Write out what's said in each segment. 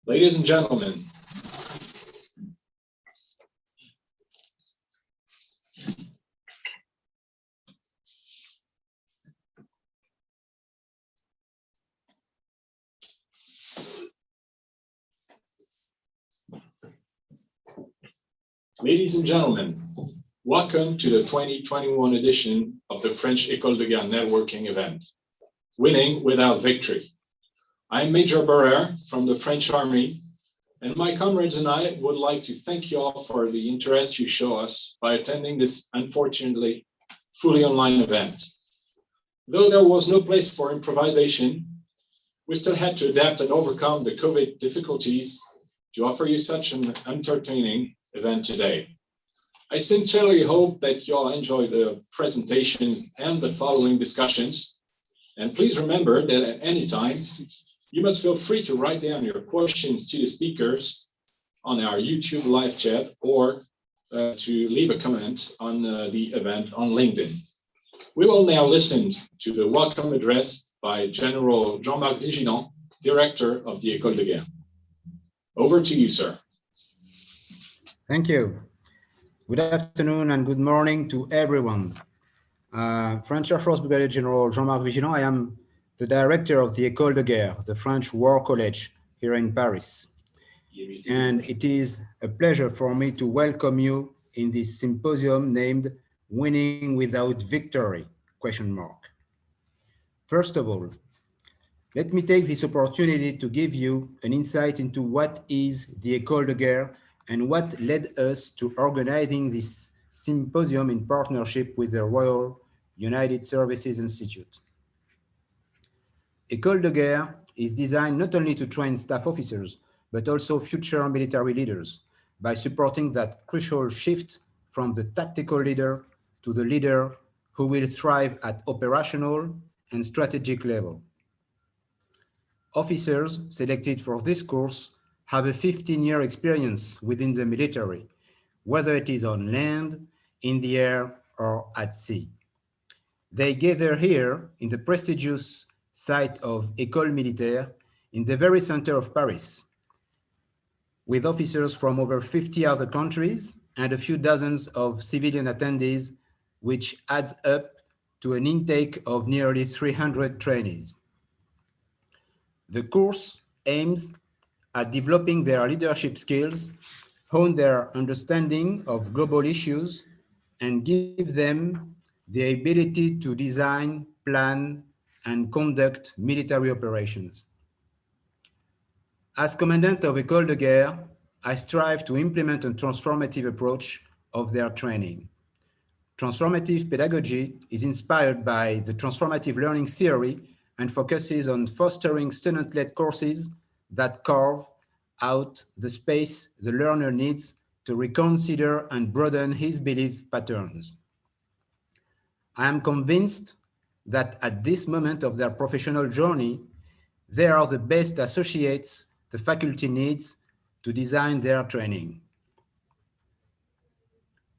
Ladies and gentlemen, welcome to the 2021 edition of the French École de Guerre networking event, Winning Without Victory. I'm Major Barrère from the French Army, and my comrades and I would like to thank you all for the interest you show us by attending this unfortunately fully online event. Though there was no place for improvisation, we still had to adapt and overcome the COVID difficulties to offer you such an entertaining event today. I sincerely hope that you all enjoy the presentations and the following discussions. And please remember that at any time, you must feel free to write down your questions to the speakers on our YouTube live chat or to leave a comment on the event on LinkedIn. We will now listen to the welcome address by General Jean-Marc Vigilant, Director of the École de Guerre. Over to you, sir. Thank you. Good afternoon and good morning to everyone. French Air Force Brigadier General Jean-Marc Vigilant. I am the director of the École de Guerre, the French War College here in Paris. And it is a pleasure for me to welcome you in this symposium named Winning Without Victory, ? First of all, let me take this opportunity to give you an insight into what is the École de Guerre and what led us to organizing this symposium in partnership with the Royal United Services Institute. École de Guerre is designed not only to train staff officers, but also future military leaders by supporting that crucial shift from the tactical leader to the leader who will thrive at operational and strategic level. Officers selected for this course have a 15-year experience within the military, whether it is on land, in the air, or at sea. They gather here in the prestigious site of École Militaire in the very center of Paris, with officers from over 50 other countries and a few dozens of civilian attendees, which adds up to an intake of nearly 300 trainees. The course aims at developing their leadership skills, hone their understanding of global issues, and give them the ability to design, plan, and conduct military operations. As Commandant of École de Guerre, I strive to implement a transformative approach of their training. Transformative pedagogy is inspired by the transformative learning theory and focuses on fostering student-led courses that carve out the space the learner needs to reconsider and broaden his belief patterns. I am convinced that at this moment of their professional journey, they are the best associates the faculty needs to design their training.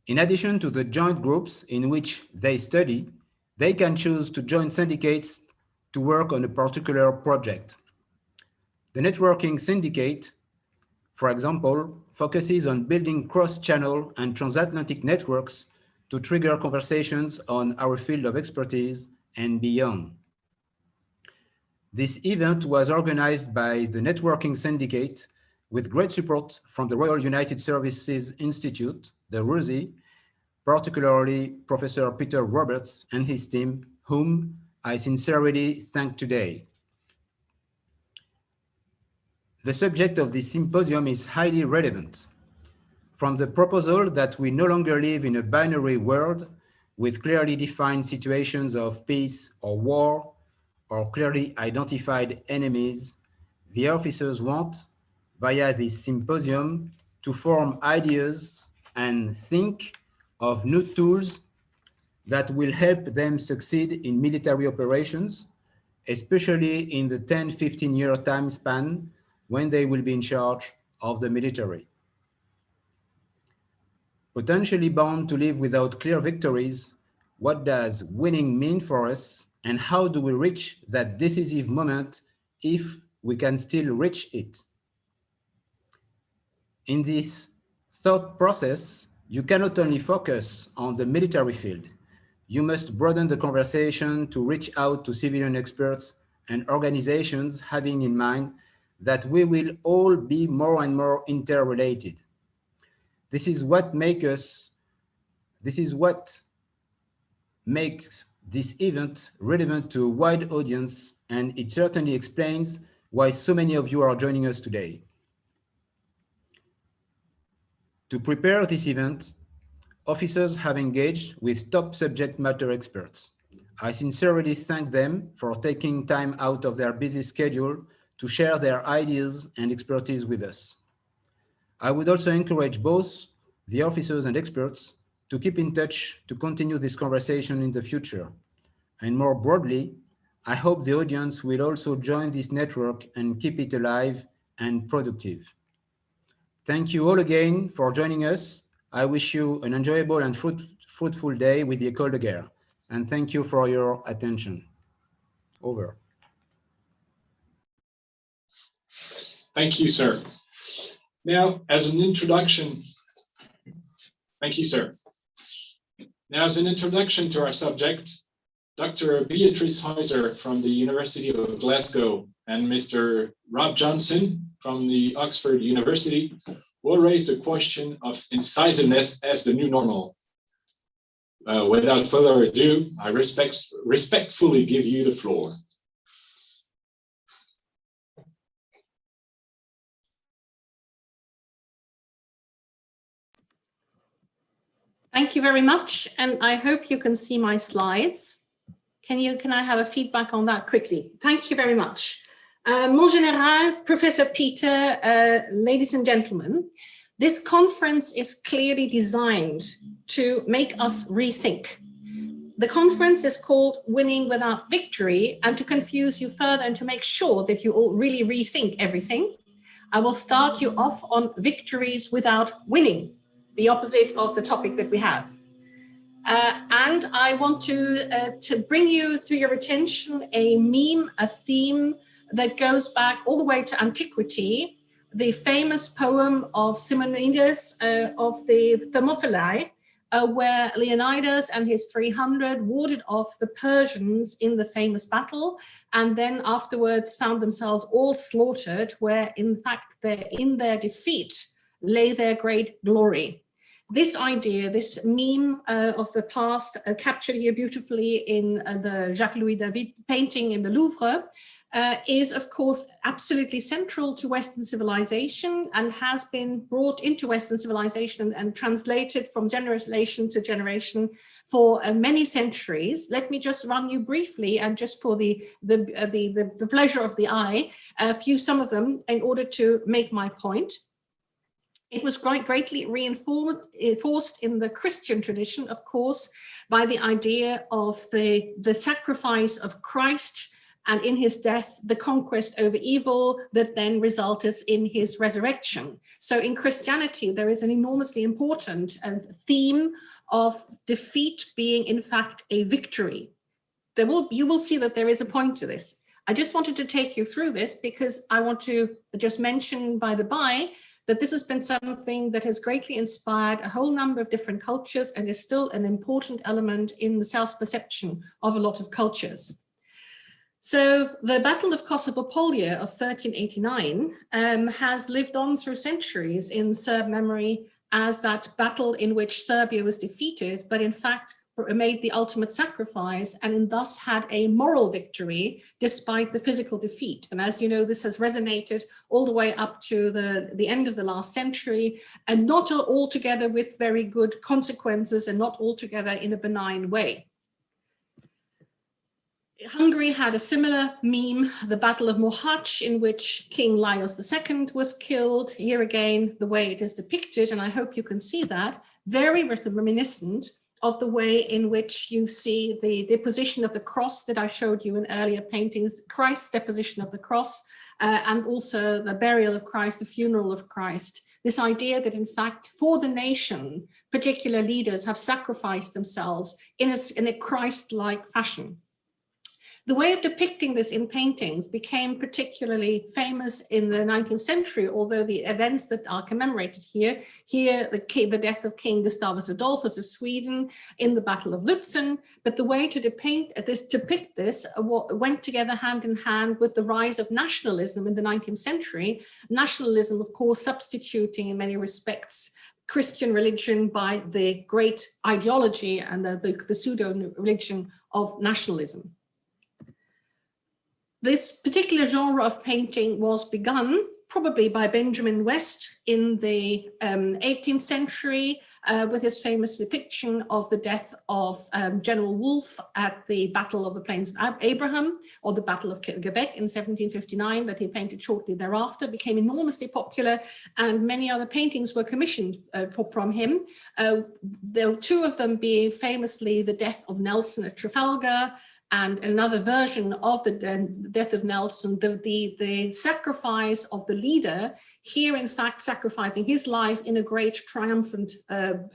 In addition to the joint groups in which they study, they can choose to join syndicates to work on a particular project. The networking syndicate, for example, focuses on building cross-channel and transatlantic networks to trigger conversations on our field of expertise and beyond. This event was organized by the Networking Syndicate with great support from the Royal United Services Institute, the RUSI, particularly Professor Peter Roberts and his team, whom I sincerely thank today. The subject of this symposium is highly relevant. From the proposal that we no longer live in a binary world with clearly defined situations of peace or war, or clearly identified enemies, the officers want, via this symposium, to form ideas and think of new tools that will help them succeed in military operations, especially in the 10-15-year time span when they will be in charge of the military. Potentially bound to live without clear victories, what does winning mean for us, and how do we reach that decisive moment if we can still reach it. In this thought process, you cannot only focus on the military field. You must broaden the conversation to reach out to civilian experts and organizations, having in mind that we will all be more and more interrelated. This is what makes this event relevant to a wide audience, and it certainly explains why so many of you are joining us today. To prepare this event, officers have engaged with top subject matter experts. I sincerely thank them for taking time out of their busy schedule to share their ideas and expertise with us. I would also encourage both the officers and experts to keep in touch to continue this conversation in the future. And more broadly, I hope the audience will also join this network and keep it alive and productive. Thank you all again for joining us. I wish you an enjoyable and fruitful day with the École de Guerre. And thank you for your attention. Over. Thank you, sir. Now, as an introduction, thank you, sir. Now, as an introduction to our subject, Dr. Beatrice Heuser from the University of Glasgow and Mr. Rob Johnson from the Oxford University will raise the question of indecisiveness as the new normal. Without further ado, I respectfully give you the floor. Thank you very much, and I hope you can see my slides. Can I have a feedback on that quickly? Thank you very much. Mon Général, Professor Peter, ladies and gentlemen, this conference is clearly designed to make us rethink. The conference is called Winning Without Victory, and to confuse you further and to make sure that you all really rethink everything, I will start you off on victories without winning, the opposite of the topic that we have. And I want to bring you to your attention a meme, a theme that goes back all the way to antiquity, the famous poem of Simonides of the Thermopylae, where Leonidas and his 300 warded off the Persians in the famous battle, and then afterwards found themselves all slaughtered, where in fact in their defeat lay their great glory. This idea, this meme of the past, captured here beautifully in the Jacques-Louis David painting in the Louvre, is of course absolutely central to Western civilization and has been brought into Western civilization and translated from generation to generation for many centuries. Let me just run you briefly, and just for the pleasure of the eye, some of them in order to make my point. It was greatly reinforced in the Christian tradition, of course, by the idea of the sacrifice of Christ, and in his death, the conquest over evil that then resulted in his resurrection. So in Christianity, there is an enormously important theme of defeat being, in fact, a victory. You will see that there is a point to this. I just wanted to take you through this because I want to just mention by the by that this has been something that has greatly inspired a whole number of different cultures and is still an important element in the self-perception of a lot of cultures. So the Battle of Kosovo-Polje of 1389 has lived on through centuries in Serb memory as that battle in which Serbia was defeated, but in fact made the ultimate sacrifice and thus had a moral victory despite the physical defeat. And as you know, this has resonated all the way up to the end of the last century, and not altogether with very good consequences and not altogether in a benign way. Hungary had a similar meme, the Battle of Mohacs, in which King Lajos II was killed. Here again, the way it is depicted, and I hope you can see that, very reminiscent of the way in which you see the deposition of the cross that I showed you in earlier paintings, Christ's deposition of the cross, and also the burial of Christ, the funeral of Christ. This idea that in fact, for the nation, particular leaders have sacrificed themselves in a Christ-like fashion. The way of depicting this in paintings became particularly famous in the 19th century, although the events that are commemorated here, the death of King Gustavus Adolphus of Sweden in the Battle of Lutzen, but the way to depict this went together hand in hand with the rise of nationalism in the 19th century. Nationalism, of course, substituting in many respects Christian religion by the great ideology and the pseudo-religion of nationalism. This particular genre of painting was begun probably by Benjamin West in the 18th century with his famous depiction of the death of General Wolfe at the Battle of the Plains of Abraham, or the Battle of Quebec in 1759, that he painted shortly thereafter, became enormously popular, and many other paintings were commissioned from him. There were two of them being famously the death of Nelson at Trafalgar, and another version of the death of Nelson, the sacrifice of the leader, here in fact sacrificing his life in a great triumphant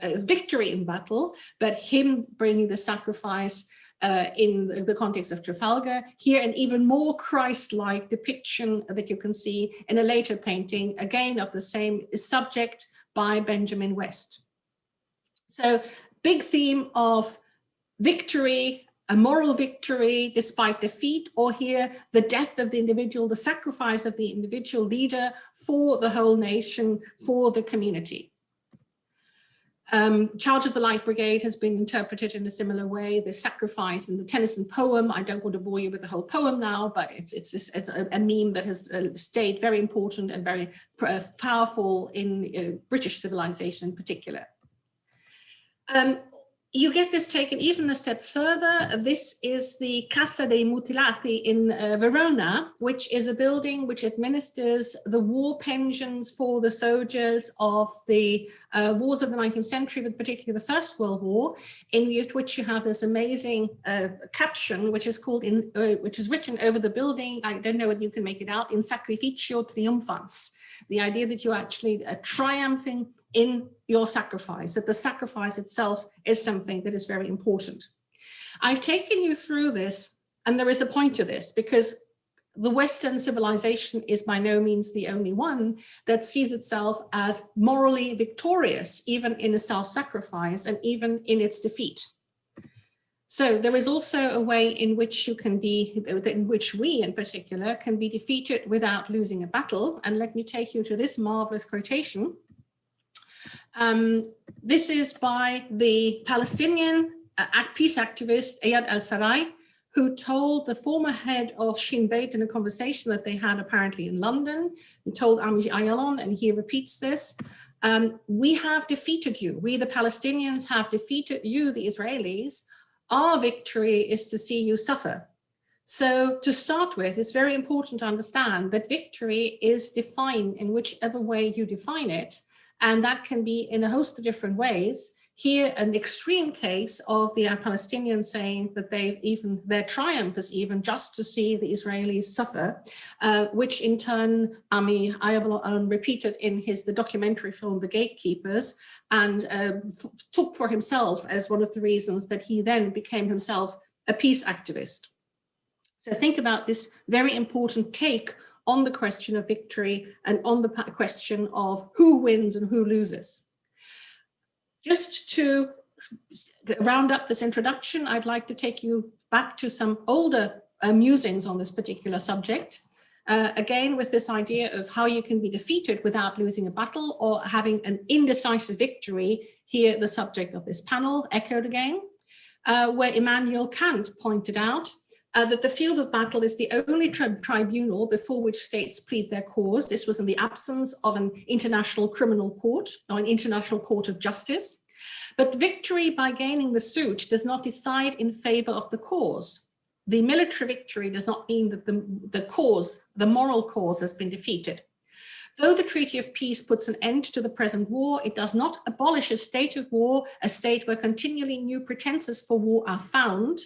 victory in battle, but him bringing the sacrifice in the context of Trafalgar. Here an even more Christ-like depiction that you can see in a later painting, again of the same subject by Benjamin West. So big theme of victory, a moral victory despite defeat, or here the death of the individual, the sacrifice of the individual leader for the whole nation, for the community. Charge of the Light Brigade has been interpreted in a similar way. The sacrifice in the Tennyson poem, I don't want to bore you with the whole poem now, but it's a meme that has stayed very important and very powerful in British civilization in particular. You get this taken even a step further. This is the Casa dei Mutilati in Verona, which is a building which administers the war pensions for the soldiers of the wars of the 19th century, but particularly the First World War, in which you have this amazing caption, which is called which is written over the building. I don't know whether you can make it out, in Sacrificio Triumphans. The idea that you're actually triumphing in your sacrifice, that the sacrifice itself is something that is very important. I've taken you through this, and there is a point to this, because the Western civilization is by no means the only one that sees itself as morally victorious, even in a self-sacrifice and even in its defeat. So there is also a way in which you can be, in which we in particular can be defeated without losing a battle. And let me take you to this marvelous quotation. This is by the Palestinian peace activist Ayad al-Sarai, who told the former head of Shin Bet in a conversation that they had apparently in London, and told Ami Ayalon, and he repeats this, we have defeated you. We, the Palestinians, have defeated you, the Israelis. Our victory is to see you suffer. So to start with, it's very important to understand that victory is defined in whichever way you define it. And that can be in a host of different ways. Here, an extreme case of the Palestinians saying that their triumph is even just to see the Israelis suffer, which in turn Ami Ayalon repeated in the documentary film, The Gatekeepers, and took for himself as one of the reasons that he then became himself a peace activist. So think about this very important take on the question of victory and on the question of who wins and who loses. Just to round up this introduction, I'd like to take you back to some older musings on this particular subject. Again, with this idea of how you can be defeated without losing a battle or having an indecisive victory, here the subject of this panel echoed again, where Immanuel Kant pointed out that the field of battle is the only tribunal before which states plead their cause. This was in the absence of an international criminal court or an international court of justice. But victory by gaining the suit does not decide in favor of the cause. The military victory does not mean that the moral cause has been defeated. Though the Treaty of Peace puts an end to the present war, it does not abolish a state of war, a state where continually new pretenses for war are found,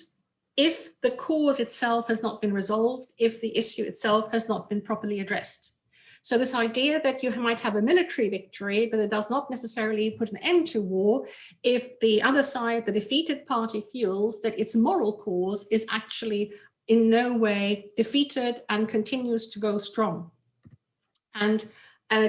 if the cause itself has not been resolved, if the issue itself has not been properly addressed. So this idea that you might have a military victory, but it does not necessarily put an end to war if the other side, the defeated party, feels that its moral cause is actually in no way defeated and continues to go strong. And a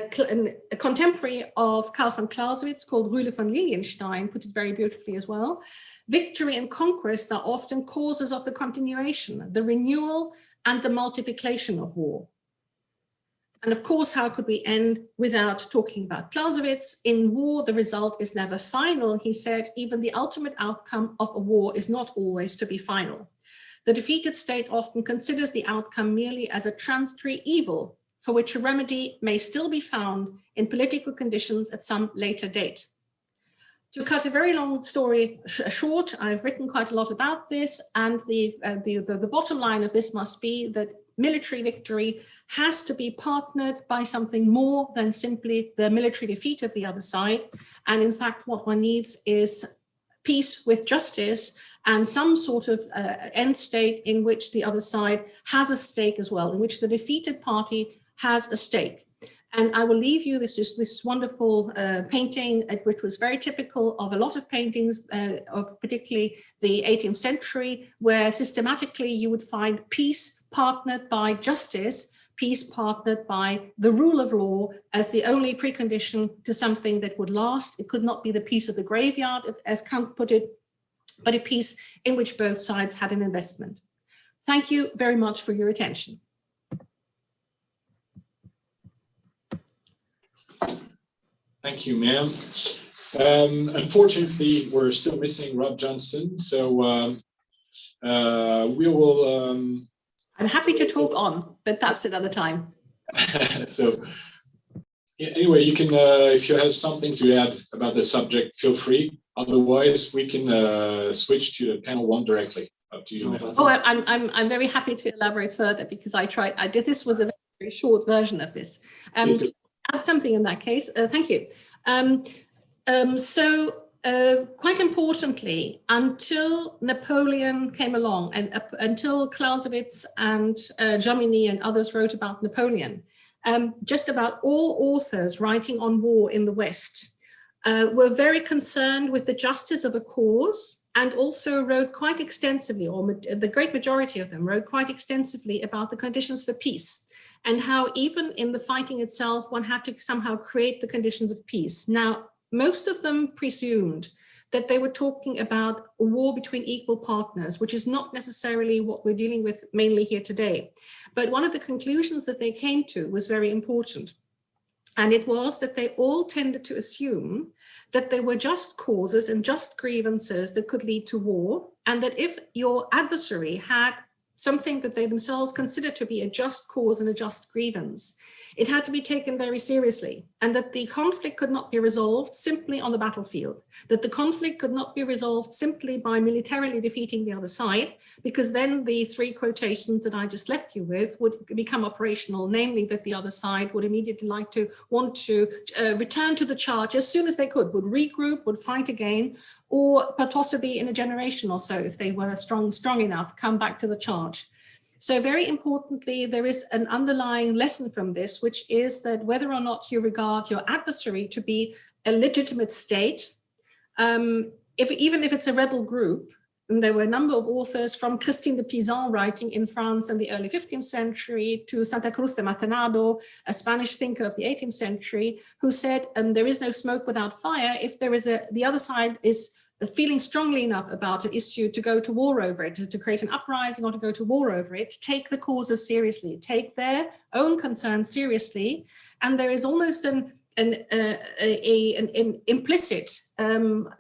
contemporary of Karl von Clausewitz called Rühle von Lilienstein put it very beautifully as well. Victory and conquest are often causes of the continuation, the renewal and the multiplication of war. And of course, how could we end without talking about Clausewitz? In war, the result is never final. He said, even the ultimate outcome of a war is not always to be final. The defeated state often considers the outcome merely as a transitory evil for which a remedy may still be found in political conditions at some later date. To cut a very long story short, I've written quite a lot about this, and the bottom line of this must be that military victory has to be partnered by something more than simply the military defeat of the other side. And in fact, what one needs is peace with justice and some sort of end state in which the other side has a stake as well, in which the defeated party has a stake. And I will leave you this wonderful painting, which was very typical of a lot of paintings of particularly the 18th century, where systematically you would find peace partnered by justice, peace partnered by the rule of law as the only precondition to something that would last. It could not be the peace of the graveyard, as Kant put it, but a peace in which both sides had an investment. Thank you very much for your attention. Thank you, ma'am. Unfortunately, we're still missing Rob Johnson, so we will... I'm happy to talk on, but perhaps another time. So yeah, anyway, you can, if you have something to add about the subject, feel free. Otherwise, we can switch to the panel one directly. Up to you, ma'am. Oh, I'm very happy to elaborate further because I did. This was a very short version of this. Add something in that case. Thank you. Quite importantly, until Napoleon came along and until Clausewitz and Jomini and others wrote about Napoleon, just about all authors writing on war in the West were very concerned with the justice of a cause, and also wrote quite extensively, or the great majority of them wrote quite extensively about the conditions for peace, and how even in the fighting itself, one had to somehow create the conditions of peace. Now, most of them presumed that they were talking about a war between equal partners, which is not necessarily what we're dealing with mainly here today. But one of the conclusions that they came to was very important. And it was that they all tended to assume that there were just causes and just grievances that could lead to war, and that if your adversary had something that they themselves considered to be a just cause and a just grievance, it had to be taken very seriously, and that the conflict could not be resolved simply on the battlefield, that the conflict could not be resolved simply by militarily defeating the other side, because then the three quotations that I just left you with would become operational, namely that the other side would immediately want to return to the charge as soon as they could, would regroup, would fight again, or possibly in a generation or so, if they were strong enough, come back to the charge. So very importantly, there is an underlying lesson from this, which is that whether or not you regard your adversary to be a legitimate state, even if it's a rebel group, and there were a number of authors from Christine de Pizan writing in France in the early 15th century to Santa Cruz de Macenado, a Spanish thinker of the 18th century, who said, there is no smoke without fire. If there is the other side is feeling strongly enough about an issue to go to war over it, to create an uprising or to go to war over it, take the causes seriously, take their own concerns seriously. And there is almost an implicit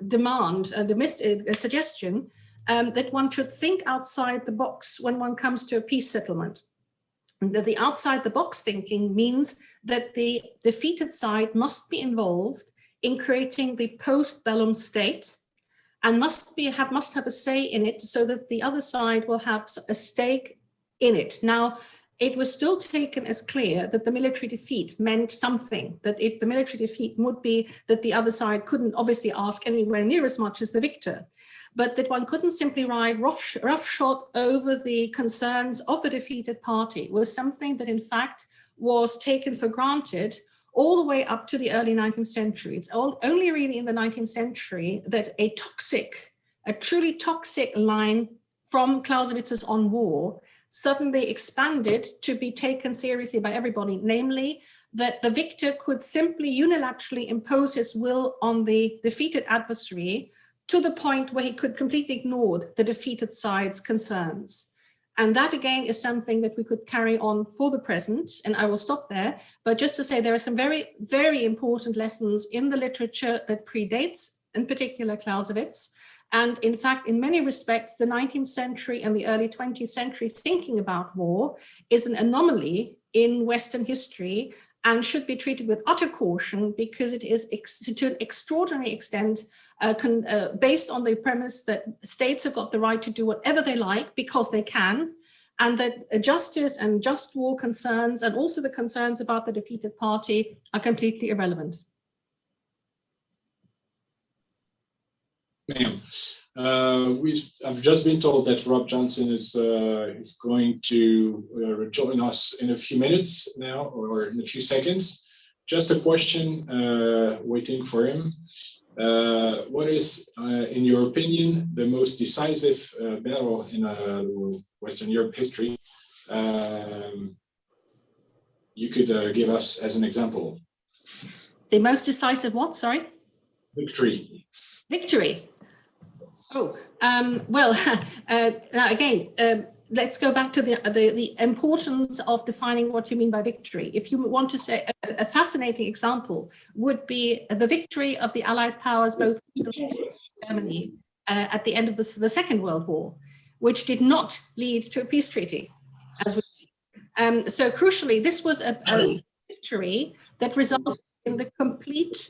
demand, a suggestion that one should think outside the box when one comes to a peace settlement. And that the outside the box thinking means that the defeated side must be involved in creating the post-bellum state, and must have a say in it, so that the other side will have a stake in it. Now, it was still taken as clear that the military defeat meant something, that the military defeat would be that the other side couldn't obviously ask anywhere near as much as the victor, but that one couldn't simply ride roughshod over the concerns of the defeated party was something that in fact was taken for granted all the way up to the early 19th century. It's only really in the 19th century that a truly toxic line from Clausewitz's On War suddenly expanded to be taken seriously by everybody, namely that the victor could simply unilaterally impose his will on the defeated adversary to the point where he could completely ignore the defeated side's concerns. And that again is something that we could carry on for the present, and I will stop there. But just to say, there are some very, very important lessons in the literature that predates, in particular, Clausewitz. And in fact, in many respects, the 19th century and the early 20th century thinking about war is an anomaly in Western history and should be treated with utter caution, because it is to an extraordinary extent based on the premise that states have got the right to do whatever they like because they can, and that justice and just war concerns and also the concerns about the defeated party are completely irrelevant. Ma'am, I've just been told that Rob Johnson is going to join us in a few minutes now, or in a few seconds. Just a question waiting for him. What is, in your opinion, the most decisive battle in Western Europe history? You could give us as an example. The most decisive what, sorry? Victory. Victory. Oh, well, now again, let's go back to the importance of defining what you mean by victory. If you want to say a fascinating example would be the victory of the Allied powers, both Germany, at the end of the Second World War, which did not lead to a peace treaty. So crucially, this was a victory that resulted in the complete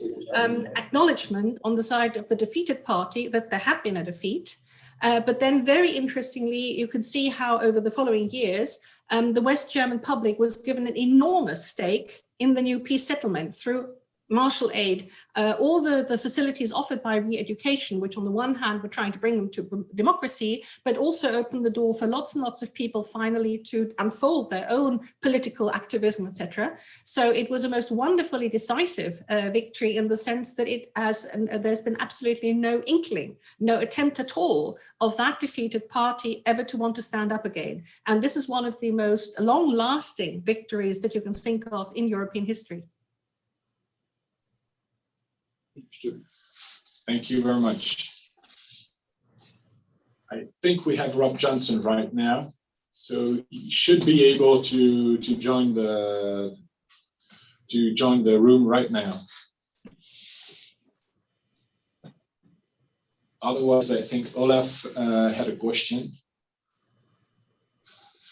acknowledgement on the side of the defeated party that there had been a defeat. But then very interestingly, you could see how over the following years, the West German public was given an enormous stake in the new peace settlement through Marshall aid, all the facilities offered by re-education, which on the one hand were trying to bring them to democracy, but also opened the door for lots and lots of people finally to unfold their own political activism, etc. So it was a most wonderfully decisive victory in the sense that it has, and there's been absolutely no inkling, no attempt at all of that defeated party ever to want to stand up again. And this is one of the most long-lasting victories that you can think of in European history. Thank you very much. I think we have Rob Johnson right now, so he should be able to join the room right now. Otherwise, I think Olaf had a question.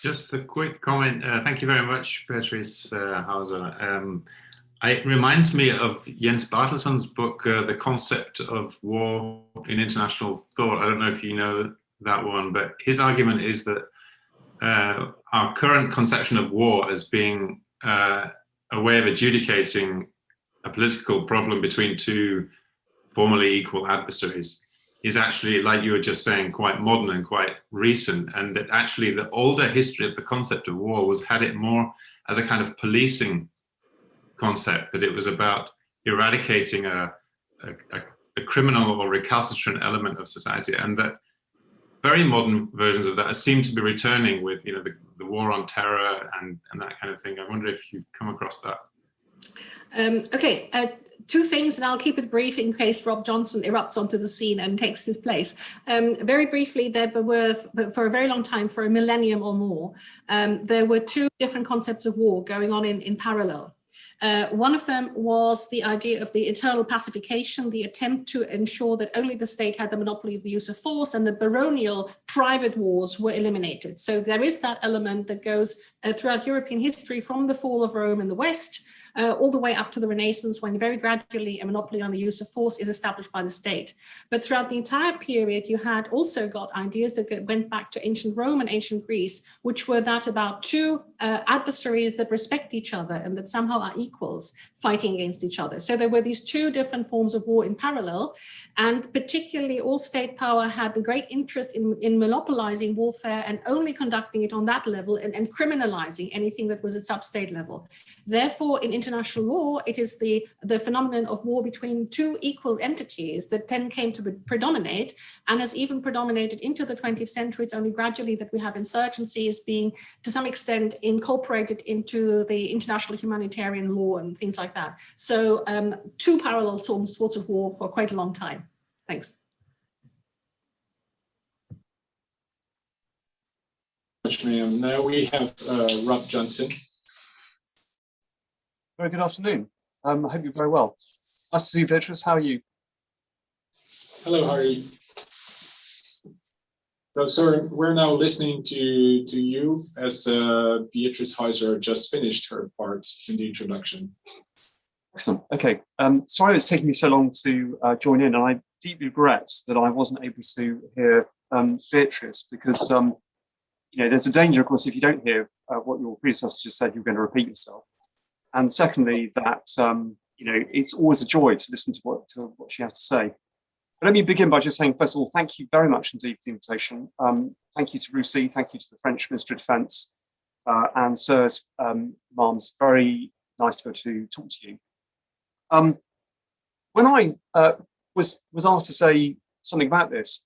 Just a quick comment. Thank you very much, Beatrice Hauser. It reminds me of Jens Bartelson's book, The Concept of War in International Thought. I don't know if you know that one, but his argument is that our current conception of war as being a way of adjudicating a political problem between two formerly equal adversaries is actually, like you were just saying, quite modern and quite recent, and that actually the older history of the concept of war had it more as a kind of policing concept, that it was about eradicating a criminal or recalcitrant element of society, and that very modern versions of that seem to be returning with, you know, the war on terror and that kind of thing. I wonder if you've come across that. Okay, two things, and I'll keep it brief in case Rob Johnson erupts onto the scene and takes his place. Very briefly, there were, for a very long time, for a millennium or more, there were two different concepts of war going on in parallel. One of them was the idea of the internal pacification, the attempt to ensure that only the state had the monopoly of the use of force, and the baronial private wars were eliminated. So there is that element that goes throughout European history, from the fall of Rome in the West, all the way up to the Renaissance, when very gradually a monopoly on the use of force is established by the state. But throughout the entire period, you had also got ideas that went back to ancient Rome and ancient Greece, which were that about two adversaries that respect each other and that somehow are equals fighting against each other. So there were these two different forms of war in parallel, and particularly all state power had a great interest in monopolizing warfare and only conducting it on that level and criminalizing anything that was at sub-state level. Therefore, in international law, it is the phenomenon of war between two equal entities that then came to predominate and has even predominated into the 20th century. It's only gradually that we have insurgencies being, to some extent, incorporated into the international humanitarian law and things like that. So two parallel sorts of war for quite a long time. Thanks. Now we have Rob Johnson. Very good afternoon. I hope you're very well. Nice to see you, Beatrice. How are you? Hello, Harry. So, sir, we're now listening to you as Beatrice Heiser just finished her part in the introduction. Excellent. Okay. Sorry it's taken me so long to join in, and I deeply regret that I wasn't able to hear Beatrice, because there's a danger, of course, if you don't hear what your predecessor just said, you're going to repeat yourself. And secondly, that it's always a joy to listen to what she has to say. But let me begin by just saying, first of all, thank you very much indeed for the invitation. Thank you to RUSI, thank you to the French Ministry of Defence, and Sirs, Mams, very nice to be able to talk to you. When I was asked to say something about this,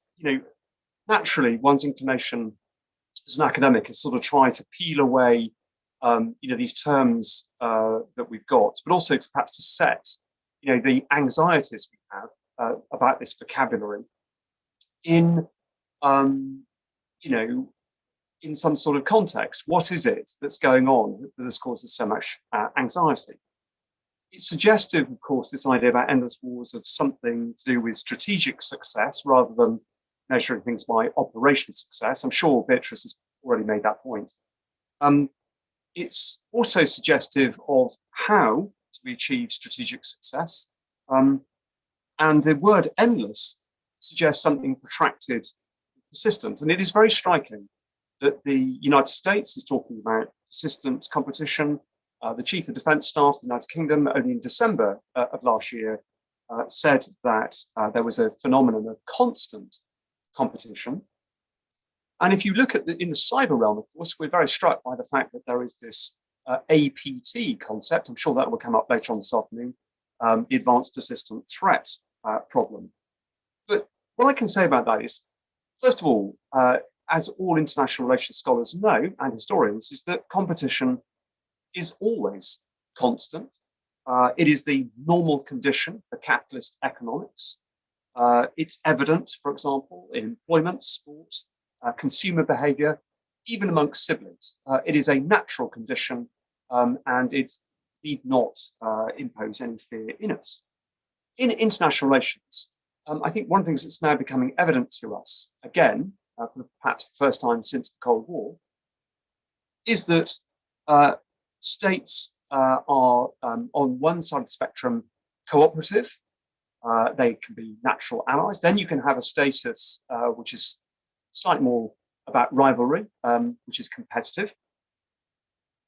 naturally one's inclination as an academic is sort of try to peel away these terms that we've got, but also to perhaps to set the anxieties we have about this vocabulary in in some sort of context. What is it that's going on that has caused us so much anxiety? It's suggestive, of course, this idea about endless wars of something to do with strategic success rather than measuring things by operational success. I'm sure Beatrice has already made that point. It's also suggestive of how we achieve strategic success. And the word endless suggests something protracted, persistent. And it is very striking that the United States is talking about persistent competition. The Chief of Defence Staff of the United Kingdom, only in December of last year, said that there was a phenomenon of constant competition. And if you look at in the cyber realm, of course, we're very struck by the fact that there is this APT concept. I'm sure that will come up later on this afternoon, the Advanced Persistent Threat problem. But what I can say about that is, first of all, as all international relations scholars know, and historians, is that competition is always constant. It is the normal condition for capitalist economics. It's evident, for example, in employment, sports, consumer behavior, even amongst siblings. It is a natural condition, and it need not impose any fear in us. In international relations, I think one of the things that's now becoming evident to us, again, for perhaps the first time since the Cold War, is that states are on one side of the spectrum cooperative. They can be natural allies. Then you can have a status which is slightly more about rivalry, which is competitive.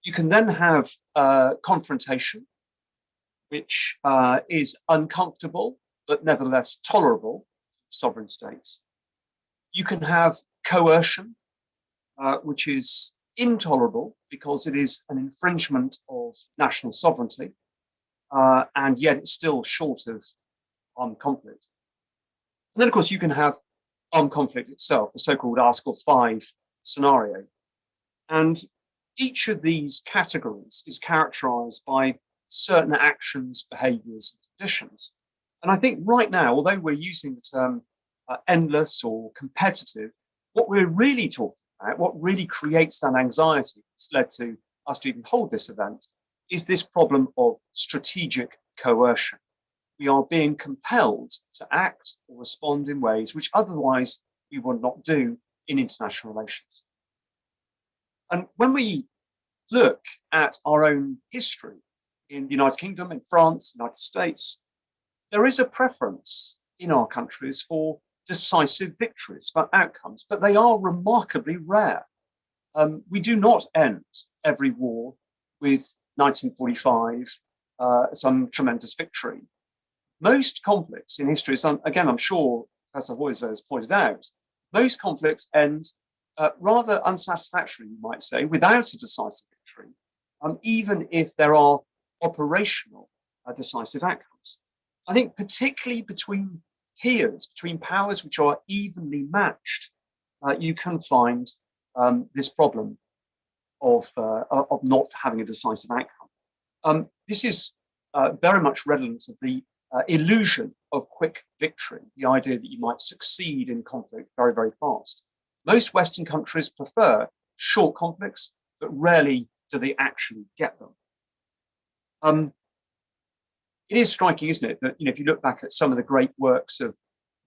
You can then have confrontation, which is uncomfortable, but nevertheless tolerable for sovereign states. You can have coercion, which is intolerable because it is an infringement of national sovereignty, and yet it's still short of armed conflict. And then, of course, you can have armed conflict itself, the so-called Article 5 scenario. And each of these categories is characterized by certain actions, behaviors, and conditions. And I think right now, although we're using the term endless or competitive, what we're really talking about, what really creates that anxiety that's led to us to even hold this event, is this problem of strategic coercion. We are being compelled to act or respond in ways which otherwise we would not do in international relations. And when we look at our own history in the United Kingdom, in France, United States, there is a preference in our countries for decisive victories, for outcomes, but they are remarkably rare. We do not end every war with 1945 some tremendous victory. Most conflicts in history, again, I'm sure Professor Heuser has pointed out, most conflicts end rather unsatisfactorily, you might say, without a decisive victory, even if there are operational decisive outcomes. I think particularly between peers, between powers which are evenly matched, you can find this problem of not having a decisive outcome. This is very much redolent of the illusion of quick victory, the idea that you might succeed in conflict very, very fast. Most Western countries prefer short conflicts, but rarely do they actually get them. It is striking, isn't it, that if you look back at some of the great works of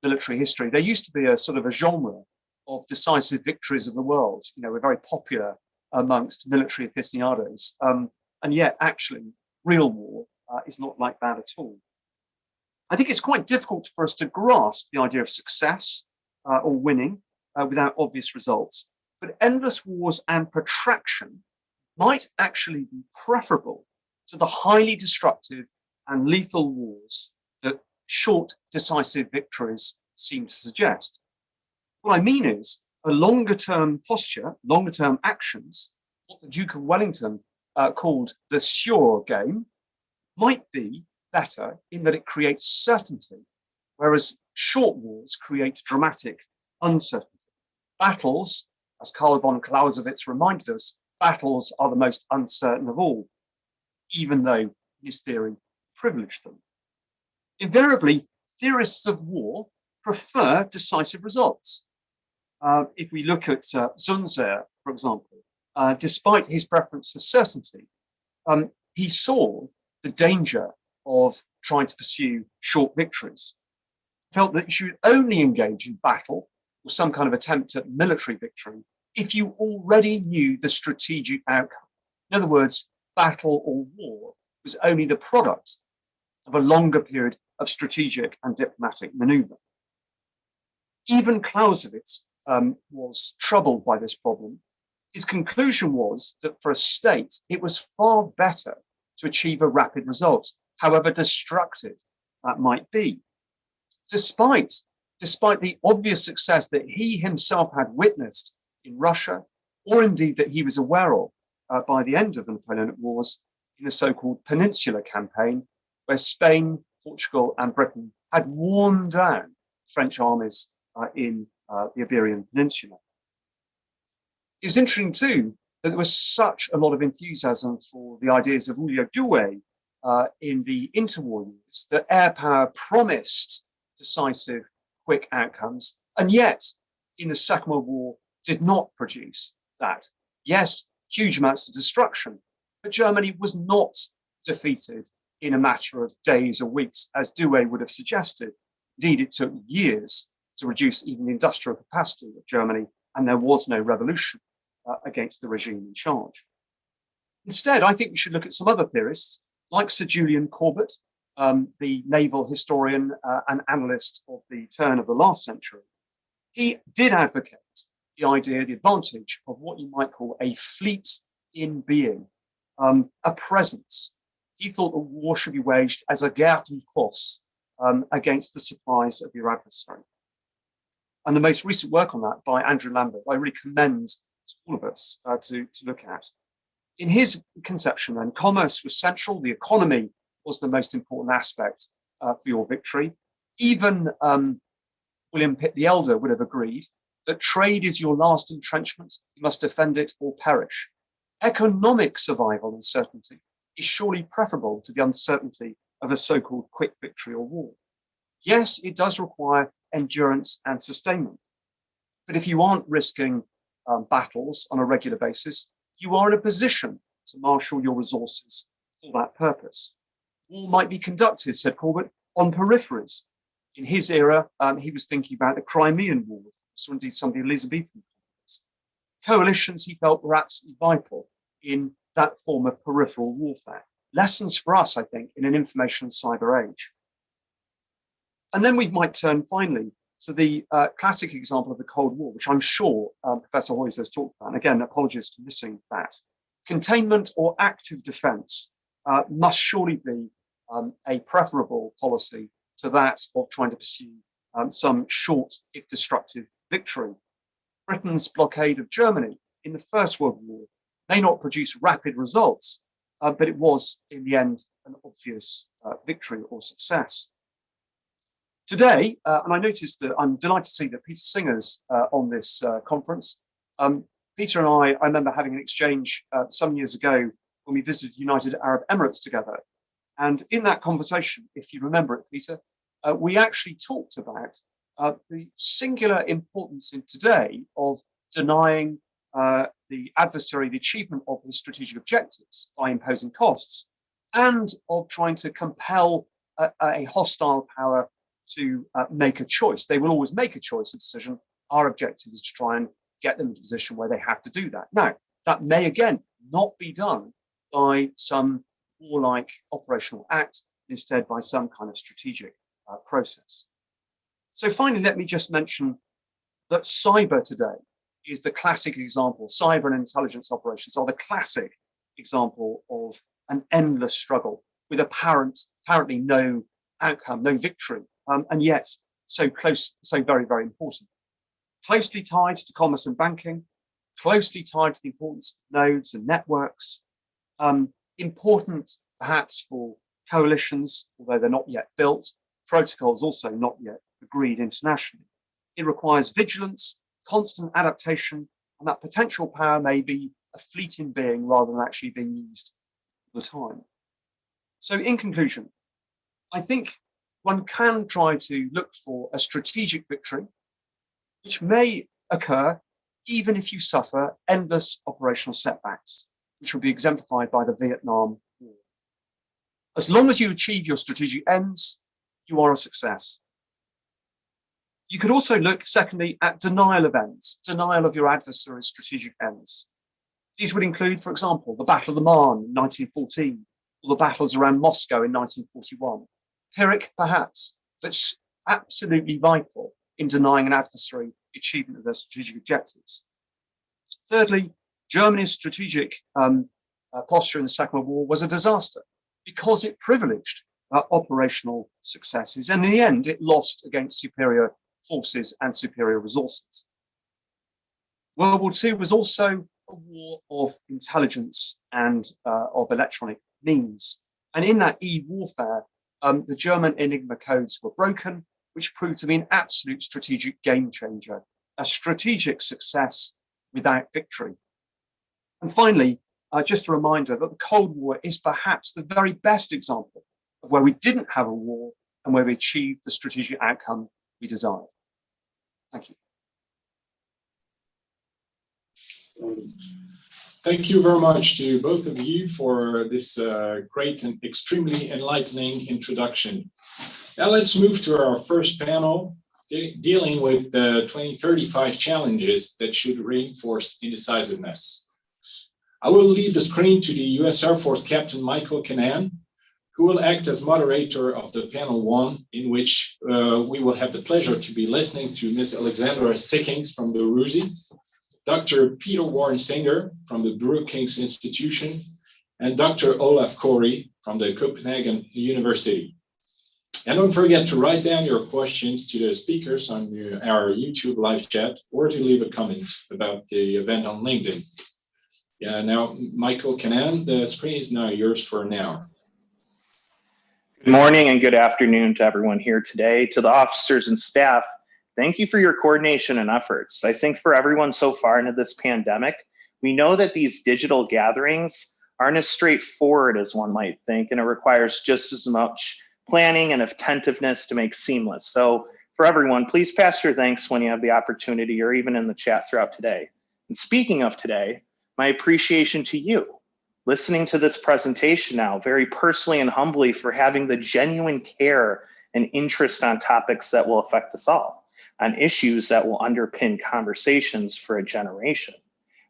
military history, there used to be a sort of a genre of decisive victories of the world. Were very popular amongst military aficionados, and yet actually real war is not like that at all. I think it's quite difficult for us to grasp the idea of success or winning without obvious results, but endless wars and protraction might actually be preferable to the highly destructive and lethal wars that short decisive victories seem to suggest. What I mean is a longer term posture, longer term actions, what the Duke of Wellington called the sure game, might be better in that it creates certainty, whereas short wars create dramatic uncertainty. Battles, as Karl von Clausewitz reminded us, battles are the most uncertain of all, even though his theory privileged them. Invariably, theorists of war prefer decisive results. If we look at Zunzer, for example, despite his preference for certainty, he saw the danger of trying to pursue short victories, felt that you should only engage in battle or some kind of attempt at military victory if you already knew the strategic outcome. In other words, battle or war was only the product of a longer period of strategic and diplomatic maneuver. Even Clausewitz was troubled by this problem. His conclusion was that for a state, it was far better to achieve a rapid result, however destructive that might be. Despite the obvious success that he himself had witnessed in Russia, or indeed that he was aware of by the end of the Napoleonic Wars in the so-called Peninsular Campaign, where Spain, Portugal, and Britain had worn down French armies in the Iberian Peninsula. It was interesting too that there was such a lot of enthusiasm for the ideas of Douai in the interwar years, that air power promised decisive, quick outcomes, and yet in the Second World War did not produce that. Yes, huge amounts of destruction, but Germany was not defeated in a matter of days or weeks, as Douai would have suggested. Indeed, it took years to reduce even the industrial capacity of Germany, and there was no revolution against the regime in charge. Instead, I think we should look at some other theorists, like Sir Julian Corbett, the naval historian and analyst of the turn of the last century. He did advocate the idea, the advantage of what you might call a fleet in being, a presence. He thought the war should be waged as a guerre de force against the supplies of your adversary. And the most recent work on that by Andrew Lambert, I really commend to all of us to look at. In his conception, then, commerce was central. The economy was the most important aspect for your victory. Even William Pitt the Elder would have agreed that trade is your last entrenchment. You must defend it or perish. Economic survival and certainty is surely preferable to the uncertainty of a so-called quick victory or war. Yes, it does require endurance and sustainment. But if you aren't risking battles on a regular basis, you are in a position to marshal your resources for that purpose. War might be conducted, said Corbett, on peripheries. In his era, he was thinking about the Crimean War, or indeed some of the Elizabethan conflicts. Coalitions, he felt, were absolutely vital in that form of peripheral warfare. Lessons for us, I think, in an information cyber age. And then we might turn finally to the classic example of the Cold War, which I'm sure Professor Heuser has talked about. And again, apologies for missing that. containment or active defence must surely be a preferable policy to that of trying to pursue some short, if destructive, victory. Britain's blockade of Germany in the First World War may not produce rapid results, but it was, in the end, an obvious victory or success. Today, and I noticed that I'm delighted to see that Peter Singer's on this conference. Peter and I remember having an exchange some years ago when we visited United Arab Emirates together. And in that conversation, if you remember it, Peter, we actually talked about the singular importance in today of denying the adversary the achievement of the strategic objectives by imposing costs, and of trying to compel a hostile power to make a choice. They will always make a choice, a decision. Our objective is to try and get them into a position where they have to do that. Now, that may again not be done by some warlike operational act, instead by some kind of strategic process. So finally, let me just mention that cyber today is the classic example. Cyber and intelligence operations are the classic example of an endless struggle with apparently no outcome, no victory, and yet so close, so very, very important. Closely tied to commerce and banking, closely tied to the importance of nodes and networks, important perhaps for coalitions, although they're not yet built, protocols also not yet agreed internationally. It requires vigilance, constant adaptation, and that potential power may be a fleeting being rather than actually being used all the time. So in conclusion, I think one can try to look for a strategic victory, which may occur even if you suffer endless operational setbacks, which will be exemplified by the Vietnam War. As long as you achieve your strategic ends, you are a success. You could also look, secondly, at denial of ends, denial of your adversary's strategic ends. These would include, for example, the Battle of the Marne in 1914, or the battles around Moscow in 1941. Pyrrhic, perhaps, but absolutely vital in denying an adversary the achievement of their strategic objectives. Thirdly, Germany's strategic posture in the Second World War was a disaster because it privileged operational successes, and in the end, it lost against superior forces and superior resources. World War II was also a war of intelligence and of electronic means. And in that e-warfare, the German Enigma codes were broken, which proved to be an absolute strategic game changer, a strategic success without victory. And finally, just a reminder that the Cold War is perhaps the very best example of where we didn't have a war and where we achieved the strategic outcome we desired. Thank you. Thank you very much to both of you for this great and extremely enlightening introduction. Now let's move to our first panel, dealing with the 2035 challenges that should reinforce indecisiveness. I will leave the screen to the US Air Force Captain Michael Canan, who will act as moderator of the panel one, in which we will have the pleasure to be listening to Ms. Alexandra Stickings from the RUSI, Dr. Peter Warren Singer from the Brookings Institution, and Dr. Olaf Corey from the Copenhagen University. And don't forget to write down your questions to the speakers on our YouTube live chat, or to leave a comment about the event on LinkedIn. Yeah, now, Michael Canan, the screen is now yours for an hour. Good morning and good afternoon to everyone here today. To the officers and staff, thank you for your coordination and efforts. I think for everyone so far into this pandemic, we know that these digital gatherings aren't as straightforward as one might think, and it requires just as much planning and attentiveness to make seamless. So for everyone, please pass your thanks when you have the opportunity, or even in the chat throughout today. And speaking of today, my appreciation to you, listening to this presentation now, very personally and humbly, for having the genuine care and interest on topics that will affect us all, on issues that will underpin conversations for a generation.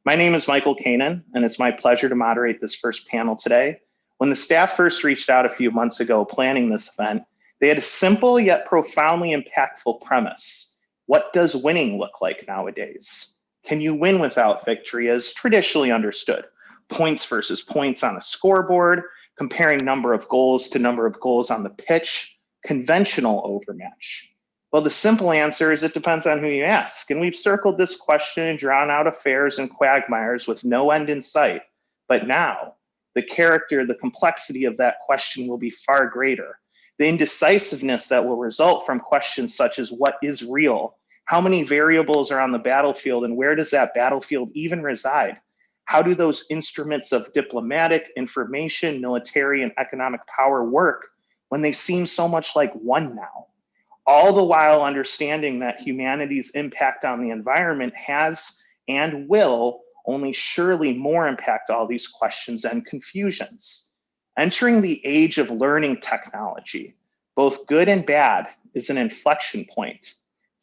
My name is Michael Canan, and it's my pleasure to moderate this first panel today. When the staff first reached out a few months ago planning this event, they had a simple yet profoundly impactful premise. What does winning look like nowadays? Can you win without victory as traditionally understood? points versus points on a scoreboard, comparing number of goals to number of goals on the pitch, conventional overmatch? Well, the simple answer is it depends on who you ask. And we've circled this question and drawn out affairs and quagmires with no end in sight. But now, the character, the complexity of that question will be far greater. The indecisiveness that will result from questions such as what is real? How many variables are on the battlefield, and where does that battlefield even reside? How do those instruments of diplomatic, information, military, and economic power work when they seem so much like one now? All the while understanding that humanity's impact on the environment has and will only surely more impact all these questions and confusions. Entering the age of learning technology, both good and bad, is an inflection point.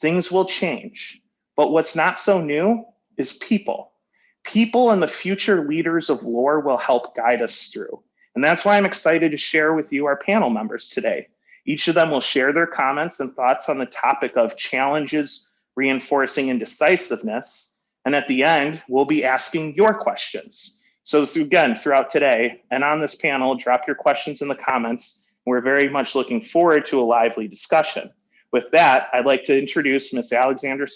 Things will change, but what's not so new is people. People and the future leaders of lore will help guide us through. And that's why I'm excited to share with you our panel members today. Each of them will share their comments and thoughts on the topic of challenges reinforcing indecisiveness. And at the end, we'll be asking your questions. So again, throughout today and on this panel, drop your questions in the comments. We're very much looking forward to a lively discussion. With that, I'd like to introduce Ms. Alexandra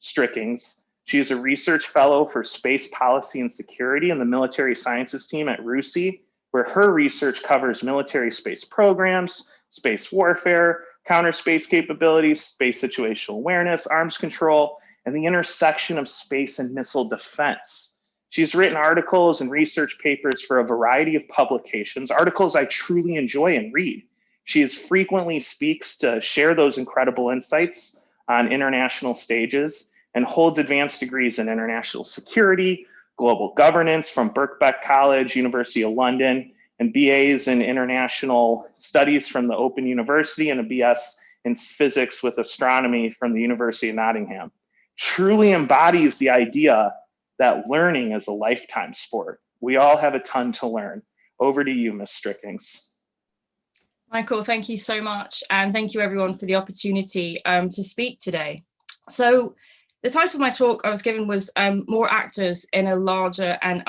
Strickings. She is a research fellow for space policy and security in the military sciences team at RUSI, where her research covers military space programs, space warfare, counter space capabilities, space situational awareness, arms control, and the intersection of space and missile defense. She's written articles and research papers for a variety of publications, articles I truly enjoy and read. She frequently speaks to share those incredible insights on international stages and holds advanced degrees in international security, global governance from Birkbeck College, University of London, and BAs in international studies from the Open University, and a BS in physics with astronomy from the University of Nottingham. Truly embodies the idea that learning is a lifetime sport. We all have a ton to learn. Over to you, Ms. Strickings. Michael, thank you so much. And thank you everyone for the opportunity to speak today. So the title of my talk I was given was More Actors in a Larger and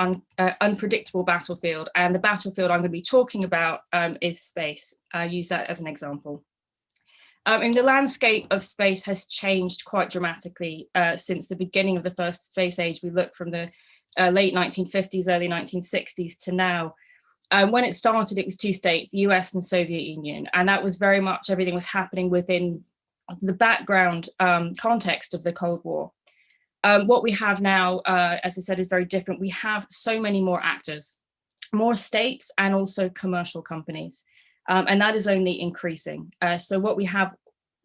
Unpredictable Battlefield. And the battlefield I'm going to be talking about is space. I use that as an example. And the landscape of space has changed quite dramatically since the beginning of the first space age. We look from the late 1950s, early 1960s to now. When it started, it was two states, US and Soviet Union. And that was very much everything was happening within the background context of the Cold War. What we have now, as I said, is very different. We have so many more actors, more states, and also commercial companies. And that is only increasing. So what we have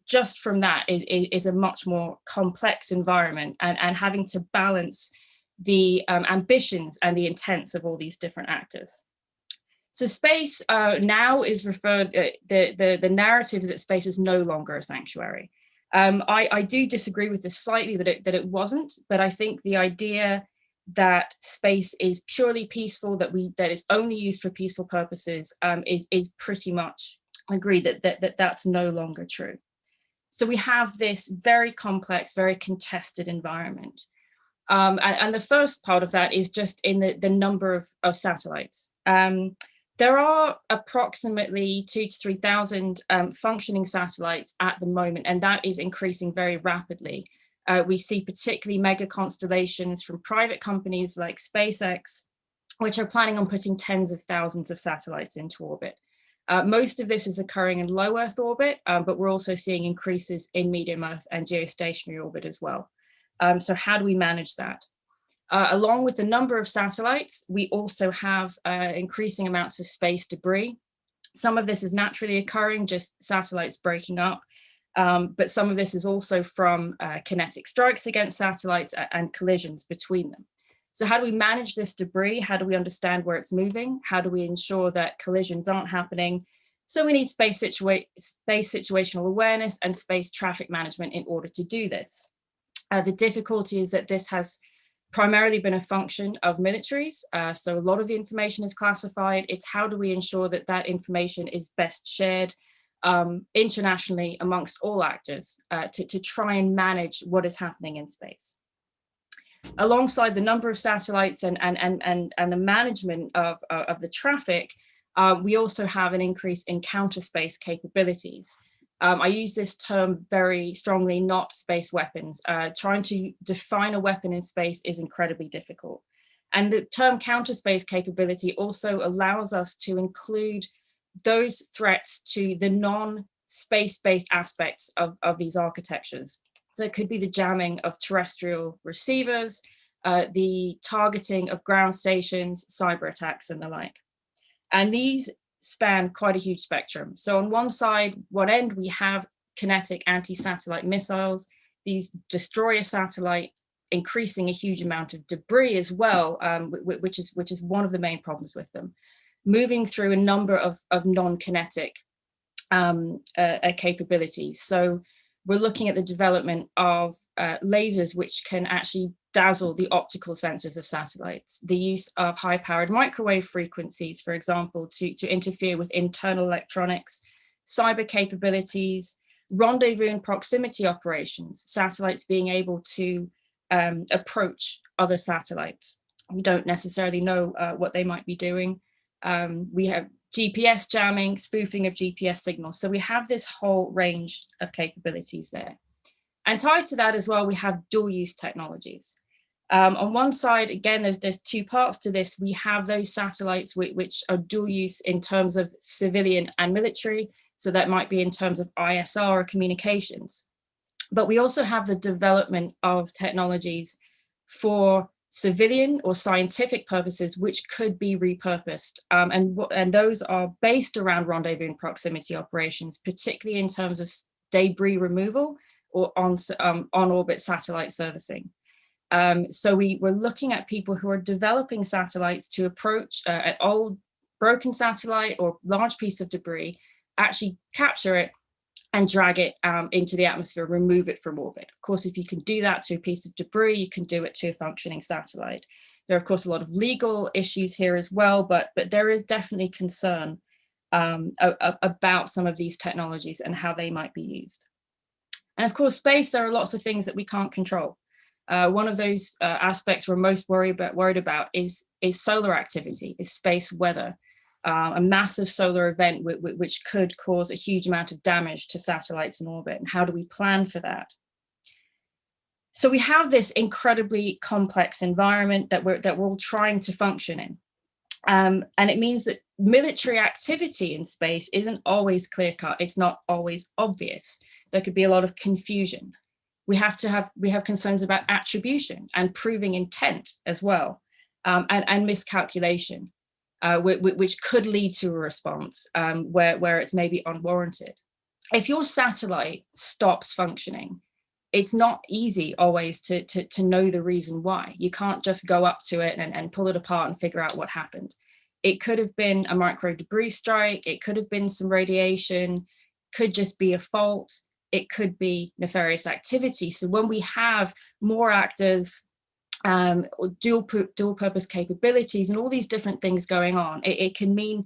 just from that is a much more complex environment and having to balance the ambitions and the intents of all these different actors. So space now is referred, the narrative is that space is no longer a sanctuary. I do disagree with this slightly, that it wasn't, but I think the idea that space is purely peaceful, that it's only used for peaceful purposes, is pretty much, I agree that's no longer true. So we have this very complex, very contested environment. And the first part of that is just in the number of satellites. There are approximately 2,000 to 3,000 functioning satellites at the moment, and that is increasing very rapidly. We see particularly mega constellations from private companies like SpaceX, which are planning on putting tens of thousands of satellites into orbit. Most of this is occurring in low Earth orbit, but we're also seeing increases in medium Earth and geostationary orbit as well. So how do we manage that? Along with the number of satellites, we also have increasing amounts of space debris. Some of this is naturally occurring, just satellites breaking up. But some of this is also from kinetic strikes against satellites and collisions between them. So how do we manage this debris? How do we understand where it's moving? How do we ensure that collisions aren't happening? So we need space situational awareness and space traffic management in order to do this. The difficulty is that this has primarily been a function of militaries. So a lot of the information is classified. It's how do we ensure that that information is best shared internationally amongst all actors to try and manage what is happening in space. Alongside the number of satellites and the management of the traffic, we also have an increase in counter space capabilities. I use this term very strongly, not space weapons. Trying to define a weapon in space is incredibly difficult. And the term counter space capability also allows us to include those threats to the non-space-based aspects of these architectures. So it could be the jamming of terrestrial receivers, the targeting of ground stations, cyber attacks, and the like. And these span quite a huge spectrum. So on one end, we have kinetic anti-satellite missiles, these destroy a satellite, increasing a huge amount of debris as well, which is one of the main problems with them. Moving through a number of non-kinetic capabilities. So we're looking at the development of lasers which can actually dazzle the optical sensors of satellites, the use of high-powered microwave frequencies, for example, to interfere with internal electronics, cyber capabilities, rendezvous and proximity operations, satellites being able to approach other satellites. We don't necessarily know what they might be doing. We have GPS jamming, spoofing of GPS signals. So we have this whole range of capabilities there. And tied to that as well, we have dual use technologies. On one side, again, there's two parts to this. We have those satellites which are dual use in terms of civilian and military. So that might be in terms of ISR or communications. But we also have the development of technologies for civilian or scientific purposes, which could be repurposed. And those are based around rendezvous and proximity operations, particularly in terms of debris removal or on-orbit satellite servicing. So we're looking at people who are developing satellites to approach an old broken satellite or large piece of debris, actually capture it and drag it into the atmosphere, remove it from orbit. Of course, if you can do that to a piece of debris, you can do it to a functioning satellite. There are, of course, a lot of legal issues here as well, but there is definitely concern about some of these technologies and how they might be used. And of course, space, there are lots of things that we can't control. One of those aspects we're most worried about is solar activity, is space weather. A massive solar event which could cause a huge amount of damage to satellites in orbit. And how do we plan for that? So we have this incredibly complex environment that we're all trying to function in. And it means that military activity in space isn't always clear-cut. It's not always obvious. There could be a lot of confusion. We have concerns about attribution and proving intent as well, and miscalculation. Which could lead to a response where it's maybe unwarranted. If your satellite stops functioning, it's not easy always to know the reason why. You can't just go up to it and pull it apart and figure out what happened. It could have been a micro debris strike. It could have been some radiation, could just be a fault. It could be nefarious activity. So when we have more actors, dual purpose capabilities and all these different things going on, it can mean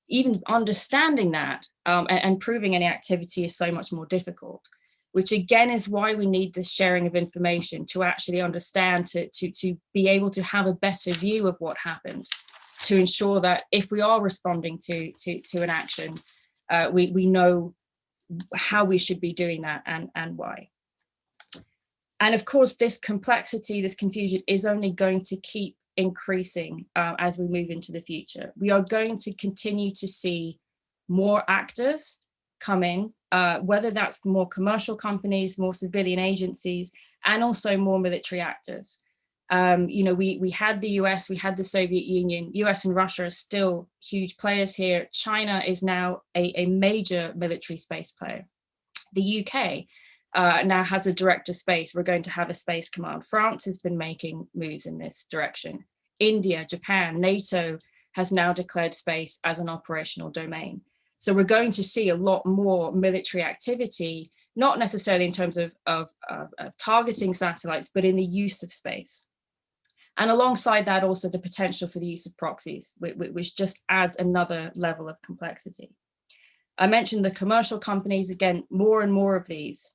even understanding that and proving any activity is so much more difficult, which again is why we need this sharing of information to actually understand, to be able to have a better view of what happened, to ensure that if we are responding to an action, we know how we should be doing that and why. And of course, this complexity, this confusion is only going to keep increasing as we move into the future. We are going to continue to see more actors come in, whether that's more commercial companies, more civilian agencies, and also more military actors. We had the US, we had the Soviet Union. US and Russia are still huge players here. China is now a major military space player. The UK now has a director space. We're going to have a space command. France has been making moves in this direction. India, Japan, NATO has now declared space as an operational domain. So we're going to see a lot more military activity, not necessarily in terms of targeting satellites, but in the use of space. And alongside that, also the potential for the use of proxies, which just adds another level of complexity. I mentioned the commercial companies, again, more and more of these.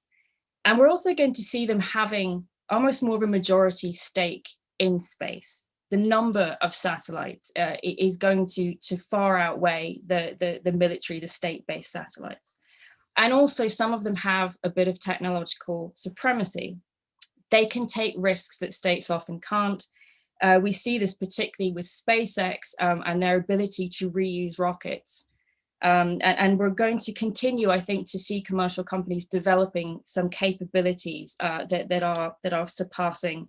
And we're also going to see them having almost more of a majority stake in space. The number of satellites is going to far outweigh the military, the state-based satellites. And also some of them have a bit of technological supremacy. They can take risks that states often can't. We see this particularly with SpaceX and their ability to reuse rockets. And we're going to continue, I think, to see commercial companies developing some capabilities that are surpassing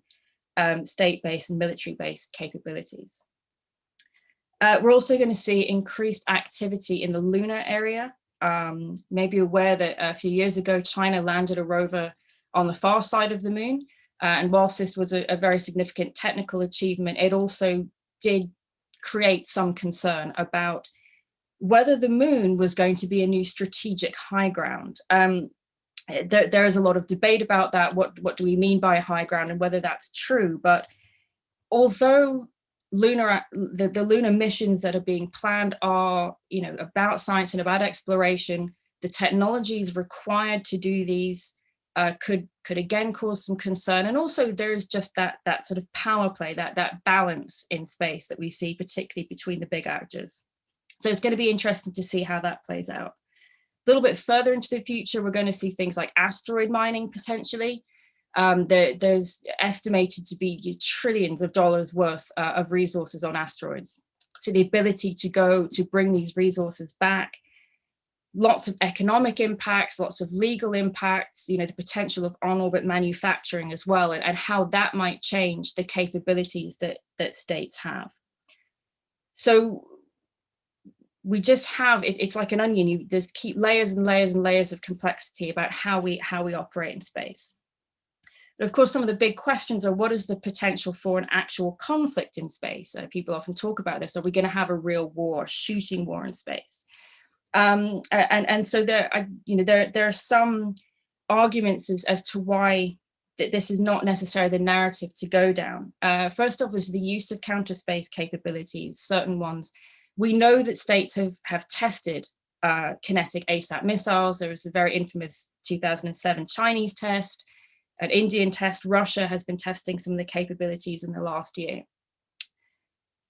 state-based and military-based capabilities. We're also going to see increased activity in the lunar area. Maybe aware that a few years ago, China landed a rover on the far side of the moon. And whilst this was a very significant technical achievement, it also did create some concern about whether the moon was going to be a new strategic high ground. There is a lot of debate about that. What do we mean by a high ground and whether that's true? But although the lunar missions that are being planned are, about science and about exploration, the technologies required to do these could again cause some concern. And also there is just that sort of power play, that balance in space that we see, particularly between the big actors. So it's going to be interesting to see how that plays out. A little bit further into the future, we're going to see things like asteroid mining potentially. There's estimated to be trillions of dollars worth of resources on asteroids. So the ability to bring these resources back, lots of economic impacts, lots of legal impacts, the potential of on-orbit manufacturing as well, and how that might change the capabilities that states have. So we just have, it's like an onion, you just keep layers and layers and layers of complexity about how we operate in space. But of course, some of the big questions are, what is the potential for an actual conflict in space? People often talk about this. Are we going to have a real war, shooting war in space? And so there are some arguments as to why this is not necessarily the narrative to go down. First off, is the use of counter space capabilities, certain ones. We know that states have tested kinetic ASAT missiles. There was a very infamous 2007 Chinese test, an Indian test. Russia has been testing some of the capabilities in the last year.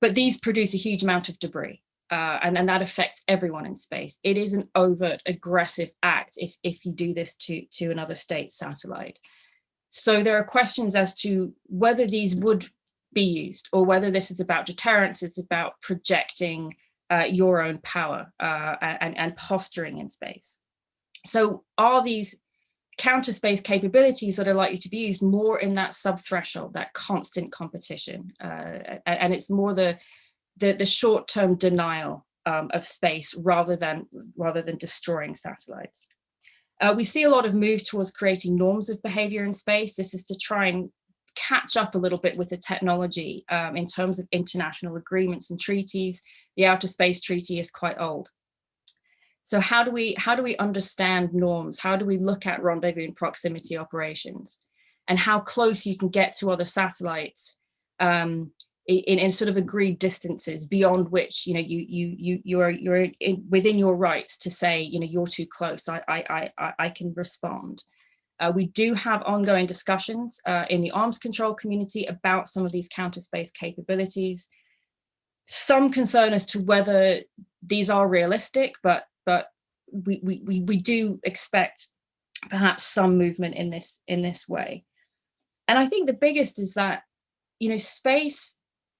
But these produce a huge amount of debris, and that affects everyone in space. It is an overt, aggressive act if you do this to another state satellite. So there are questions as to whether these would be used, or whether this is about deterrence, it's about projecting your own power and posturing in space. So are these counter space capabilities that are likely to be used more in that sub-threshold, that constant competition, and it's more the short-term denial of space rather than destroying satellites. We see a lot of move towards creating norms of behavior in space. This is to try and catch up a little bit with the technology in terms of international agreements and treaties. The Outer Space Treaty is quite old. So how do we understand norms? How do we look at rendezvous and proximity operations, and how close you can get to other satellites in sort of agreed distances beyond which you're within your rights to say you're too close. I can respond. We do have ongoing discussions in the arms control community about some of these counter space capabilities. Some concern as to whether these are realistic, but we do expect perhaps some movement in this way. And I think the biggest is that space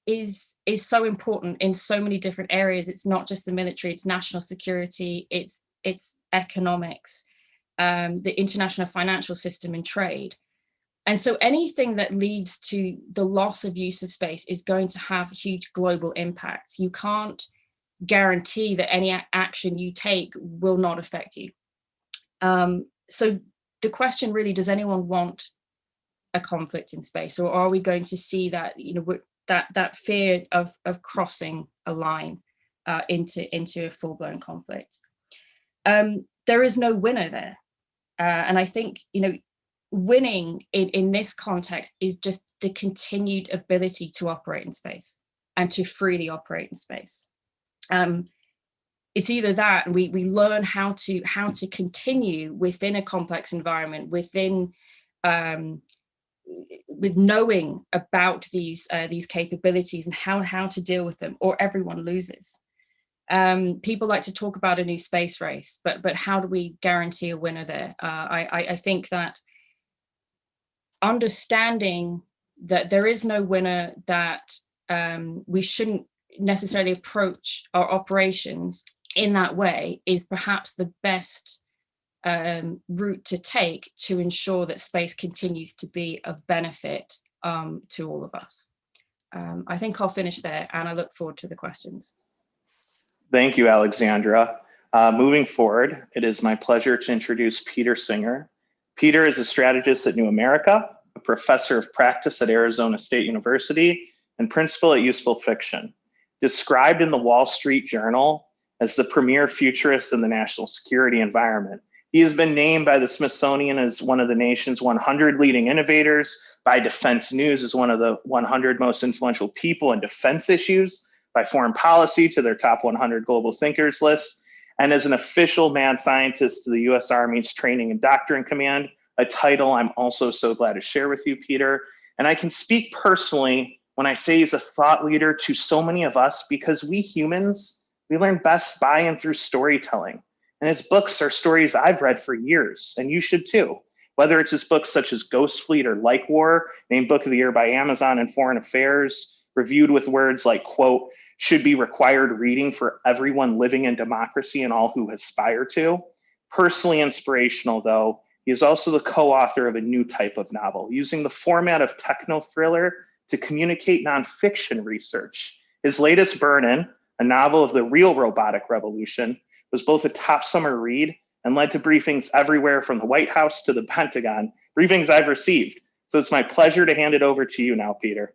is so important in so many different areas. It's not just the military, it's national security, it's economics, the international financial system and trade. And so anything that leads to the loss of use of space is going to have huge global impacts. You can't guarantee that any action you take will not affect you. So the question really, does anyone want a conflict in space, or are we going to see that that fear of crossing a line into a full-blown conflict? There is no winner there. And I think, winning in this context is just the continued ability to operate in space and to freely operate in space. It's either that, and we learn how to continue within a complex environment, within knowing about these capabilities and how to deal with them, or everyone loses. People like to talk about a new space race, but how do we guarantee a winner there? I think that understanding that there is no winner, that we shouldn't necessarily approach our operations in that way, is perhaps the best route to take to ensure that space continues to be of benefit to all of us. I think I'll finish there, and I look forward to the questions. Thank you, Alexandra. Moving forward, it is my pleasure to introduce Peter Singer. Peter is a strategist at New America, a professor of practice at Arizona State University, and principal at Useful Fiction. Described in the Wall Street Journal as the premier futurist in the national security environment, he has been named by the Smithsonian as one of the nation's 100 leading innovators, by Defense News as one of the 100 most influential people in defense issues, by Foreign Policy to their top 100 global thinkers list, and as an official mad scientist to the US Army's Training and Doctrine Command, a title I'm also so glad to share with you, Peter. And I can speak personally when I say he's a thought leader to so many of us, because we humans, we learn best by and through storytelling. And his books are stories I've read for years, and you should too. Whether it's his books such as Ghost Fleet or Like War, named Book of the Year by Amazon and Foreign Affairs, reviewed with words like, quote, should be required reading for everyone living in democracy and all who aspire to. Personally inspirational though, he is also the co-author of a new type of novel, using the format of techno-thriller to communicate nonfiction research. His latest, Burn-In, a novel of the real robotic revolution, was both a top summer read and led to briefings everywhere from the White House to the Pentagon, briefings I've received. So it's my pleasure to hand it over to you now, Peter.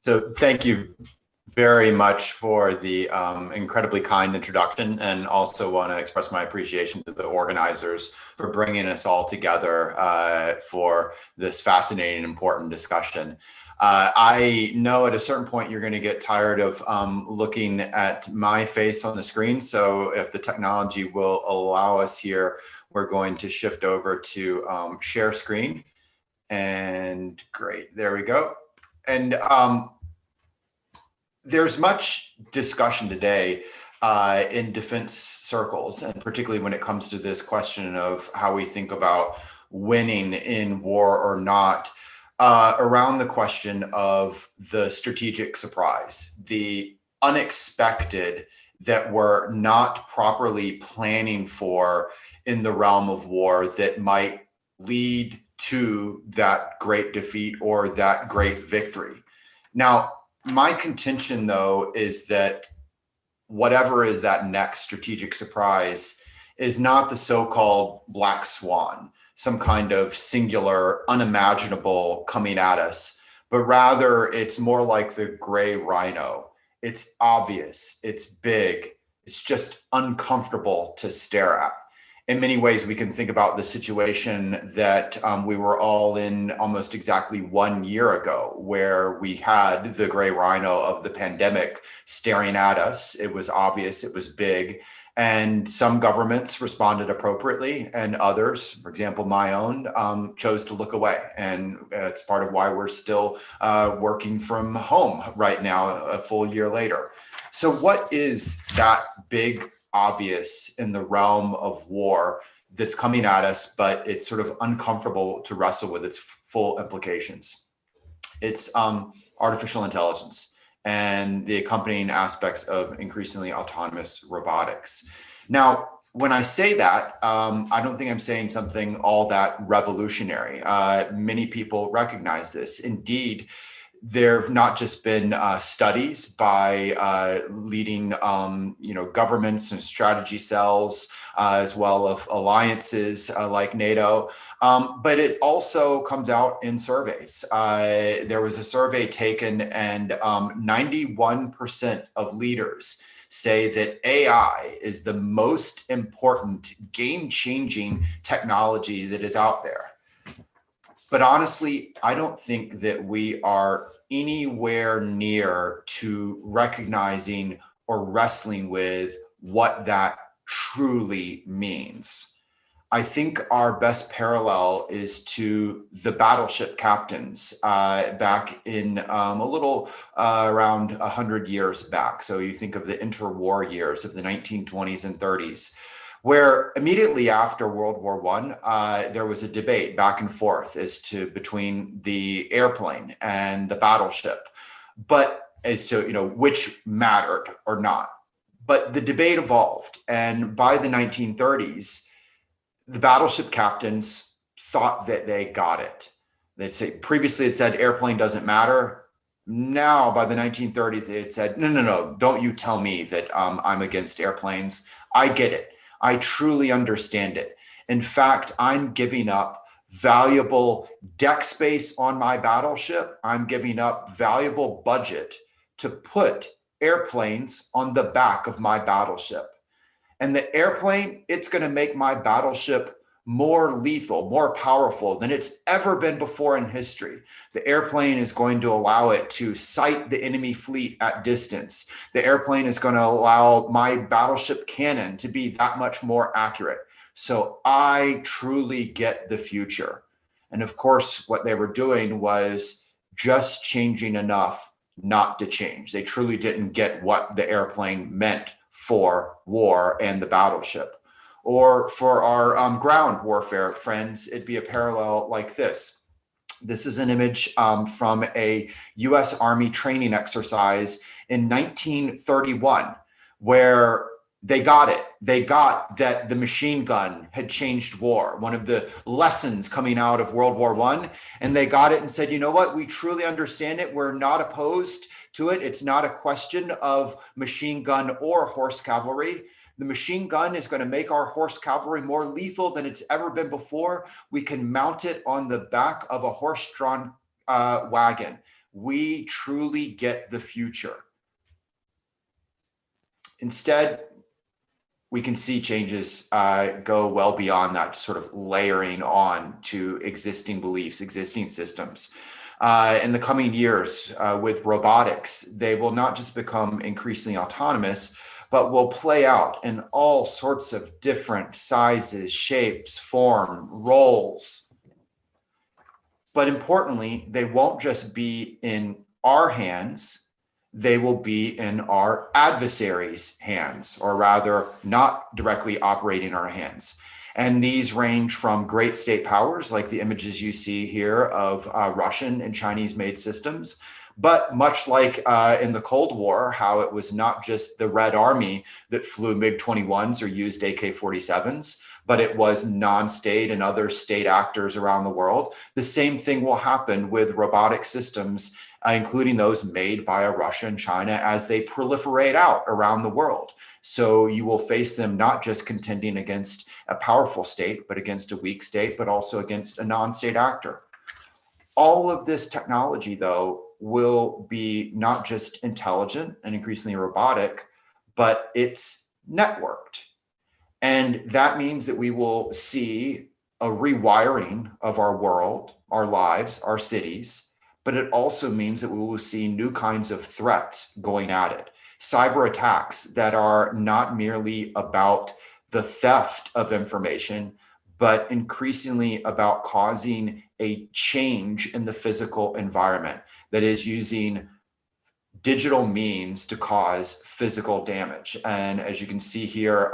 So thank you very much for the incredibly kind introduction, and also want to express my appreciation to the organizers for bringing us all together for this fascinating and important discussion. I know at a certain point you're going to get tired of looking at my face on the screen, so if the technology will allow us here, we're going to shift over to share screen. And great, there we go. And there's much discussion today in defense circles, and particularly when it comes to this question of how we think about winning in war or not, around the question of the strategic surprise, the unexpected that we're not properly planning for in the realm of war that might lead to that great defeat or that great victory. Now, my contention, though, is that whatever is that next strategic surprise is not the so-called black swan, some kind of singular, unimaginable coming at us, but rather it's more like the gray rhino. It's obvious, it's big, it's just uncomfortable to stare at. In many ways, we can think about the situation that we were all in almost exactly 1 year ago, where we had the gray rhino of the pandemic staring at us. It was obvious, it was big, and some governments responded appropriately, and others, for example, my own, chose to look away. And it's part of why we're still working from home right now, a full year later. So what is that big obvious in the realm of war that's coming at us, but it's sort of uncomfortable to wrestle with its full implications? It's artificial intelligence and the accompanying aspects of increasingly autonomous robotics. Now, when I say that, I don't think I'm saying something all that revolutionary. Many people recognize this. Indeed, there have not just been studies by leading governments and strategy cells, as well as alliances like NATO, but it also comes out in surveys. There was a survey taken, and 91% of leaders say that AI is the most important game-changing technology that is out there. But honestly, I don't think that we are anywhere near to recognizing or wrestling with what that truly means. I think our best parallel is to the battleship captains back in a little around 100 years back. So you think of the interwar years of the 1920s and 30s, where immediately after World War I, there was a debate back and forth as to between the airplane and the battleship, but as to which mattered or not. But the debate evolved, and by the 1930s, the battleship captains thought that they got it. They'd say previously it said airplane doesn't matter. Now by the 1930s, it said, no, don't you tell me that I'm against airplanes. I get it. I truly understand it. In fact, I'm giving up valuable deck space on my battleship. I'm giving up valuable budget to put airplanes on the back of my battleship. And the airplane, it's going to make my battleship more lethal, more powerful than it's ever been before in history. The airplane is going to allow it to sight the enemy fleet at distance. The airplane is going to allow my battleship cannon to be that much more accurate. So I truly get the future. And of course, what they were doing was just changing enough not to change. They truly didn't get what the airplane meant for war and the battleship. Or for our ground warfare friends, it'd be a parallel like this. This is an image from a US Army training exercise in 1931, where they got it. They got that the machine gun had changed war, one of the lessons coming out of World War I. And they got it and said, you know what, we truly understand it. We're not opposed to it. It's not a question of machine gun or horse cavalry. The machine gun is going to make our horse cavalry more lethal than it's ever been before. We can mount it on the back of a horse-drawn wagon. We truly get the future. Instead, we can see changes go well beyond that, sort of layering on to existing beliefs, existing systems. In the coming years with robotics, they will not just become increasingly autonomous, but will play out in all sorts of different sizes, shapes, form, roles. But importantly, they won't just be in our hands, they will be in our adversaries' hands, or rather not directly operating our hands. And these range from great state powers, like the images you see here of Russian and Chinese made systems, but much like in the Cold War, how it was not just the Red Army that flew MiG-21s or used AK-47s, but it was non-state and other state actors around the world. The same thing will happen with robotic systems, including those made by Russia and China, as they proliferate out around the world. So you will face them not just contending against a powerful state, but against a weak state, but also against a non-state actor. All of this technology, though, will be not just intelligent and increasingly robotic, but it's networked. And that means that we will see a rewiring of our world, our lives, our cities, but it also means that we will see new kinds of threats going at it. Cyber attacks that are not merely about the theft of information, but increasingly about causing a change in the physical environment that is using digital means to cause physical damage. And as you can see here,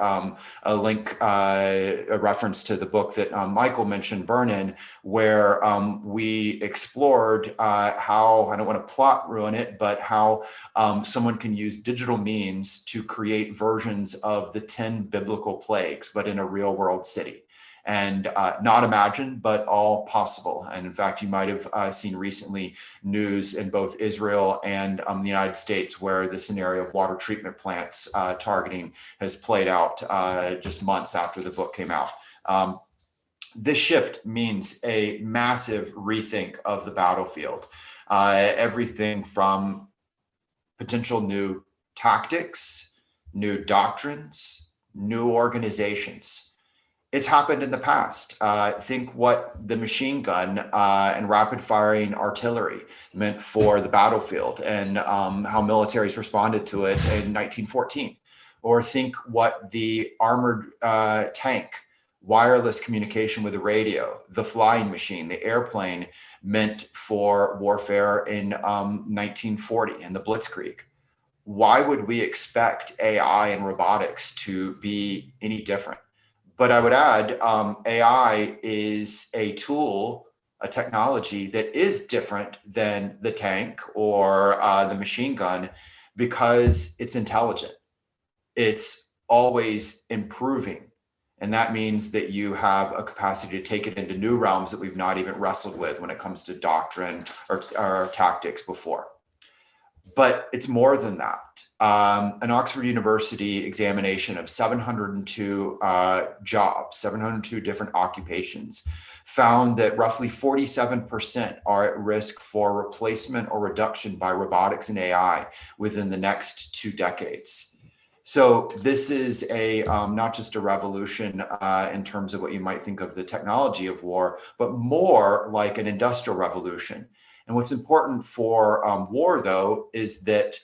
a link, a reference to the book that Michael mentioned, Burn-In, where we explored how, I don't want to plot ruin it, but how someone can use digital means to create versions of the 10 biblical plagues, but in a real world city. And not imagined, but all possible. And in fact, you might have seen recently news in both Israel and the United States where the scenario of water treatment plants targeting has played out just months after the book came out. This shift means a massive rethink of the battlefield. Everything from potential new tactics, new doctrines, new organizations. It's happened in the past. Think what the machine gun and rapid firing artillery meant for the battlefield and how militaries responded to it in 1914. Or think what the armored tank wireless communication with the radio, the flying machine, the airplane meant for warfare in 1940 and the Blitzkrieg. Why would we expect AI and robotics to be any different? But I would add, AI is a tool, a technology that is different than the tank or the machine gun because it's intelligent. It's always improving. And that means that you have a capacity to take it into new realms that we've not even wrestled with when it comes to doctrine or tactics before. But it's more than that. An Oxford University examination of 702 jobs, 702 different occupations, found that roughly 47% are at risk for replacement or reduction by robotics and AI within the next 2 decades. So this is a not just a revolution in terms of what you might think of the technology of war, but more like an industrial revolution. And what's important for war, though, is that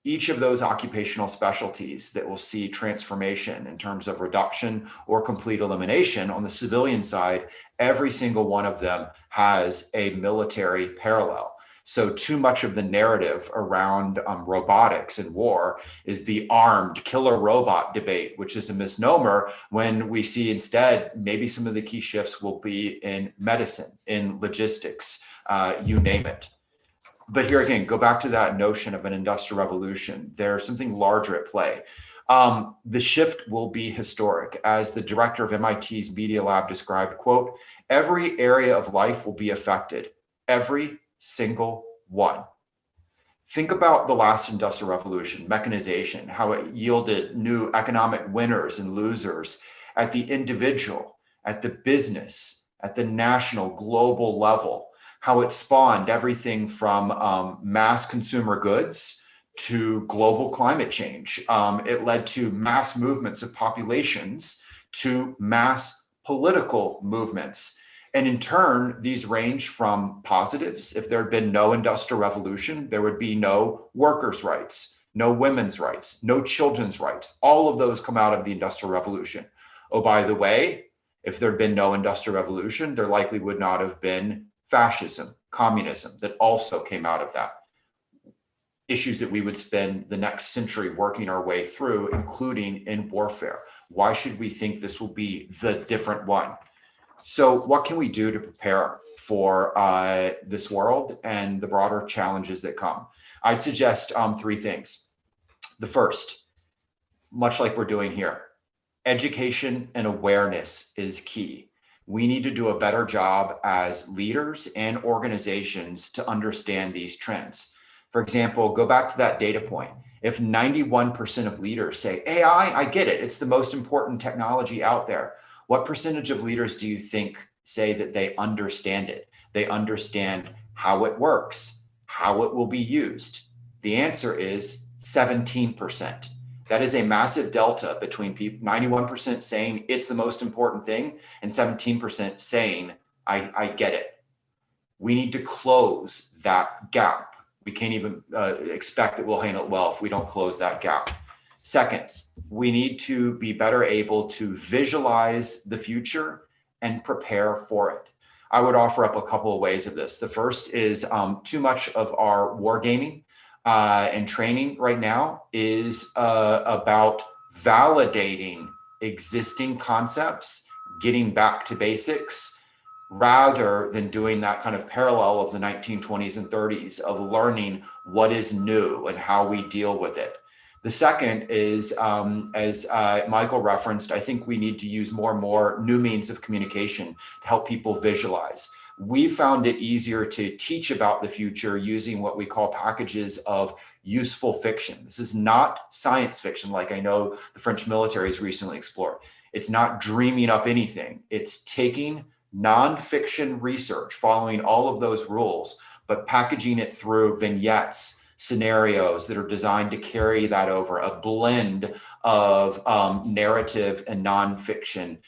each of those occupational specialties that will see transformation in terms of reduction or complete elimination on the civilian side, every single one of them has a military parallel. So too much of the narrative around robotics and war is the armed killer robot debate, which is a misnomer when we see instead maybe some of the key shifts will be in medicine, in logistics, you name it. But here again, go back to that notion of an industrial revolution. There's something larger at play. The shift will be historic. As the director of MIT's Media Lab described, quote, every area of life will be affected, every single one. Think about the last industrial revolution, mechanization, how it yielded new economic winners and losers at the individual, at the business, at the national, global level, how it spawned everything from mass consumer goods to global climate change. It led to mass movements of populations to mass political movements. And in turn, these range from positives. If there had been no industrial revolution, there would be no workers' rights, no women's rights, no children's rights. All of those come out of the industrial revolution. Oh, by the way, if there had been no industrial revolution, there likely would not have been fascism, communism that also came out of that. Issues that we would spend the next century working our way through, including in warfare. Why should we think this will be the different one? So what can we do to prepare for this world and the broader challenges that come? I'd suggest 3 things. The first, much like we're doing here, education and awareness is key. We need to do a better job as leaders and organizations to understand these trends. For example, go back to that data point. If 91% of leaders say, AI, I get it, it's the most important technology out there. What percentage of leaders do you think say that they understand it? They understand how it works, how it will be used. The answer is 17%. That is a massive delta between people, 91% saying it's the most important thing and 17% saying, I get it. We need to close that gap. We can't even expect that we'll handle it well if we don't close that gap. Second, we need to be better able to visualize the future and prepare for it. I would offer up a couple of ways of this. The first is too much of our wargaming and training right now is about validating existing concepts, getting back to basics, rather than doing that kind of parallel of the 1920s and 30s of learning what is new and how we deal with it. The second is, as Michael referenced, I think we need to use more and more new means of communication to help people visualize. We found it easier to teach about the future using what we call packages of useful fiction. This is not science fiction like I know the French military has recently explored. It's not dreaming up anything. It's taking nonfiction research, following all of those rules, but packaging it through vignettes, scenarios that are designed to carry that over, a blend of narrative and nonfiction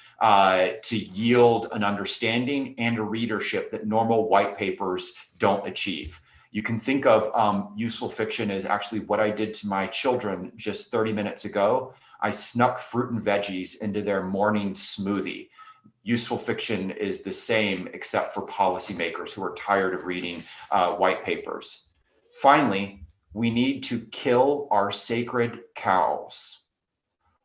to yield an understanding and a readership that normal white papers don't achieve. You can think of useful fiction as actually what I did to my children just 30 minutes ago. I snuck fruit and veggies into their morning smoothie. useful fiction is the same, except for policymakers who are tired of reading white papers. Finally, we need to kill our sacred cows.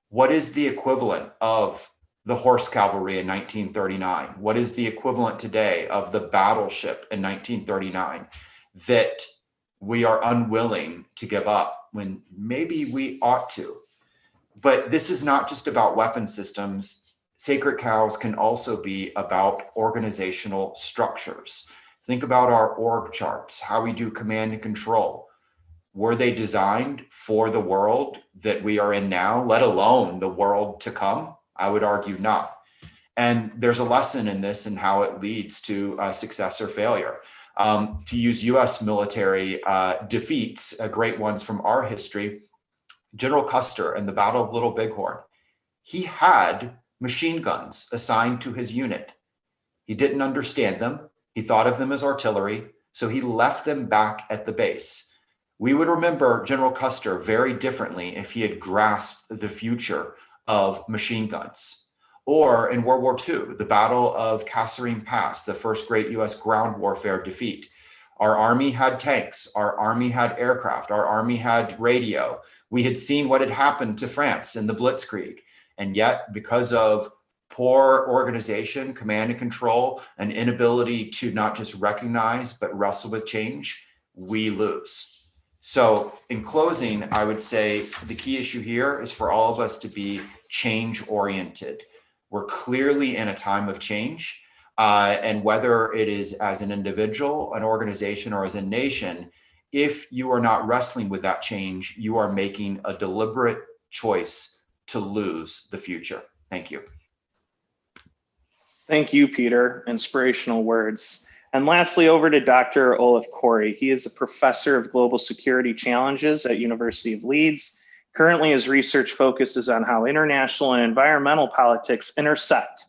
What is the equivalent of the horse cavalry in 1939? What is the equivalent today of the battleship in 1939 that we are unwilling to give up when maybe we ought to? But this is not just about weapon systems. Sacred cows can also be about organizational structures. Think about our org charts, how we do command and control. Were they designed for the world that we are in now, let alone the world to come? I would argue not. And there's a lesson in this and how it leads to success or failure. To use US military defeats, great ones from our history, General Custer in the Battle of Little Bighorn, he had machine guns assigned to his unit. He didn't understand them. He thought of them as artillery, so he left them back at the base. We would remember General Custer very differently if he had grasped the future of machine guns. Or in World War II, the Battle of Kasserine Pass, the first great US ground warfare defeat. Our Army had tanks, our Army had aircraft, our Army had radio. We had seen what had happened to France in the Blitzkrieg. And yet, because of poor organization, command and control, and inability to not just recognize, but wrestle with change, we lose. So in closing, I would say the key issue here is for all of us to be change oriented. We're clearly in a time of change, and whether it is as an individual, an organization, or as a nation, if you are not wrestling with that change, you are making a deliberate choice to lose the future. Thank you. Thank you, Peter. Inspirational words. And lastly, over to Dr. Olaf Corey. He is a professor of global security challenges at University of Leeds. Currently, his research focuses on how international and environmental politics intersect.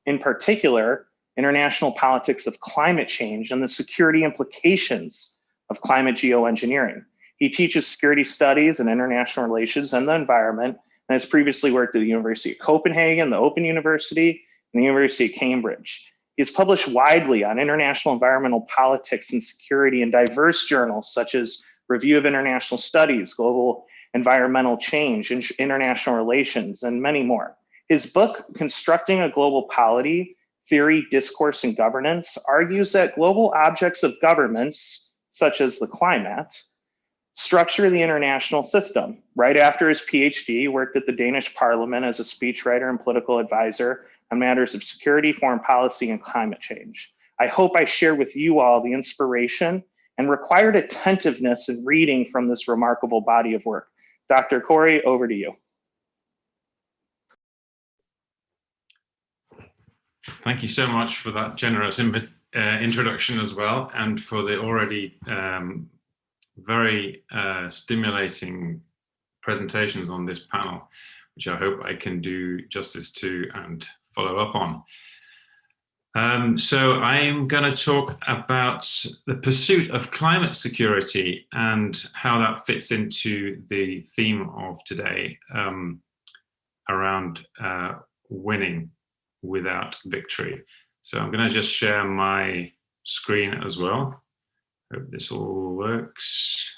In particular, international politics of climate change and the security implications of climate geoengineering. He teaches security studies and international relations and the environment, and has previously worked at the University of Copenhagen, the Open University, and the University of Cambridge. He has published widely on international environmental politics and security in diverse journals such as Review of International Studies, Global Environmental Change, International Relations, and many more. His book, Constructing a Global Polity, Theory, Discourse, and Governance, argues that global objects of governments, such as the climate, structure the international system. Right after his PhD, he worked at the Danish Parliament as a speechwriter and political advisor on matters of security, foreign policy, and climate change. I hope I share with you all the inspiration and required attentiveness in reading from this remarkable body of work. Dr. Corey, over to you. Thank you so much for that generous introduction as well, and for the already very stimulating presentations on this panel, which I hope I can do justice to and follow up on. So I'm going to talk about the pursuit of climate security and how that fits into the theme of today around winning without victory. So I'm going to just share my screen as well. Hope this all works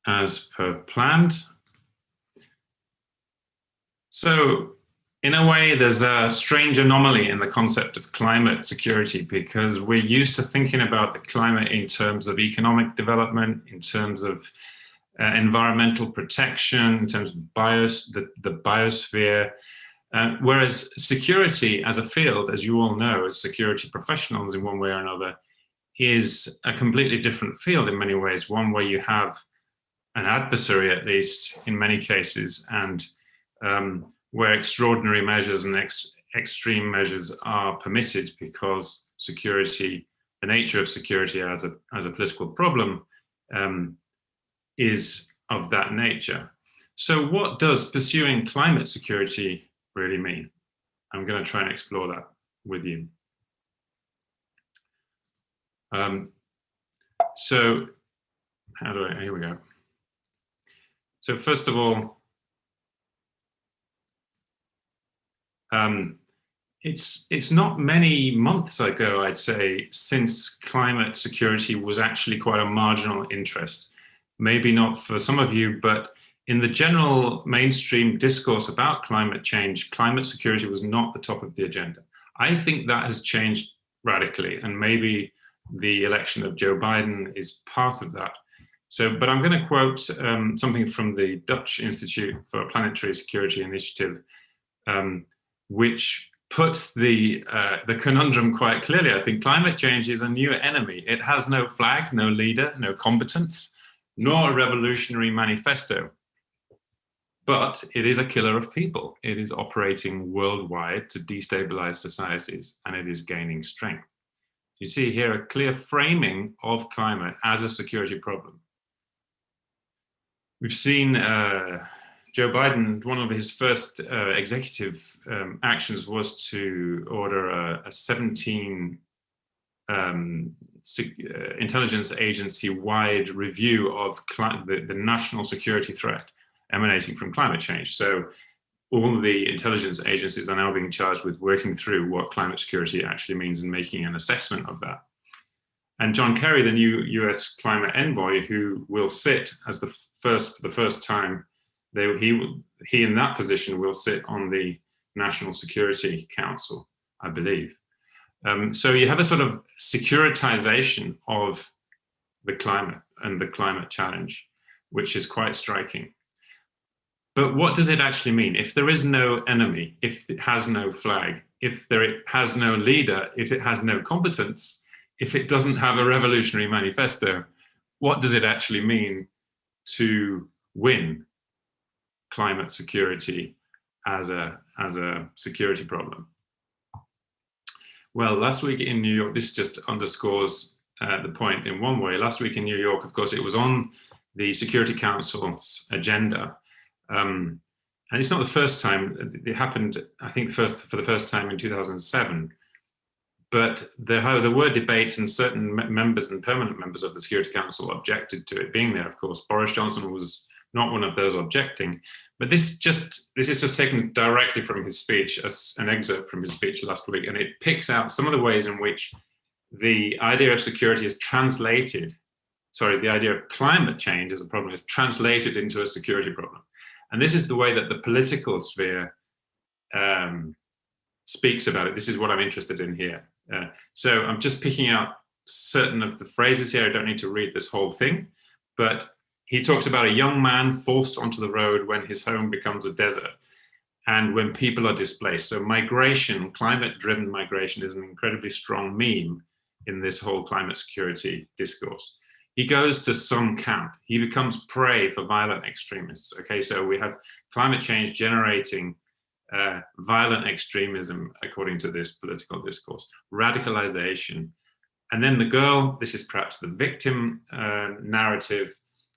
as per planned. So in a way, there's a strange anomaly in the concept of climate security, because we're used to thinking about the climate in terms of economic development, in terms of environmental protection, in terms of the biosphere. Whereas security as a field, as you all know, as security professionals in one way or another, is a completely different field in many ways, one where you have an adversary, at least in many cases, and where extraordinary measures and extreme measures are permitted, because security, the nature of security as a political problem, is of that nature. So what does pursuing climate security really mean? I'm going to try and explore that with you. So here we go. So first of all, it's not many months ago, I'd say, since climate security was actually quite a marginal interest. Maybe not for some of you, but in the general mainstream discourse about climate change, climate security was not the top of the agenda. I think that has changed radically, and maybe the election of Joe Biden is part of that. So, but I'm going to quote something from the Dutch Institute for Planetary Security Initiative, which puts the conundrum quite clearly. I think climate change is a new enemy. It has no flag, no leader, no competence, nor a revolutionary manifesto. But it is a killer of people. It is operating worldwide to destabilize societies, and it is gaining strength. You see here a clear framing of climate as a security problem. We've seen Joe Biden, one of his first executive actions was to order a 17 intelligence agency-wide review of the national security threat emanating from climate change. So all of the intelligence agencies are now being charged with working through what climate security actually means and making an assessment of that. And John Kerry, the new US climate envoy, who will sit as for the first time, he in that position will sit on the National Security Council, I believe. So you have a sort of securitization of the climate and the climate challenge, which is quite striking. But what does it actually mean? If there is no enemy, if it has no flag, if it has no leader, if it has no competence, if it doesn't have a revolutionary manifesto, what does it actually mean to win climate security as a security problem? Well, last week in New York, this just underscores the point in one way. Last week in New York, of course, it was on the Security Council's agenda. And it's not the first time. It happened, I think, for the first time in 2007. But there were debates, and certain members and permanent members of the Security Council objected to it being there, of course. Boris Johnson was not one of those objecting. But this is just taken directly from his speech, as an excerpt from his speech last week, and it picks out some of the ways in which the idea of security is translated, the idea of climate change as a problem is translated into a security problem. And this is the way that the political sphere speaks about it. This is what I'm interested in here. So I'm just picking out certain of the phrases here. I don't need to read this whole thing, but he talks about a young man forced onto the road when his home becomes a desert and when people are displaced. So migration, climate-driven migration, is an incredibly strong meme in this whole climate security discourse. He goes to some camp. He becomes prey for violent extremists. Okay, so we have climate change generating violent extremism, according to this political discourse, radicalization. And then the girl, this is perhaps the victim narrative,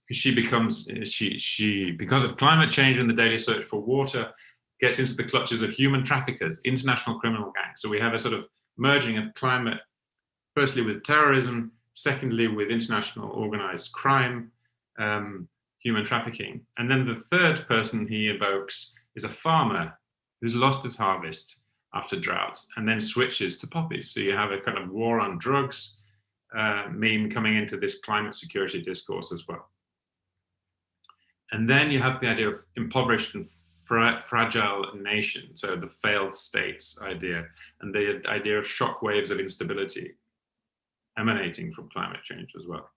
she becomes, because of climate change and the daily search for water, gets into the clutches of human traffickers, international criminal gangs. So we have a sort of merging of climate, firstly with terrorism, secondly with international organized crime, human trafficking. And then the third person he evokes is a farmer who's lost his harvest after droughts and then switches to poppies. So you have a kind of war on drugs meme coming into this climate security discourse as well. And then you have the idea of impoverished and fragile nation, so the failed states idea, and the idea of shock waves of instability emanating from climate change as well.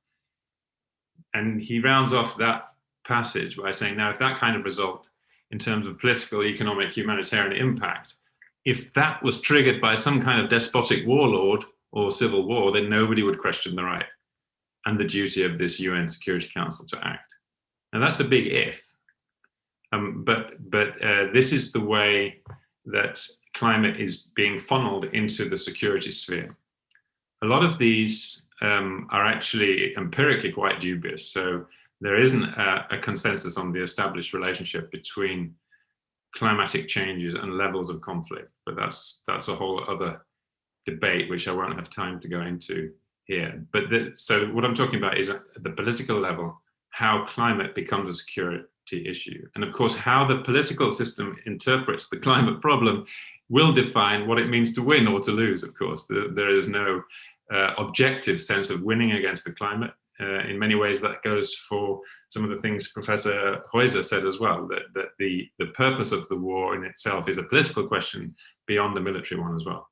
And he rounds off that passage by saying, now, if that kind of result in terms of political, economic, humanitarian impact, if that was triggered by some kind of despotic warlord or civil war, then nobody would question the right and the duty of this UN Security Council to act. Now that's a big if, but this is the way that climate is being funneled into the security sphere. A lot of these are actually empirically quite dubious. So there isn't a consensus on the established relationship between climatic changes and levels of conflict, but that's a whole other debate, which I won't have time to go into here. But so what I'm talking about is at the political level, how climate becomes a security issue. And of course, how the political system interprets the climate problem will define what it means to win or to lose, of course. There is no objective sense of winning against the climate. In many ways, that goes for some of the things Professor Heuser said as well, that the purpose of the war in itself is a political question beyond the military one as well.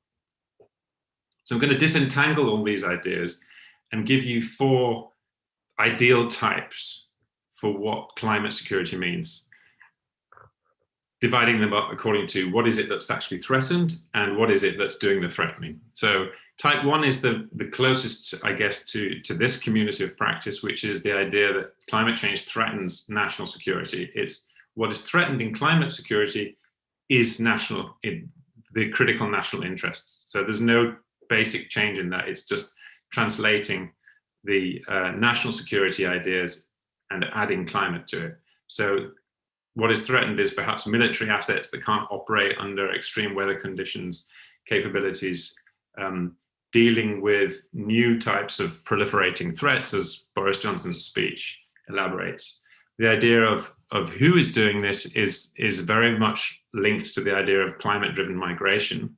So I'm going to disentangle all these ideas and give you 4 ideal types for what climate security means, dividing them up according to what is it that's actually threatened and what is it that's doing the threatening. So type 1 is the closest, I guess, to this community of practice, which is the idea that climate change threatens national security. It's what is threatened in climate security is the critical national interests. So there's no basic change in that. It's just translating the national security ideas and adding climate to it. So what is threatened is perhaps military assets that can't operate under extreme weather conditions, capabilities, dealing with new types of proliferating threats, as Boris Johnson's speech elaborates. The idea of who is doing this is very much linked to the idea of climate-driven migration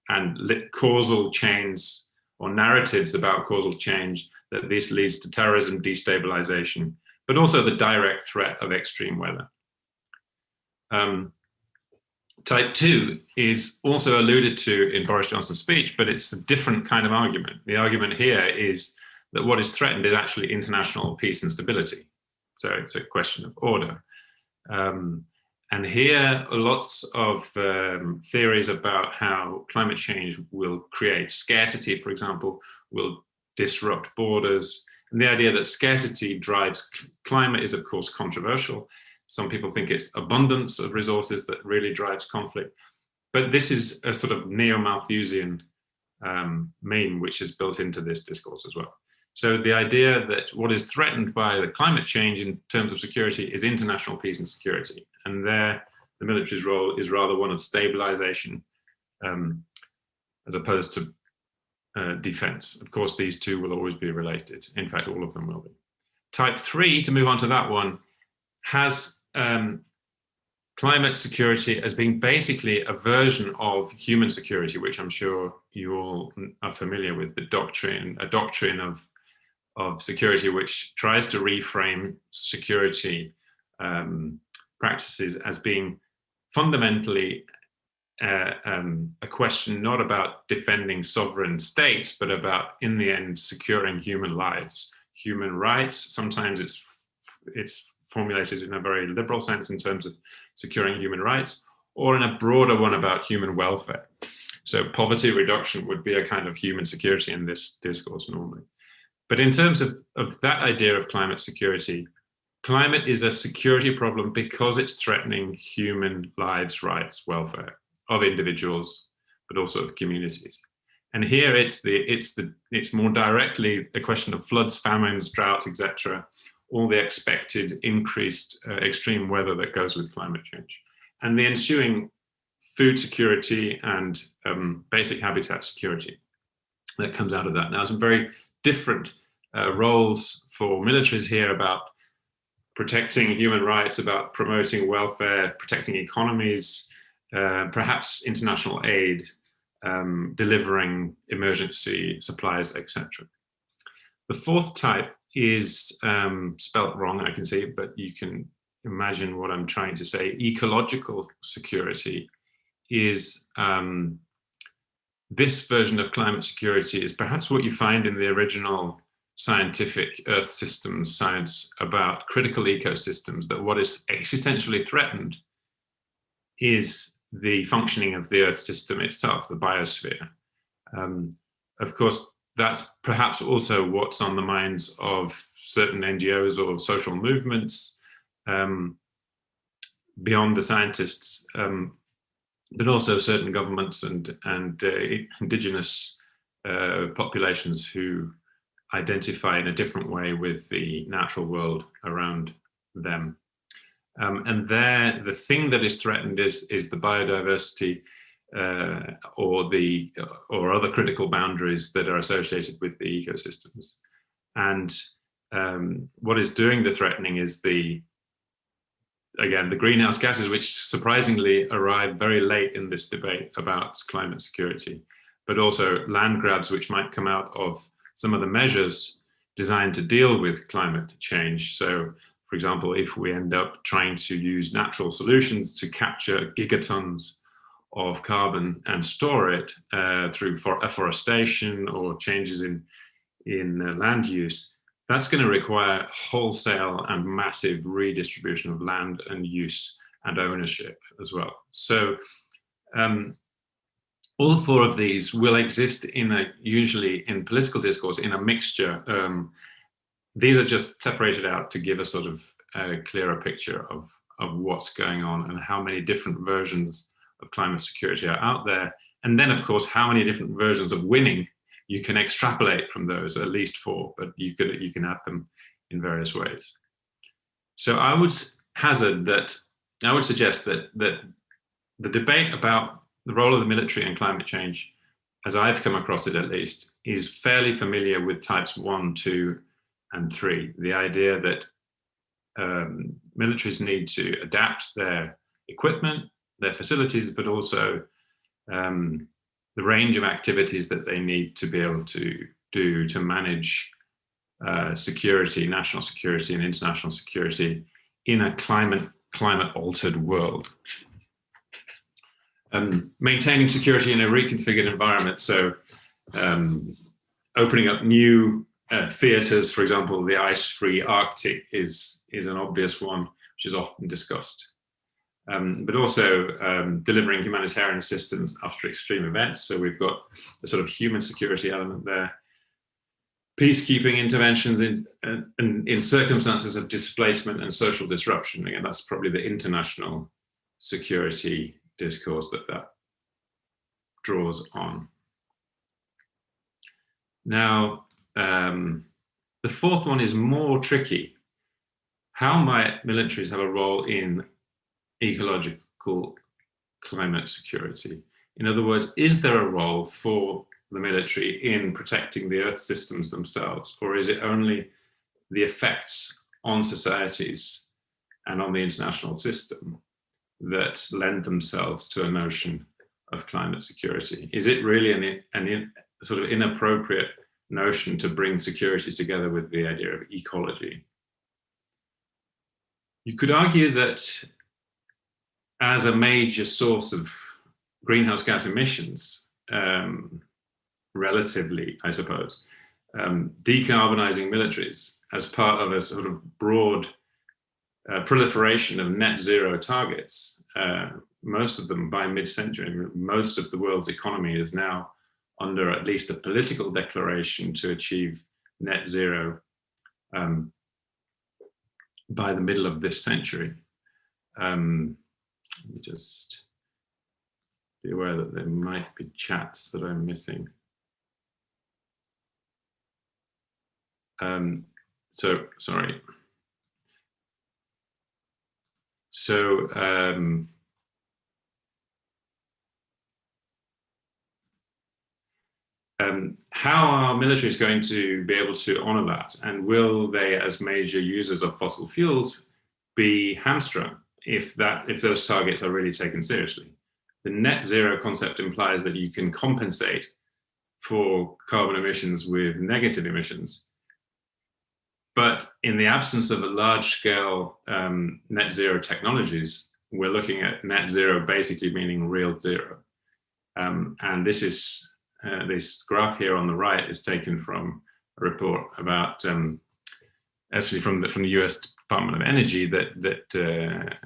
and causal chains or narratives about causal change, that this leads to terrorism, destabilization, but also the direct threat of extreme weather. Type 2 is also alluded to in Boris Johnson's speech, but it's a different kind of argument. The argument here is that what is threatened is actually international peace and stability. So it's a question of order. And here are lots of theories about how climate change will create scarcity, for example, will disrupt borders. And the idea that scarcity drives climate is, of course, controversial. Some people think it's abundance of resources that really drives conflict. But this is a sort of neo-Malthusian meme which is built into this discourse as well. So the idea that what is threatened by the climate change in terms of security is international peace and security. And there, the military's role is rather one of stabilization as opposed to defense. Of course, these two will always be related. In fact, all of them will be. Type 3, to move on to that one, has climate security as being basically a version of human security, which I'm sure you all are familiar with, a doctrine of security which tries to reframe security practices as being fundamentally a question not about defending sovereign states, but about, in the end, securing human lives, human rights. Sometimes it's formulated in a very liberal sense in terms of securing human rights, or in a broader one about human welfare. So poverty reduction would be a kind of human security in this discourse normally. But in terms of that idea of climate security, climate is a security problem because it's threatening human lives, rights, welfare of individuals, but also of communities. And here it's more directly a question of floods, famines, droughts, etc., all the expected increased extreme weather that goes with climate change, and the ensuing food security and basic habitat security that comes out of that. Now, some very different roles for militaries here about protecting human rights, about promoting welfare, protecting economies, perhaps international aid, delivering emergency supplies, etc. The 4th type is spelt wrong, I can see, but you can imagine what I'm trying to say. Ecological security is this version of climate security is perhaps what you find in the original scientific Earth systems science about critical ecosystems, that what is existentially threatened is the functioning of the Earth system itself, the biosphere. Of course, that's perhaps also what's on the minds of certain NGOs or social movements beyond the scientists, but also certain governments and indigenous populations who identify in a different way with the natural world around them. And there, the thing that is threatened is the biodiversity or other critical boundaries that are associated with the ecosystems. And what is doing the threatening is the again, the greenhouse gases, which surprisingly arrived very late in this debate about climate security, but also land grabs, which might come out of some of the measures designed to deal with climate change. So, for example, if we end up trying to use natural solutions to capture gigatons of carbon and store it through afforestation or changes in land use, that's going to require wholesale and massive redistribution of land and use and ownership as well. So all four of these will exist usually in political discourse in a mixture. These are just separated out to give a sort of clearer picture of what's going on and how many different versions of climate security are out there. And then, of course, how many different versions of winning you can extrapolate from those, at least four, but you can add them in various ways. So I would suggest that the debate about the role of the military in climate change, as I've come across it at least, is fairly familiar with types 1, 2, and 3. The idea that militaries need to adapt their equipment, their facilities, but also the range of activities that they need to be able to do to manage security, national security and international security in a climate altered world. Maintaining security in a reconfigured environment. So opening up new theaters, for example, the ice-free Arctic is an obvious one, which is often discussed. But also delivering humanitarian assistance after extreme events. So we've got the sort of human security element there. Peacekeeping interventions in circumstances of displacement and social disruption. Again, that's probably the international security discourse that draws on. Now, the fourth one is more tricky. How might militaries have a role in ecological climate security? In other words, is there a role for the military in protecting the Earth systems themselves, or is it only the effects on societies and on the international system that lend themselves to a notion of climate security? Is it really an sort of inappropriate notion to bring security together with the idea of ecology? You could argue that as a major source of greenhouse gas emissions, relatively, I suppose, decarbonizing militaries as part of a sort of broad proliferation of net zero targets, most of them by mid-century. Most of the world's economy is now under at least a political declaration to achieve net zero by the middle of this century. Let me just be aware that there might be chats that I'm missing. So, sorry. So, how are militaries going to be able to honor that? And will they, as major users of fossil fuels, be hamstrung if those targets are really taken seriously? The net zero concept implies that you can compensate for carbon emissions with negative emissions. But in the absence of a large-scale net zero technologies, we're looking at net zero basically meaning real zero. And this is this graph here on the right is taken from a report about actually from the US Department of Energy that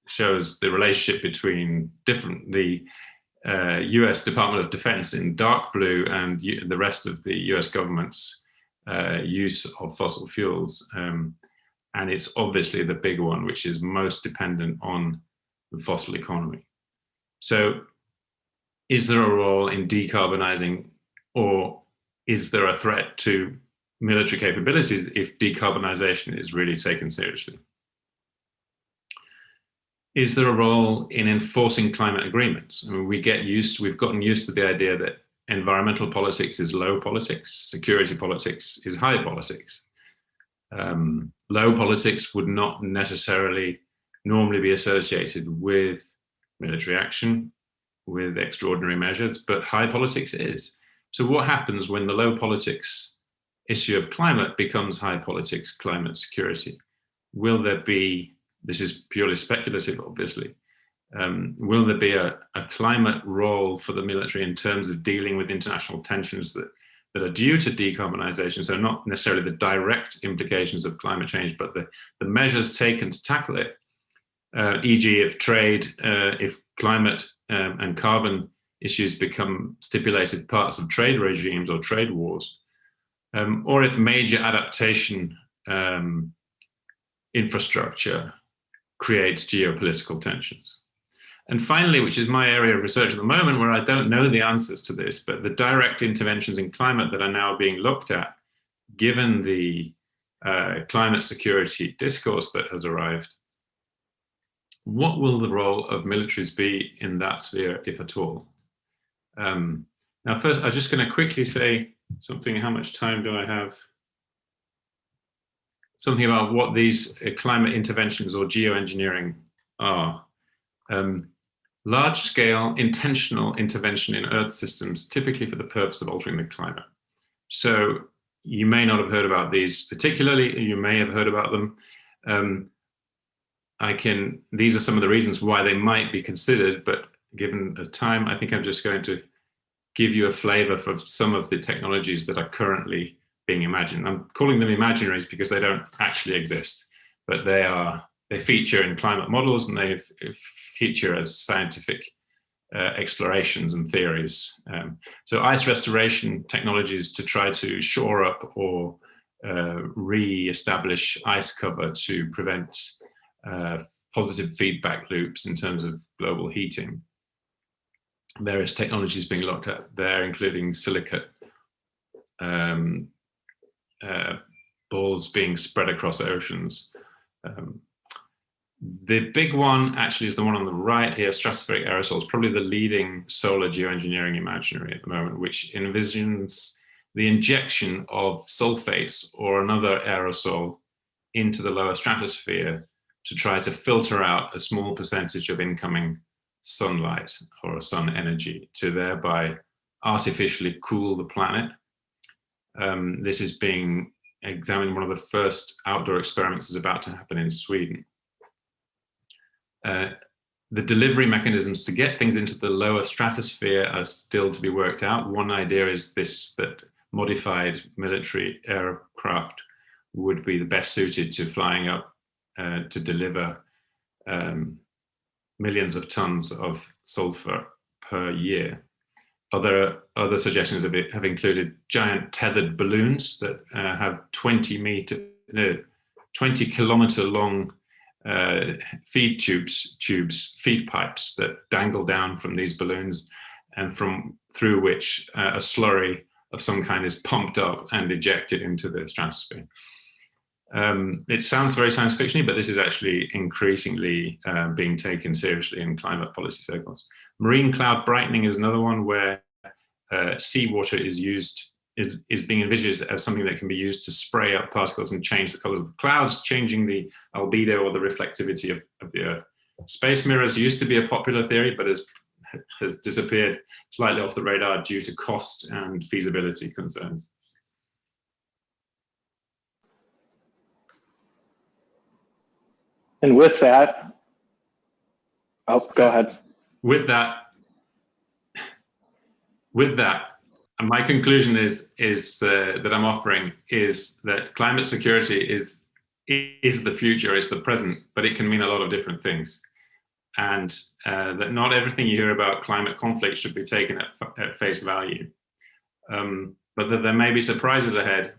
shows the relationship between the US Department of Defense in dark blue and the rest of the US government's use of fossil fuels. And it's obviously the big one, which is most dependent on the fossil economy. So is there a role in decarbonizing, or is there a threat to military capabilities if decarbonization is really taken seriously? Is there a role in enforcing climate agreements? I mean, we've gotten used to the idea that environmental politics is low politics, security politics is high politics. Low politics would not necessarily normally be associated with military action, with extraordinary measures, but high politics is. So what happens when the low politics issue of climate becomes high politics climate security? Will there be, this is purely speculative, obviously, will there be a climate role for the military in terms of dealing with international tensions that are due to decarbonization? So not necessarily the direct implications of climate change, but the measures taken to tackle it, e.g. if trade, if climate and carbon issues become stipulated parts of trade regimes or trade wars, or if major adaptation infrastructure creates geopolitical tensions. And finally, which is my area of research at the moment, where I don't know the answers to this, but the direct interventions in climate that are now being looked at, given the climate security discourse that has arrived, what will the role of militaries be in that sphere, if at all? Now, first, I'm just going to quickly say something. How much time do I have? Something about what these climate interventions or geoengineering are. Large-scale intentional intervention in Earth systems, typically for the purpose of altering the climate. So you may not have heard about these particularly, you may have heard about them. These are some of the reasons why they might be considered, but given the time, I think I'm just going to give you a flavor for some of the technologies that are currently being imagined. I'm calling them imaginaries because they don't actually exist, but they feature in climate models and they feature as scientific explorations and theories. So ice restoration technologies to try to shore up or re-establish ice cover to prevent positive feedback loops in terms of global heating. Various technologies being looked at there, including silicate balls being spread across oceans. The big one actually is the one on the right here, stratospheric aerosols, probably the leading solar geoengineering imaginary at the moment, which envisions the injection of sulfates or another aerosol into the lower stratosphere to try to filter out a small percentage of incoming sunlight or sun energy to thereby artificially cool the planet. This is being examined. One of the first outdoor experiments is about to happen in Sweden. The delivery mechanisms to get things into the lower stratosphere are still to be worked out. One idea is that modified military aircraft would be the best suited to flying up to deliver millions of tons of sulfur per year. Other suggestions of it have included giant tethered balloons that have 20 kilometer long feed pipes that dangle down from these balloons, and through which a slurry of some kind is pumped up and ejected into the stratosphere. It sounds very science fiction-y, but this is actually increasingly being taken seriously in climate policy circles. Marine cloud brightening is another one where seawater is being envisaged as something that can be used to spray up particles and change the colors of the clouds, changing the albedo or the reflectivity of the Earth. Space mirrors used to be a popular theory, but has disappeared slightly off the radar due to cost and feasibility concerns. And with that, go ahead. With that, my conclusion is that I'm offering is that climate security is the future, it's the present, but it can mean a lot of different things. And that not everything you hear about climate conflict should be taken at face value. But that there may be surprises ahead,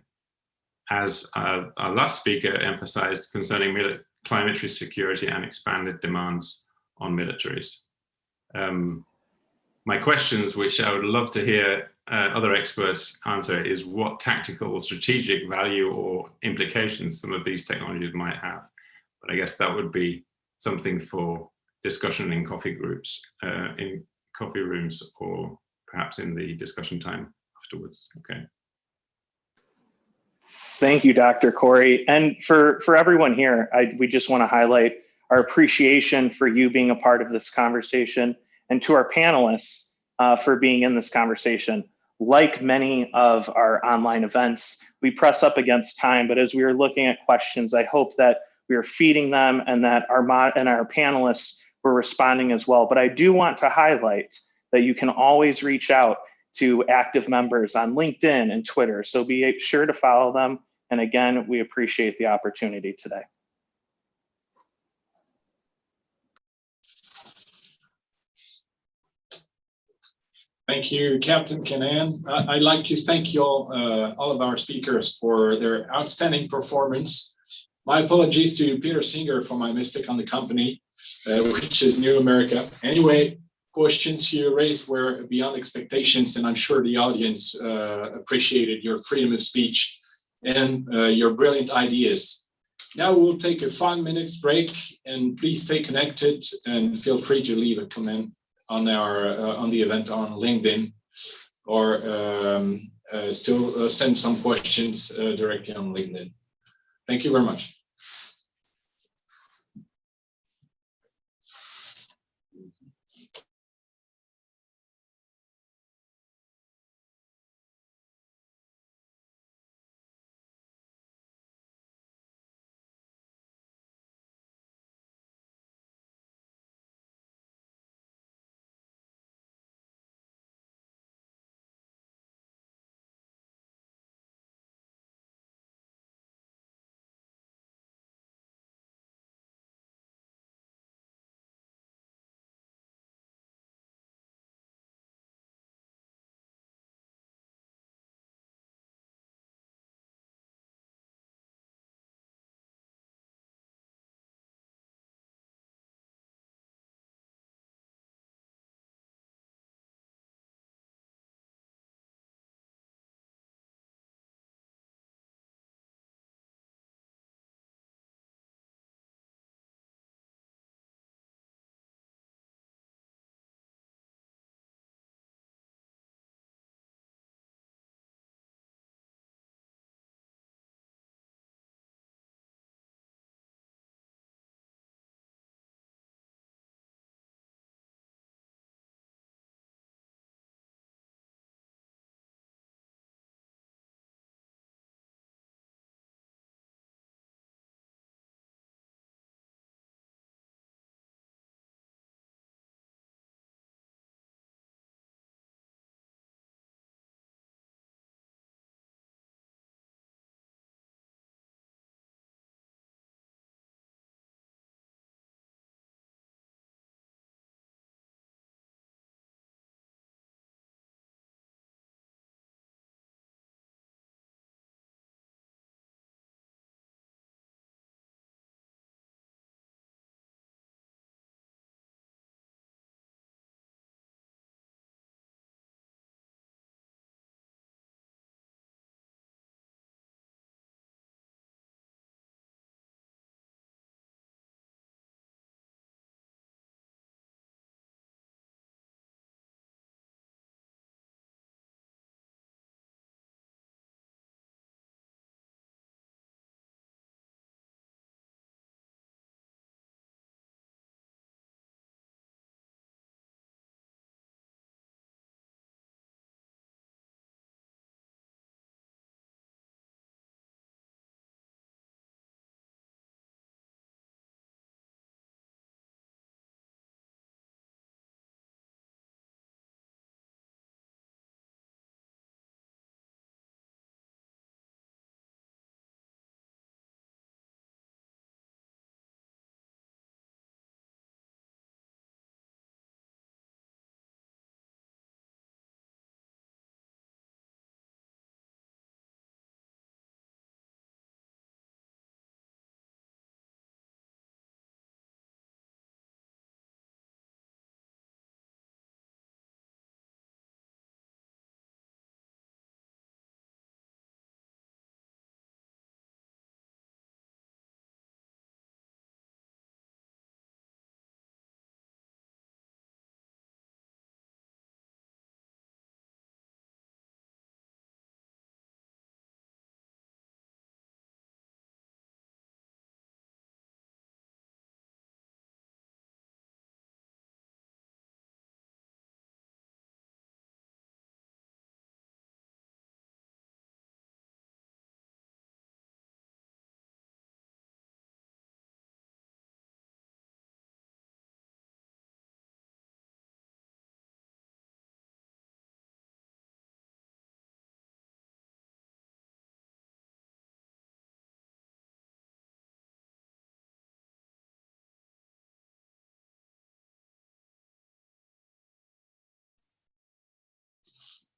as our last speaker emphasized, concerning climate security and expanded demands on militaries. My questions, which I would love to hear other experts answer, is what tactical or strategic value or implications some of these technologies might have. But I guess that would be something for discussion in coffee groups, in coffee rooms, or perhaps in the discussion time afterwards. Okay. Thank you, Dr. Corey. And for everyone here, we just want to highlight our appreciation for you being a part of this conversation, and to our panelists for being in this conversation. Like many of our online events, we press up against time, but as we are looking at questions, I hope that we are feeding them and that our panelists were responding as well. But I do want to highlight that you can always reach out to active members on LinkedIn and Twitter. So be sure to follow them. And again, we appreciate the opportunity today. Thank you, Captain Canan. I'd like to thank you all of our speakers for their outstanding performance. My apologies to Peter Singer for my mistake on the company, which is New America. Anyway, questions you raised were beyond expectations, and I'm sure the audience appreciated your freedom of speech and your brilliant ideas. Now we'll take a 5 minutes break, and please stay connected and feel free to leave a comment on the event on LinkedIn, or still send some questions directly on LinkedIn. Thank you very much.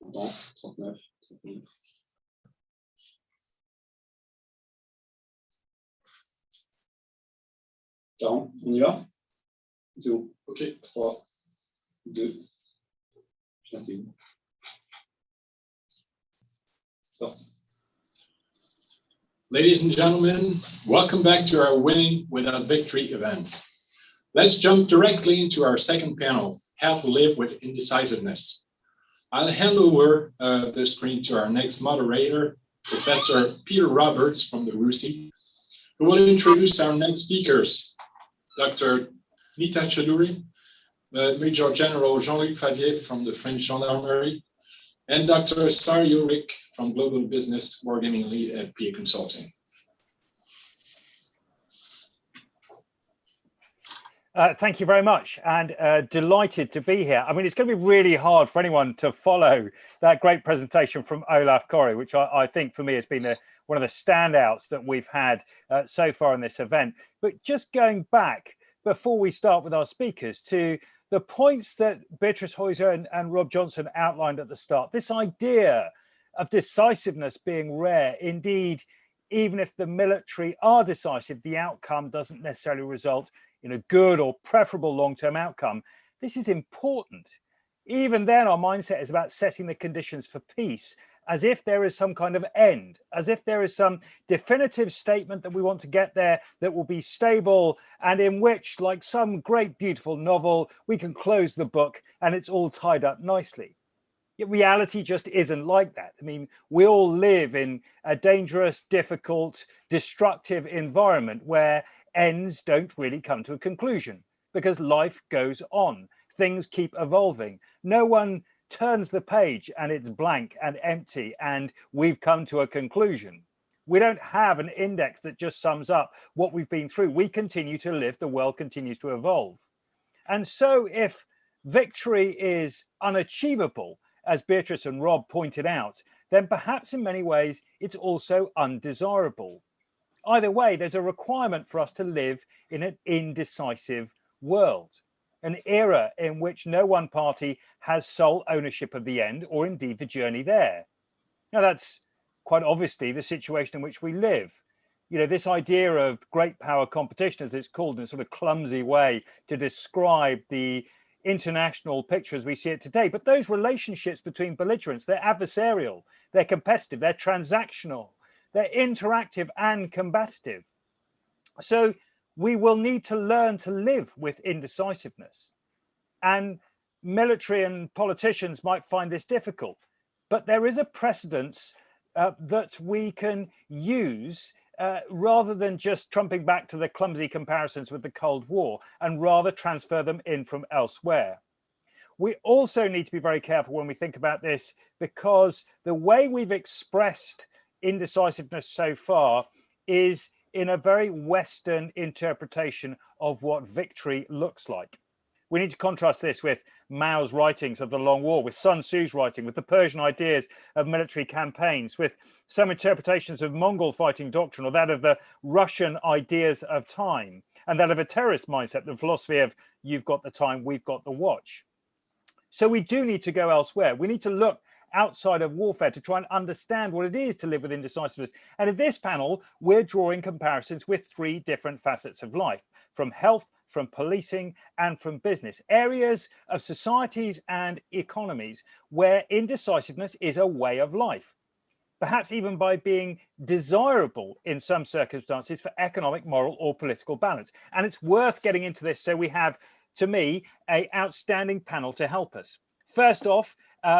Bon, 39, 39. On y va? C'est bon. Ok, 3, 2. Putain, c'est où? Sorti. Ladies and gentlemen, welcome back to our Winning Without Victory event. Let's jump directly into our second panel, How to Live with Indecisiveness. I'll hand over the screen to our next moderator, Professor Peter Roberts from the RUSI, who will introduce our next speakers, Dr. Nita Chaudhuri, Major General Jean-Luc Favier from the French Gendarmerie, and Dr. Sari Ulrich from Global Business Wargaming Lead at PA Consulting. Thank you very much, and delighted to be here. I mean, it's going to be really hard for anyone to follow that great presentation from Olaf Corey, which I think for me has been one of the standouts that we've had so far in this event. But just going back, before we start with our speakers, to the points that Beatrice Heuser and Rob Johnson outlined at the start, this idea of decisiveness being rare, indeed, even if the military are decisive, the outcome doesn't necessarily result in a good or preferable long-term outcome. This is important. Even then, our mindset is about setting the conditions for peace, as if there is some kind of end, as if there is some definitive statement that we want to get there that will be stable and in which, like some great, beautiful novel, we can close the book and it's all tied up nicely. Yet reality just isn't like that. I mean, we all live in a dangerous, difficult, destructive environment where ends don't really come to a conclusion because life goes on. Things keep evolving. No one turns the page and it's blank and empty and we've come to a conclusion. We don't have an index that just sums up what we've been through. We continue to live, the world continues to evolve. And so if victory is unachievable, as Beatrice and Rob pointed out, then perhaps in many ways it's also undesirable. Either way, there's a requirement for us to live in an indecisive world, an era in which no one party has sole ownership of the end or indeed the journey there. Now, that's quite obviously the situation in which we live. You know, this idea of great power competition, as it's called in a sort of clumsy way to describe the international picture as we see it today. But those relationships between belligerents, they're adversarial, they're competitive, they're transactional, they're interactive and combative. So we will need to learn to live with indecisiveness. And military and politicians might find this difficult, but there is a precedence that we can use rather than just trumping back to the clumsy comparisons with the Cold War and rather transfer them in from elsewhere. We also need to be very careful when we think about this because the way we've expressed indecisiveness so far is in a very Western interpretation of what victory looks like. We need to contrast this with Mao's writings of the Long War, with Sun Tzu's writing, with the Persian ideas of military campaigns, with some interpretations of Mongol fighting doctrine or that of the Russian ideas of time, and that of a terrorist mindset, the philosophy of you've got the time, we've got the watch. So we do need to go elsewhere. We need to look outside of warfare to try and understand what it is to live with indecisiveness. And in this panel, we're drawing comparisons with three different facets of life, from health, from policing, and from business, areas of societies and economies where indecisiveness is a way of life, perhaps even by being desirable in some circumstances for economic, moral, or political balance. And it's worth getting into this, so we have, to me, an outstanding panel to help us. First off,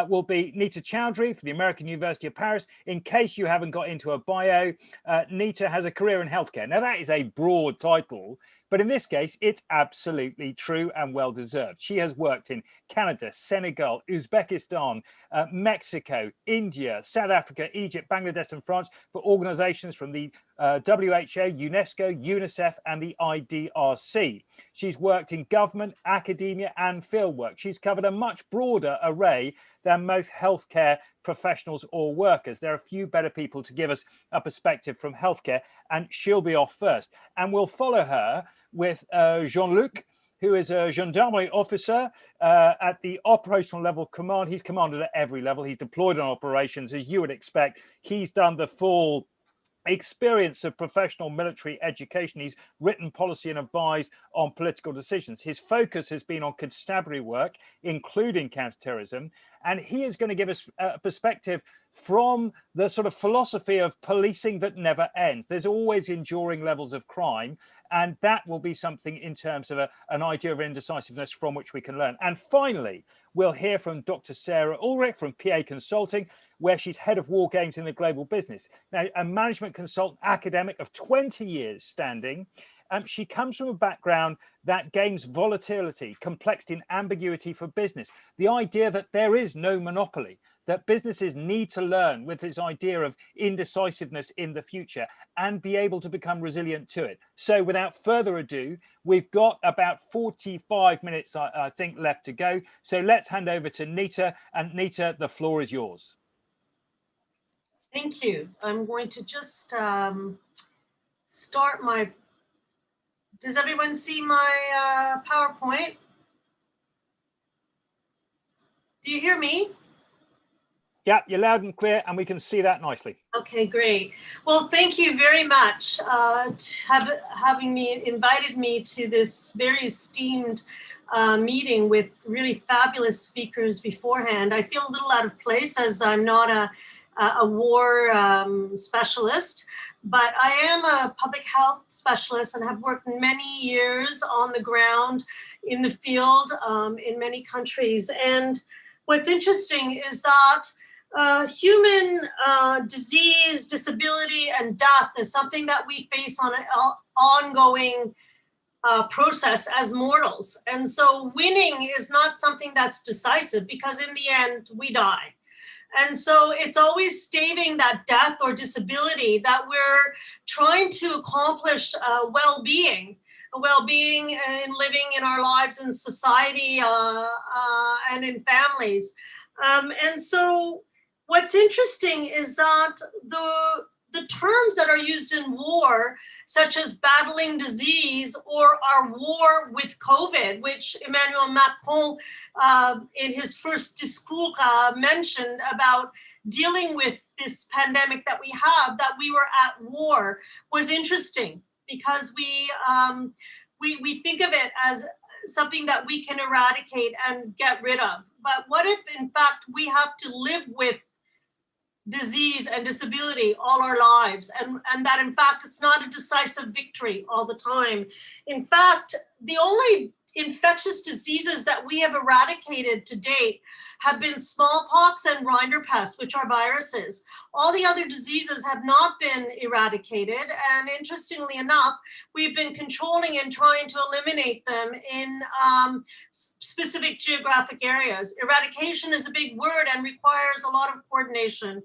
will be Nita Chaudhuri for the American University of Paris. In case you haven't got into her bio, Nita has a career in healthcare. Now, that is a broad title, but in this case, it's absolutely true and well deserved. She has worked in Canada, Senegal, Uzbekistan, Mexico, India, South Africa, Egypt, Bangladesh, and France for organizations from the WHO, UNESCO, UNICEF, and the IDRC. She's worked in government, academia, and fieldwork. She's covered a much broader array than most healthcare professionals or workers. There are a few better people to give us a perspective from healthcare, and she'll be off first. And we'll follow her with Jean-Luc, who is a gendarmerie officer at the operational level command. He's commanded at every level. He's deployed on operations, as you would expect. He's done the full experience of professional military education. He's written policy and advised on political decisions. His focus has been on constabulary work, including counterterrorism, and he is going to give us a perspective from the sort of philosophy of policing that never ends. There's always enduring levels of crime, and that will be something in terms of an idea of indecisiveness from which we can learn. And finally, we'll hear from Dr. Sarah Ulrich from PA Consulting, where she's head of war games in the global business. Now, a management consultant academic of 20 years standing, she comes from a background that games volatility, complexity, and ambiguity for business. The idea that there is no monopoly, that businesses need to learn with this idea of indecisiveness in the future and be able to become resilient to it. So without further ado, we've got about 45 minutes, I think, left to go. So let's hand over to Nita. And Nita, the floor is yours. Thank you. I'm going to just start my, does everyone see my PowerPoint? Do you hear me? Yeah, you're loud and clear, and we can see that nicely. Okay, great. Well, thank you very much having invited me to this very esteemed meeting with really fabulous speakers beforehand. I feel a little out of place as I'm not a war specialist, but I am a public health specialist and have worked many years on the ground in the field in many countries. And what's interesting is that human disease, disability, and death is something that we face on an ongoing process as mortals. And so winning is not something that's decisive, because in the end, we die. And so it's always staving that death or disability that we're trying to accomplish well-being in living in our lives in society and in families. And so what's interesting is that the terms that are used in war, such as battling disease or our war with COVID, which Emmanuel Macron in his first discours mentioned about dealing with this pandemic that we have, that we were at war, was interesting, because we think of it as something that we can eradicate and get rid of. But what if, in fact, we have to live with disease and disability all our lives, and that in fact it's not a decisive victory all the time. In fact, the only infectious diseases that we have eradicated to date have been smallpox and rinderpest, which are viruses. All the other diseases have not been eradicated, and interestingly enough, we've been controlling and trying to eliminate them in specific geographic areas. Eradication is a big word and requires a lot of coordination.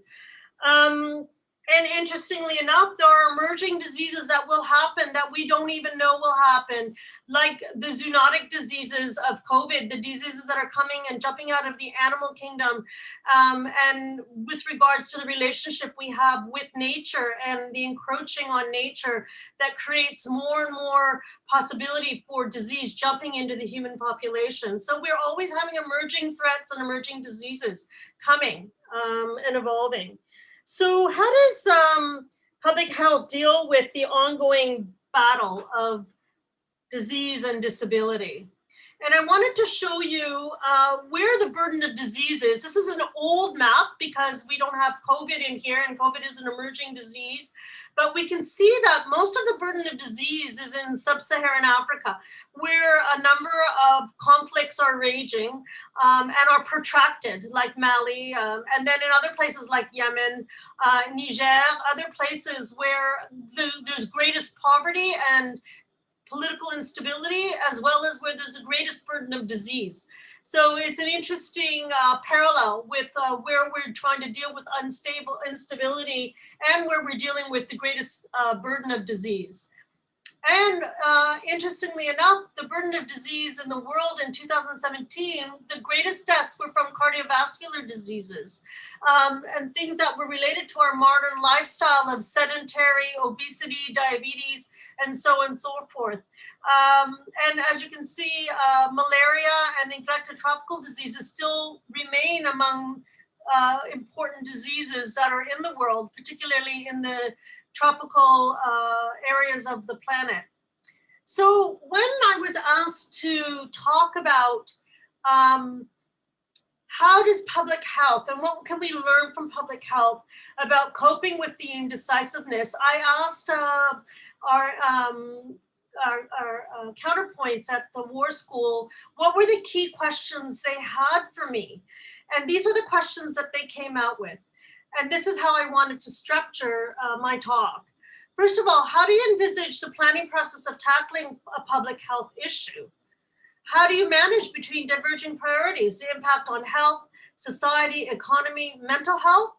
And interestingly enough, there are emerging diseases that will happen that we don't even know will happen, like the zoonotic diseases of COVID, the diseases that are coming and jumping out of the animal kingdom, and with regards to the relationship we have with nature and the encroaching on nature that creates more and more possibility for disease jumping into the human population. So we're always having emerging threats and emerging diseases coming and evolving. So how does public health deal with the ongoing battle of disease and disability? And I wanted to show you where the burden of disease is. This is an old map because we don't have COVID in here, and COVID is an emerging disease. But we can see that most of the burden of disease is in sub-Saharan Africa, where a number of conflicts are raging and are protracted, like Mali, and then in other places like Yemen, Niger, other places where there's greatest poverty and political instability, as well as where there's the greatest burden of disease. So it's an interesting parallel with where we're trying to deal with instability and where we're dealing with the greatest burden of disease. And interestingly enough, the burden of disease in the world in 2017, the greatest deaths were from cardiovascular diseases and things that were related to our modern lifestyle of sedentary, obesity, diabetes, and so on and so forth. And as you can see, malaria and neglected tropical diseases still remain among important diseases that are in the world, particularly in the tropical areas of the planet. So when I was asked to talk about how does public health and what can we learn from public health about coping with the indecisiveness, I asked our counterpoints at the War School, what were the key questions they had for me? And these are the questions that they came out with. And this is how I wanted to structure my talk. First of all, how do you envisage the planning process of tackling a public health issue? How do you manage between diverging priorities, the impact on health, society, economy, mental health?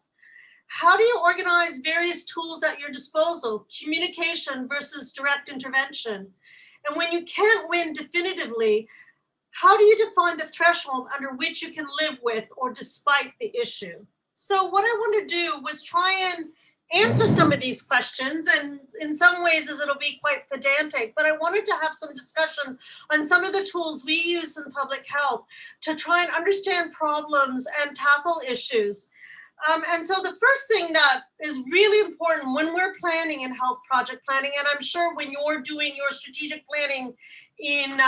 How do you organize various tools at your disposal, communication versus direct intervention? And when you can't win definitively, how do you define the threshold under which you can live with or despite the issue? So what I want to do was try and answer some of these questions, and in some ways it'll be quite pedantic, but I wanted to have some discussion on some of the tools we use in public health to try and understand problems and tackle issues. And so the first thing that is really important when we're planning in health project planning, and I'm sure when you're doing your strategic planning in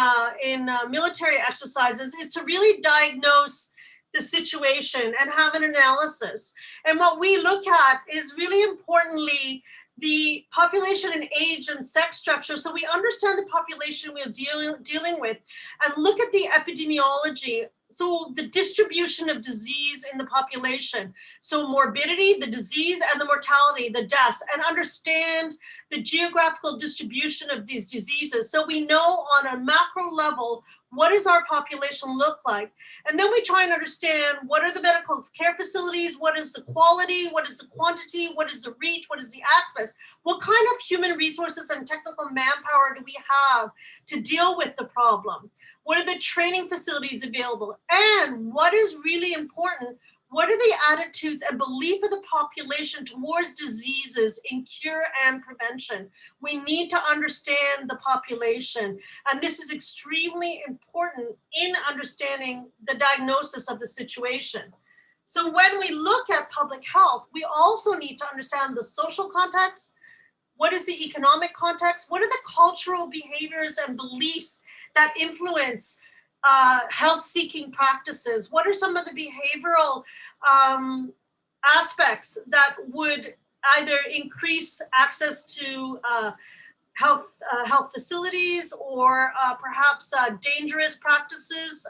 military exercises, is to really diagnose the situation and have an analysis. And what we look at is really importantly the population and age and sex structure, so we understand the population we're dealing with, and look at the epidemiology, so the distribution of disease in the population, so morbidity, the disease, and the mortality, the deaths, and understand the geographical distribution of these diseases, so we know on a macro level what does our population look like. And then we try and understand what are the medical care facilities, what is the quality, what is the quantity, what is the reach, what is the access, what kind of human resources and technical manpower do we have to deal with the problem? What are the training facilities available? And what is really important, what are the attitudes and belief of the population towards diseases in cure and prevention? We need to understand the population. And this is extremely important in understanding the diagnosis of the situation. So when we look at public health, we also need to understand the social context. What is the economic context? What are the cultural behaviors and beliefs that influence health-seeking practices? What are some of the behavioral aspects that would either increase access to health facilities or perhaps dangerous practices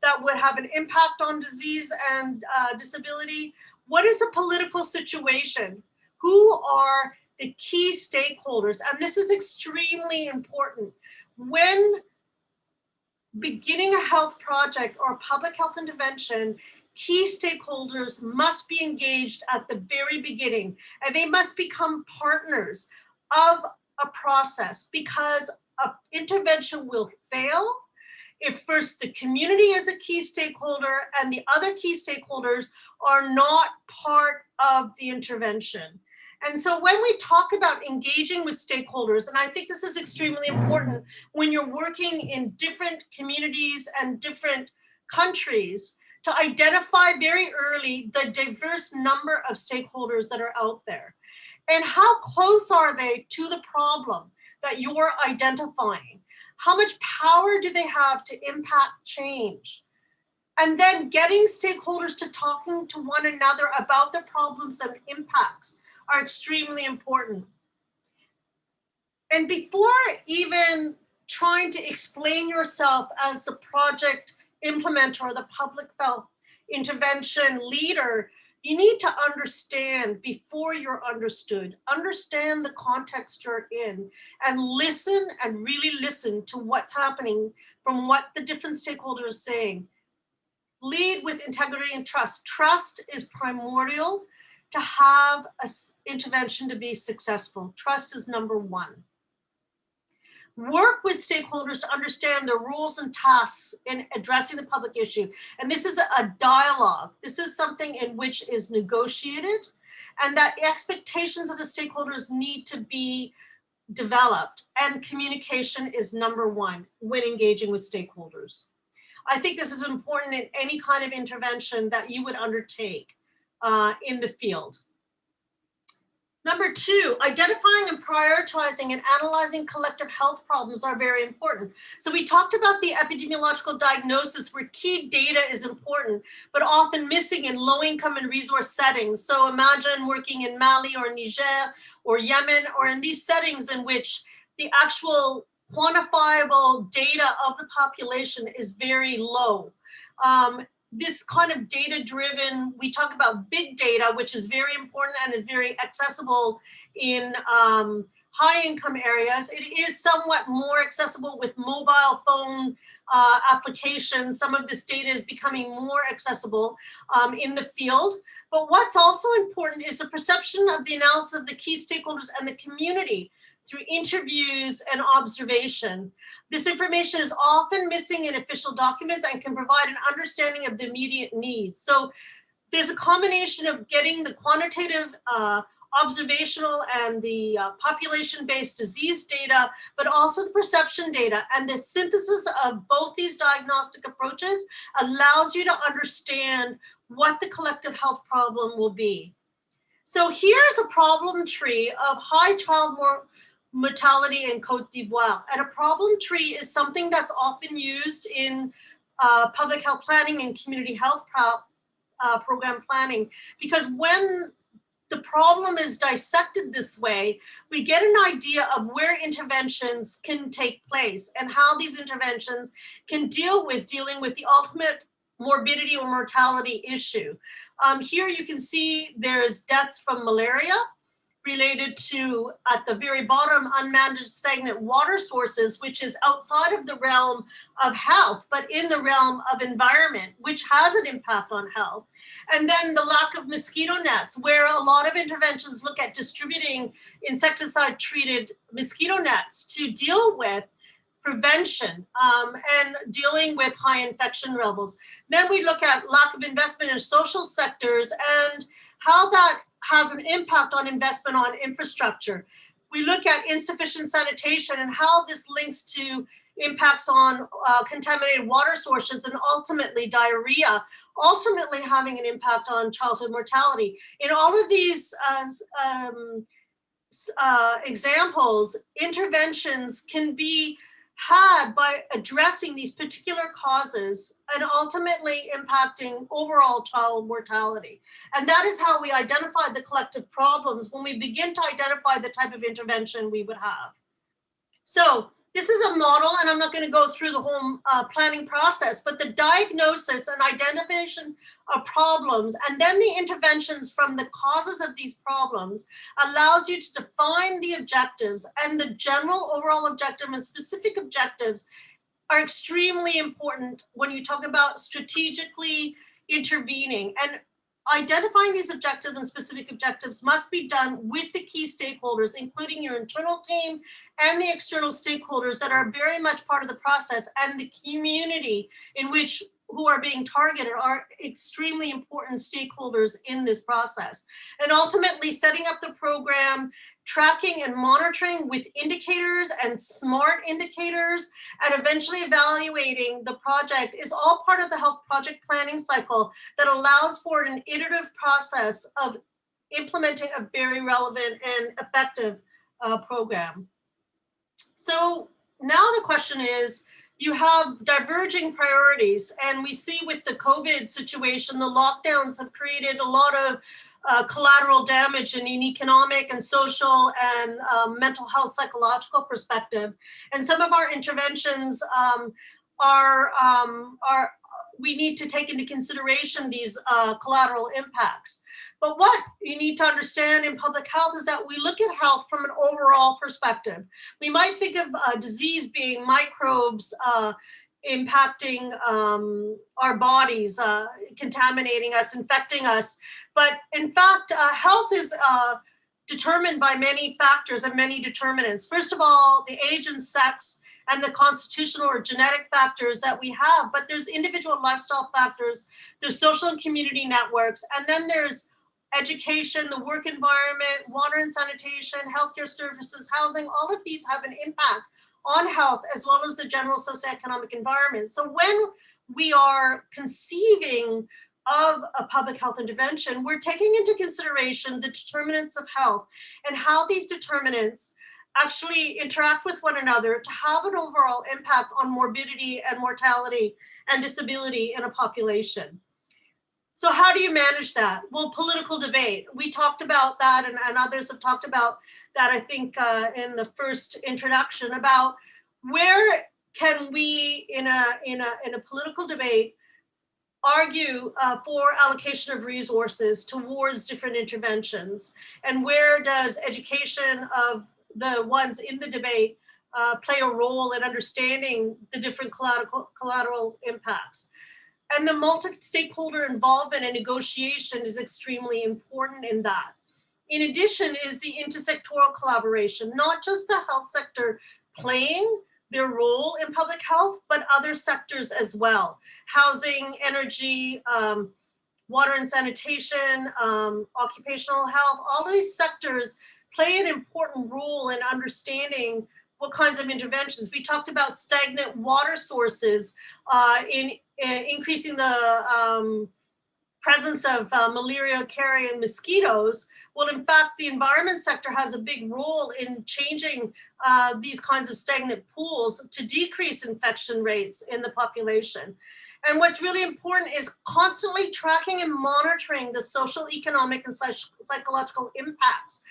that would have an impact on disease and disability? What is the political situation? Who are the key stakeholders? And this is extremely important. When beginning a health project or a public health intervention, key stakeholders must be engaged at the very beginning, and they must become partners of a process, because an intervention will fail if first the community is a key stakeholder and the other key stakeholders are not part of the intervention. And so when we talk about engaging with stakeholders, and I think this is extremely important when you're working in different communities and different countries, to identify very early the diverse number of stakeholders that are out there. And how close are they to the problem that you're identifying? How much power do they have to impact change? And then getting stakeholders to talking to one another about the problems and impacts are extremely important. And before even trying to explain yourself as the project implementer or the public health intervention leader, you need to understand before you're understood. Understand the context you're in and listen, and really listen to what's happening from what the different stakeholders are saying. Lead with integrity and trust. Trust is primordial to have an intervention to be successful. Trust is number one. work with stakeholders to understand the roles and tasks in addressing the public issue. And this is a dialogue. This is something in which is negotiated, and that expectations of the stakeholders need to be developed. And communication is number one when engaging with stakeholders. I think this is important in any kind of intervention that you would undertake in the field. Number two, identifying and prioritizing and analyzing collective health problems are very important. So we talked about the epidemiological diagnosis where key data is important, but often missing in low income and resource settings. So imagine working in Mali or Niger or Yemen, or in these settings in which the actual quantifiable data of the population is very low. This kind of data-driven, we talk about big data, which is very important and is very accessible in high-income areas. It is somewhat more accessible with mobile phone applications. Some of this data is becoming more accessible in the field. But what's also important is the perception of the analysis of the key stakeholders and the community through interviews and observation. This information is often missing in official documents and can provide an understanding of the immediate needs. So there's a combination of getting the quantitative, observational, and the population-based disease data, but also the perception data. And the synthesis of both these diagnostic approaches allows you to understand what the collective health problem will be. So here's a problem tree of high child mortality in Côte d'Ivoire. And a problem tree is something that's often used in public health planning and community health program planning, because when the problem is dissected this way, we get an idea of where interventions can take place and how these interventions can dealing with the ultimate morbidity or mortality issue. Here you can see there's deaths from malaria related to, at the very bottom, unmanaged stagnant water sources, which is outside of the realm of health, but in the realm of environment, which has an impact on health. And then the lack of mosquito nets, where a lot of interventions look at distributing insecticide-treated mosquito nets to deal with prevention and dealing with high infection levels. Then we look at lack of investment in social sectors and how that has an impact on investment on infrastructure. We look at insufficient sanitation and how this links to impacts on contaminated water sources and ultimately diarrhea, ultimately having an impact on childhood mortality. In all of these examples, interventions can be had by addressing these particular causes and ultimately impacting overall child mortality. And that is how we identify the collective problems when we begin to identify the type of intervention we would have. So this is a model, and I'm not going to go through the whole planning process, but the diagnosis and identification of problems and then the interventions from the causes of these problems allows you to define the objectives, and the general overall objective and specific objectives are extremely important when you talk about strategically intervening. And identifying these objectives and specific objectives must be done with the key stakeholders, including your internal team and the external stakeholders that are very much part of the process, and the community in which who are being targeted are extremely important stakeholders in this process. And ultimately setting up the program, tracking and monitoring with indicators and smart indicators, and eventually evaluating the project is all part of the health project planning cycle that allows for an iterative process of implementing a very relevant and effective program. So now the question is, you have diverging priorities, and we see with the COVID situation, the lockdowns have created a lot of collateral damage in an economic and social and mental health psychological perspective. And some of our interventions we need to take into consideration these collateral impacts. But what you need to understand in public health is that we look at health from an overall perspective. We might think of disease being microbes impacting our bodies, contaminating us, infecting us. But in fact, health is determined by many factors and many determinants. First of all, the age and sex and the constitutional or genetic factors that we have, but there's individual lifestyle factors, there's social and community networks, and then there's education, the work environment, water and sanitation, healthcare services, housing. All of these have an impact on health as well as the general socioeconomic environment. So when we are conceiving of a public health intervention, we're taking into consideration the determinants of health and how these determinants actually interact with one another to have an overall impact on morbidity and mortality and disability in a population. So how do you manage that? Well, political debate. We talked about that, and others have talked about that, I think, in the first introduction, about where can we, in a political debate, argue for allocation of resources towards different interventions, and where does education of the ones in the debate play a role in understanding the different collateral impacts. And the multi-stakeholder involvement and negotiation is extremely important in that. In addition is the intersectoral collaboration, not just the health sector playing their role in public health, but other sectors as well. Housing, energy, water and sanitation, occupational health, all of these sectors play an important role in understanding what kinds of interventions. We talked about stagnant water sources in increasing the presence of malaria carrying mosquitoes. Well, in fact, the environment sector has a big role in changing these kinds of stagnant pools to decrease infection rates in the population. And what's really important is constantly tracking and monitoring the social, economic, and psychological impacts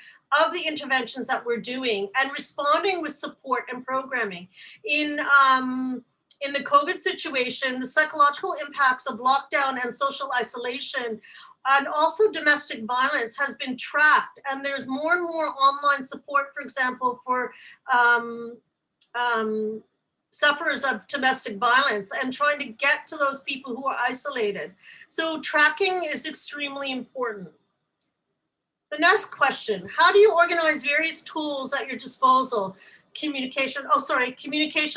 of the interventions that we're doing and responding with support and programming. In the COVID situation, the psychological impacts of lockdown and social isolation and also domestic violence has been tracked. And there's more and more online support, for example, for sufferers of domestic violence and trying to get to those people who are isolated. So tracking is extremely important. The next question, how do you organize various tools at your disposal? Communication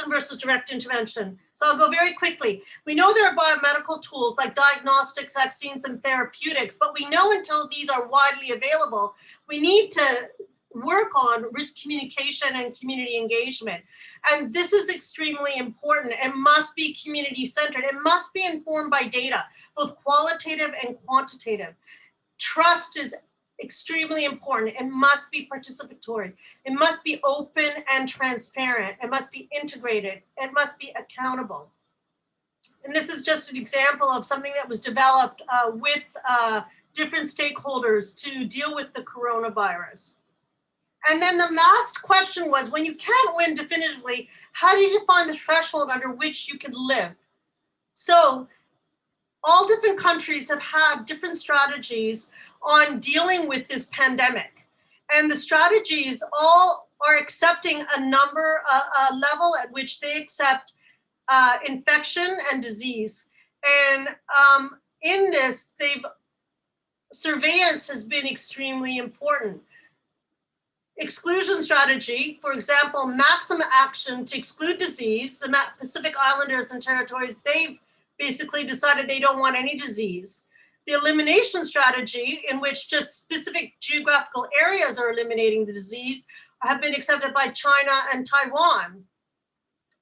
versus direct intervention. So I'll go very quickly. We know there are biomedical tools like diagnostics, vaccines, and therapeutics, but we know until these are widely available, we need to work on risk communication and community engagement. And this is extremely important. It must be community-centered. It must be informed by data, both qualitative and quantitative. Trust is extremely important. It must be participatory. It must be open and transparent. It must be integrated. It must be accountable. And this is just an example of something that was developed with different stakeholders to deal with the coronavirus. And then the last question was, when you can't win definitively, how do you define the threshold under which you can live? So all different countries have had different strategies on dealing with this pandemic. And the strategies all are accepting a level at which they accept infection and disease. And in this, surveillance has been extremely important. Exclusion strategy, for example, maximum action to exclude disease. The Pacific Islanders and territories, they've basically decided they don't want any disease. The elimination strategy, in which just specific geographical areas are eliminating the disease, have been accepted by China and Taiwan.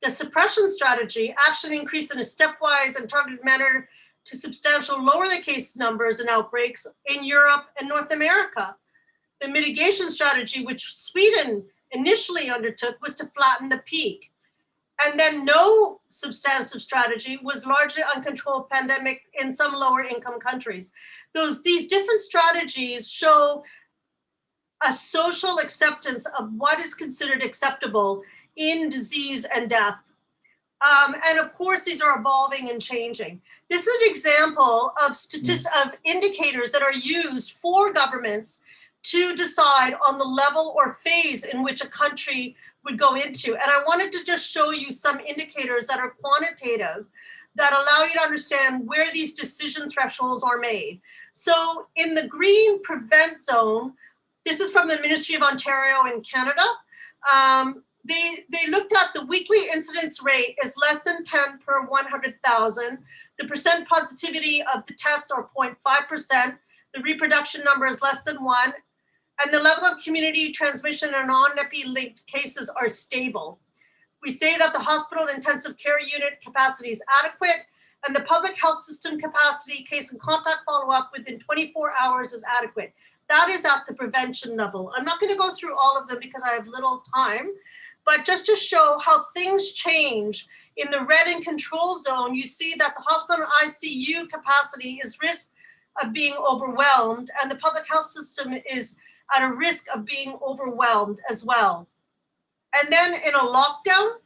The suppression strategy, action increase in a stepwise and targeted manner to substantially lower the case numbers and outbreaks in Europe and North America. The mitigation strategy, which Sweden initially undertook, was to flatten the peak. And then no substantive strategy was largely uncontrolled pandemic in some lower income countries. These different strategies show a social acceptance of what is considered acceptable in disease and death. And of course, these are evolving and changing. This is an example of of indicators that are used for governments to decide on the level or phase in which a country would go into. And I wanted to just show you some indicators that are quantitative that allow you to understand where these decision thresholds are made. So in the green prevent zone, This is from the Ministry of Ontario in Canada. They looked at the weekly incidence rate is less than 10 per 100,000. The percent positivity of the tests are 0.5%. The reproduction number is less than 1. And the level of community transmission and non-epi linked cases are stable. We say that the hospital intensive care unit capacity is adequate, and the public health system capacity, case and contact follow-up within 24 hours is adequate. That is at the prevention level. I'm not going to go through all of them because I have little time, but just to show how things change in the red and control zone, you see that the hospital ICU capacity is risk of being overwhelmed, and the public health system is at a risk of being overwhelmed as well. And then in a lockdown,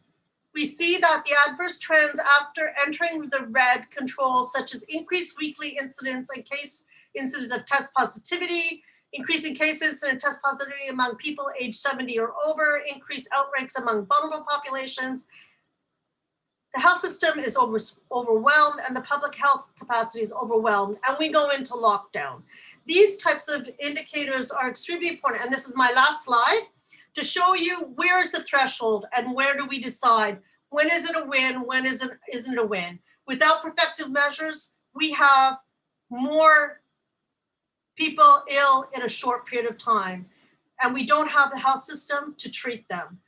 we see that the adverse trends after entering the red controls, such as increased weekly incidence and case incidence of test positivity, increasing cases and test positivity among people age 70 or over, increased outbreaks among vulnerable populations. The health system is overwhelmed and the public health capacity is overwhelmed, and we go into lockdown. These types of indicators are extremely important, and this is my last slide, to show you where is the threshold and where do we decide when is it a win, when isn't it a win. Without protective measures, we have more people ill in a short period of time, and we don't have the health system to treat them.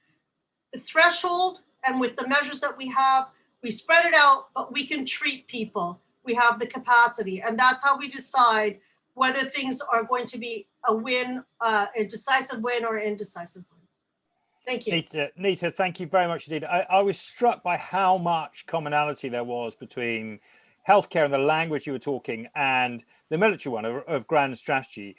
The threshold, and with the measures that we have, we spread it out, but we can treat people. We have the capacity, and that's how we decide whether things are going to be a win, a decisive win or indecisive win. Thank you. Nita, thank you very much indeed. I was struck by how much commonality there was between healthcare and the language you were talking and the military one of grand strategy.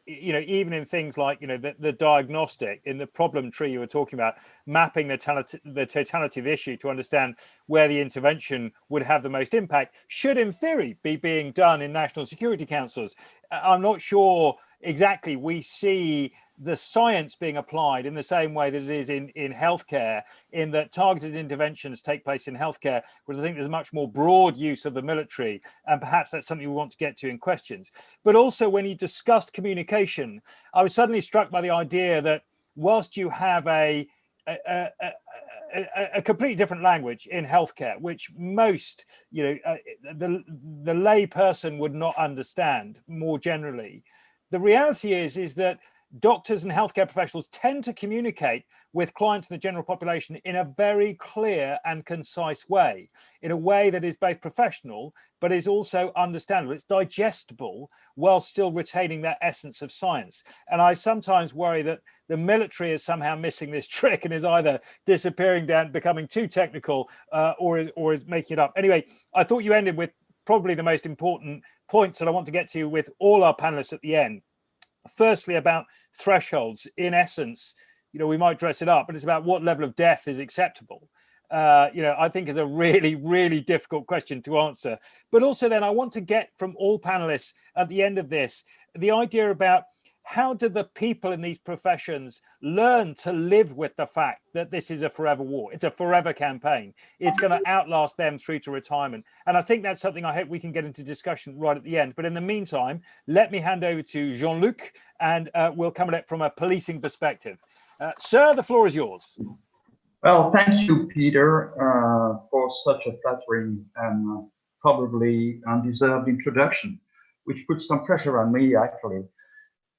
You know, even in things like, you know, the diagnostic in the problem tree you were talking about, mapping the totality of the issue to understand where the intervention would have the most impact should in theory be being done in national security councils. I'm not sure exactly we see the science being applied in the same way that it is in healthcare, in that targeted interventions take place in healthcare, whereas I think there's much more broad use of the military, and perhaps that's something we want to get to in questions. But also when you discussed communication, I was suddenly struck by the idea that whilst you have a completely different language in healthcare, which most, you know, the lay person would not understand more generally, the reality is that doctors and healthcare professionals tend to communicate with clients and the general population in a very clear and concise way, in a way that is both professional, but is also understandable. It's digestible while still retaining that essence of science. And I sometimes worry that the military is somehow missing this trick and is either disappearing down, becoming too technical, or is making it up. Anyway, I thought you ended with probably the most important points that I want to get to with all our panelists at the end. Firstly, about thresholds. In essence, you know, we might dress it up, but it's about what level of death is acceptable. You know, I think is a really, really difficult question to answer. But also then I want to get from all panelists at the end of this, the idea about how do the people in these professions learn to live with the fact that this is a forever war? It's a forever campaign. It's going to outlast them through to retirement. And I think that's something I hope we can get into discussion right at the end. But in the meantime, let me hand over to Jean-Luc, and we'll come at it from a policing perspective. Sir, the floor is yours. Well, thank you, Peter, for such a flattering and probably undeserved introduction, which puts some pressure on me, actually.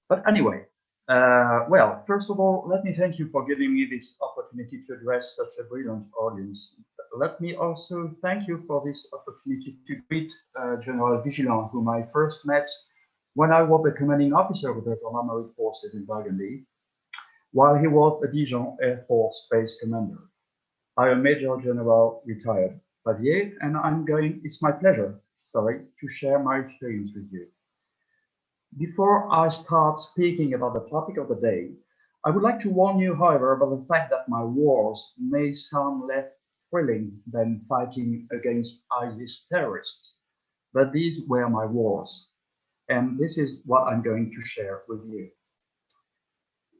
But anyway, well, first of all, let me thank you for giving me this opportunity to address such a brilliant audience. Let me also thank you for this opportunity to greet General Vigilant, whom I first met when I was the commanding officer of the Gendarmerie Forces in Burgundy, while he was a Dijon Air Force Base Commander. I am Major General retired Padier, and it's my pleasure, to share my experience with you. Before I start speaking about the topic of the day, I would like to warn you, however, about the fact that my wars may sound less thrilling than fighting against ISIS terrorists, but these were my wars, and this is what I'm going to share with you.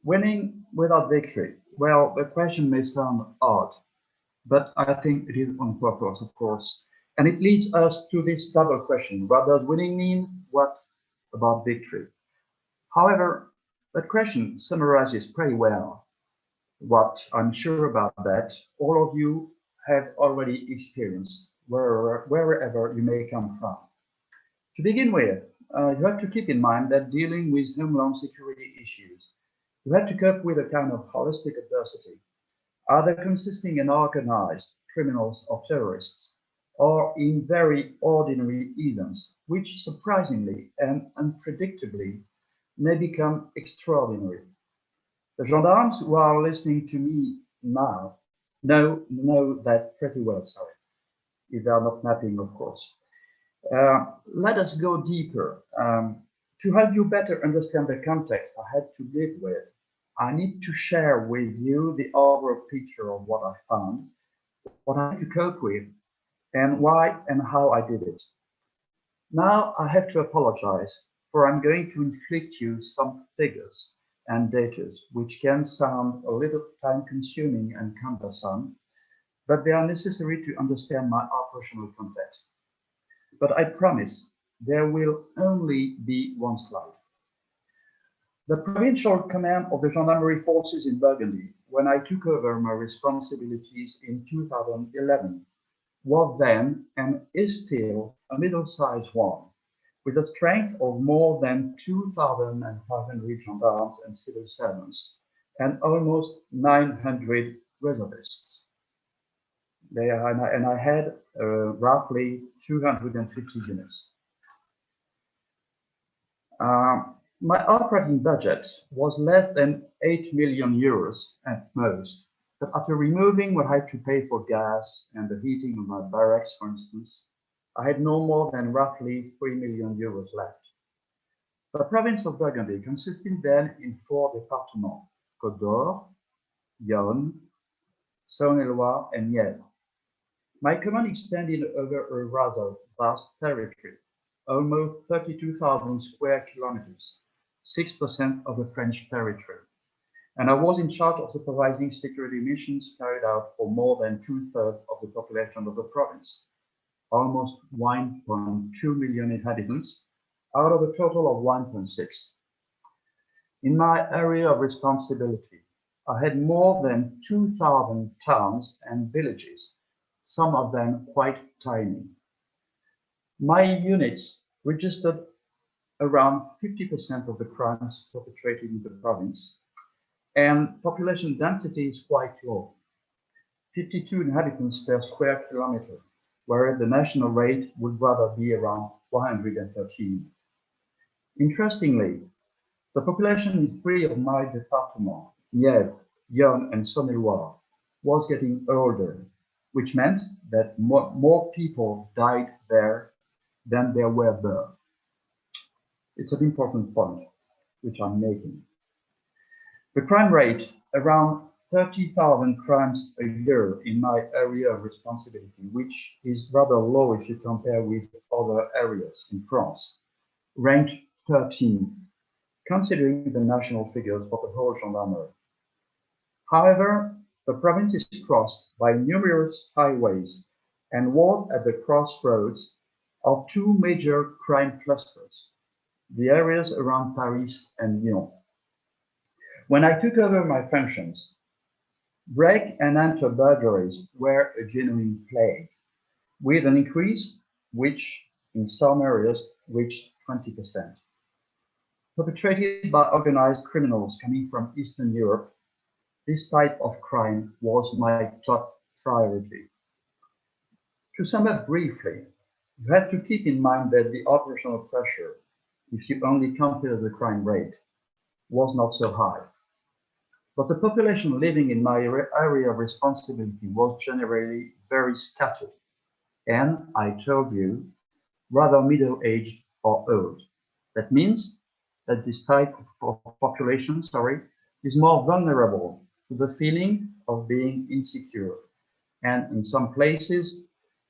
Winning without victory. Well, the question may sound odd, but I think it is on purpose, of course, and it leads us to this double question. What does winning mean? What about victory? However, That question summarizes pretty well what I'm sure about that all of you have already experienced, wherever you may come from. To begin with, you have to keep in mind that dealing with homeland security issues, you have to cope with a kind of holistic adversity, either consisting in organized criminals or terrorists, or in very ordinary events, which surprisingly and unpredictably may become extraordinary. The gendarmes who are listening to me now know that pretty well, sorry, if they are not napping, of course. Let us go deeper. To help you better understand the context I had to live with, I need to share with you the overall picture of what I found, what I had to cope with, and why and how I did it. Now I have to apologize, for I'm going to inflict you some figures and data which can sound a little time-consuming and cumbersome, but they are necessary to understand my operational context. But I promise there will only be one slide. The provincial command of the Gendarmerie forces in Burgundy, when I took over my responsibilities in 2011, was then and is still a middle-sized one, with a strength of more than 2,500 gendarmes and civil servants, and almost 900 reservists. And I had roughly 250 units. My operating budget was less than 8 million euros at most, but after removing what I had to pay for gas and the heating of my barracks, for instance, I had no more than roughly 3 million euros left. The province of Burgundy consisted then in 4 départements, Côte d'Or, Yonne, Saône-et-Loire, and Nièvre. My command extended over a rather vast territory, almost 32,000 square kilometers, 6% of the French territory. And I was in charge of supervising security missions carried out for more than 2/3 of the population of the province, almost 1.2 million inhabitants, out of a total of 1.6. In my area of responsibility, I had more than 2,000 towns and villages, some of them quite tiny. My units registered around 50% of the crimes perpetrated in the province, and population density is quite low, 52 inhabitants per square kilometer, whereas the national rate would rather be around 113. Interestingly, the population in 3 of my départements, Nièvre, Yonne, and Saône-et-Loire, was getting older, which meant that more people died there than there were births. It's an important point which I'm making. The crime rate, around 30,000 crimes a year in my area of responsibility, which is rather low if you compare with other areas in France, ranked 13, considering the national figures for the whole gendarmerie. However, the province is crossed by numerous highways and was at the crossroads of 2 major crime clusters, the areas around Paris and Lyon. When I took over my functions, break and enter burglaries were a genuine plague, with an increase which in some areas reached 20%. Perpetrated by organized criminals coming from Eastern Europe, this type of crime was my top priority. To sum up briefly, you have to keep in mind that the operational pressure, if you only compare the crime rate, was not so high. But the population living in my area of responsibility was generally very scattered, and I told you, rather middle-aged or old. That means that this type of population, is more vulnerable to the feeling of being insecure. And in some places,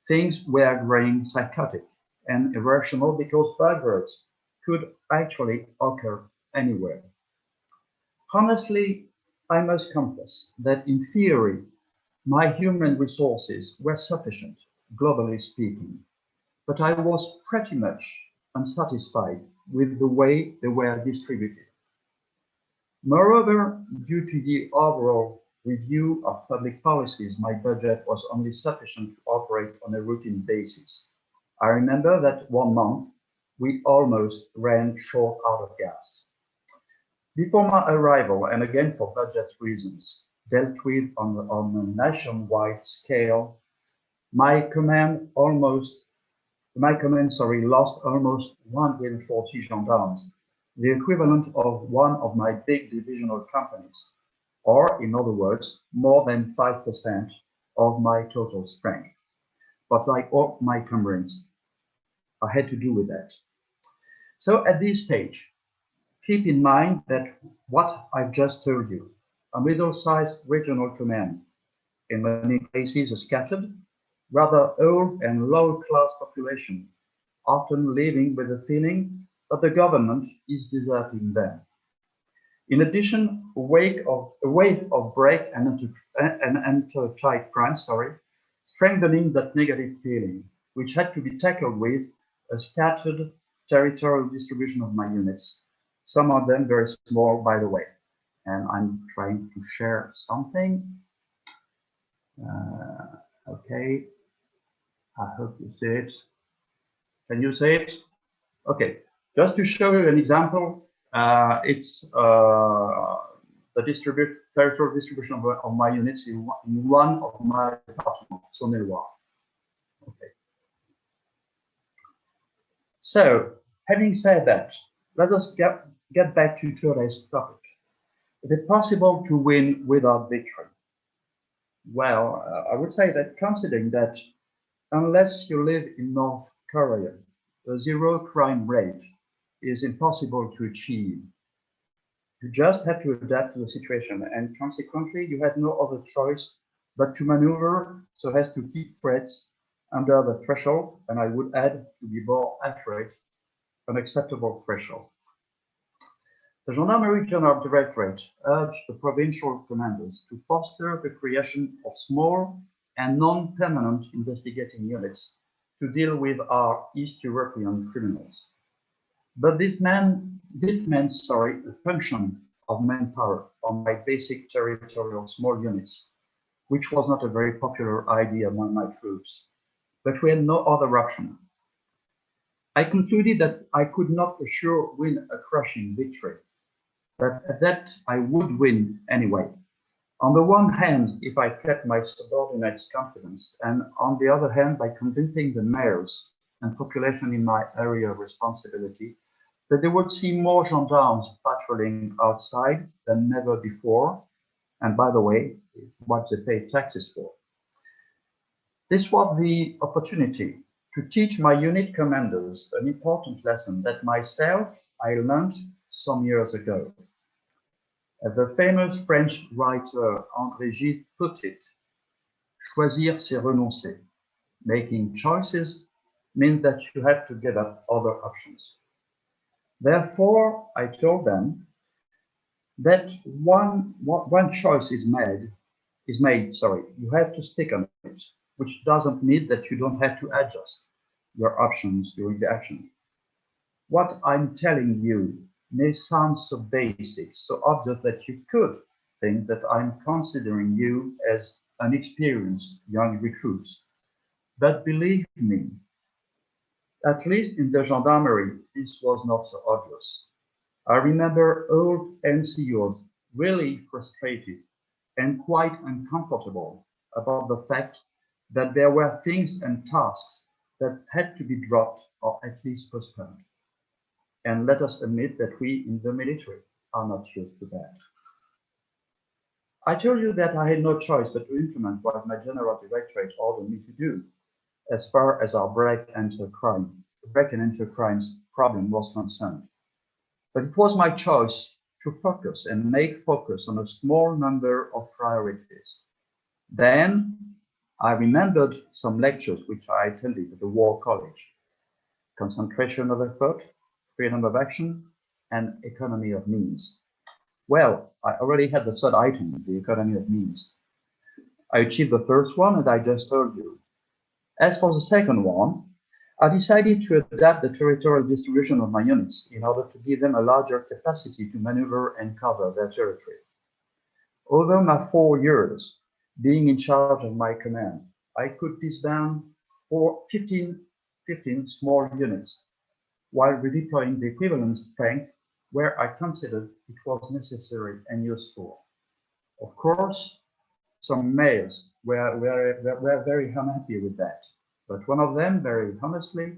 things were growing psychotic and irrational because burglaries could actually occur anywhere. Honestly, I must confess that in theory, my human resources were sufficient, globally speaking, but I was pretty much unsatisfied with the way they were distributed. Moreover, due to the overall review of public policies, my budget was only sufficient to operate on a routine basis. I remember that one month we almost ran short out of gas. Before my arrival, and again for budget reasons, dealt with on a nationwide scale, my command lost almost 140 gendarmes, the equivalent of one of my big divisional companies, or in other words, more than 5% of my total strength. But like all my comrades, I had to do with that. So at this stage, keep in mind that what I've just told you, a middle-sized regional command, in many cases a scattered, rather old and low-class population, often living with the feeling that the government is deserting them. In addition, a wave of break and enter-type crimes, strengthening that negative feeling, which had to be tackled with a scattered territorial distribution of my units, some of them very small, by the way. And I'm trying to share something. Okay, I hope you see it. Can you see it? Okay, just to show you an example, it's the territorial distribution of my units in one of my departments, Saône-et-Loire. Okay. So, having said that, let us get back to today's topic. Is it possible to win without victory? Well, I would say that considering that unless you live in North Korea, the zero crime rate is impossible to achieve. You just have to adapt to the situation, and consequently, you have no other choice but to maneuver so as to keep threats under the threshold, and I would add, to be more accurate, an acceptable threshold. The Gendarmerie General Directorate urged the provincial commanders to foster the creation of small and non-permanent investigating units to deal with our East European criminals. But this meant a function of manpower on my basic territorial small units, which was not a very popular idea among my troops, but we had no other option. I concluded that I could not for sure win a crushing victory, but that I would win anyway. On the one hand, if I kept my subordinates' confidence, and on the other hand, by convincing the mayors and population in my area of responsibility that they would see more gendarmes patrolling outside than never before, and by the way, what they pay taxes for. This was the opportunity to teach my unit commanders an important lesson that myself I learned some years ago. As the famous French writer André Gide put it, choisir c'est renoncer. Making choices means that you have to give up other options. Therefore, I told them that one choice is made, you have to stick on it, which doesn't mean that you don't have to adjust your options during the action. What I'm telling you may sound so basic, so obvious that you could think that I'm considering you as unexperienced young recruits. But believe me, at least in the gendarmerie, this was not so obvious. I remember old NCOs really frustrated and quite uncomfortable about the fact that there were things and tasks that had to be dropped or at least postponed. And let us admit that we in the military are not used to that. I told you that I had no choice but to implement what my General Directorate ordered me to do as far as our break and enter crimes problem was concerned. But it was my choice to focus and make focus on a small number of priorities. Then I remembered some lectures which I attended at the War College: concentration of effort, freedom of action, and economy of means. Well, I already had the third item, the economy of means. I achieved the first one, and I just told you. As for the second one, I decided to adapt the territorial distribution of my units in order to give them a larger capacity to maneuver and cover their territory. Over my 4 years being in charge of my command, I could disband 15 small units while redeploying the equivalent strength where I considered it was necessary and useful. Of course, some mayors were very unhappy with that, but one of them, very honestly,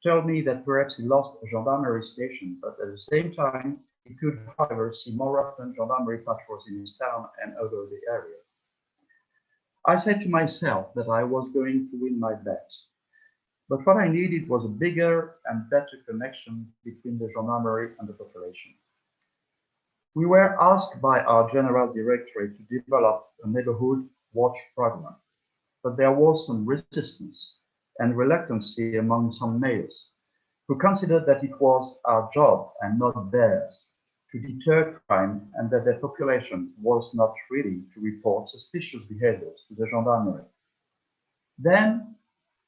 told me that perhaps he lost a gendarmerie station, but at the same time, he could, however, see more often gendarmerie patrols in his town and over the area. I said to myself that I was going to win my bet, but what I needed was a bigger and better connection between the gendarmerie and the population. We were asked by our General Directorate to develop a neighborhood watch program, but there was some resistance and reluctancy among some mayors who considered that it was our job and not theirs to deter crime and that their population was not ready to report suspicious behaviors to the gendarmerie. Then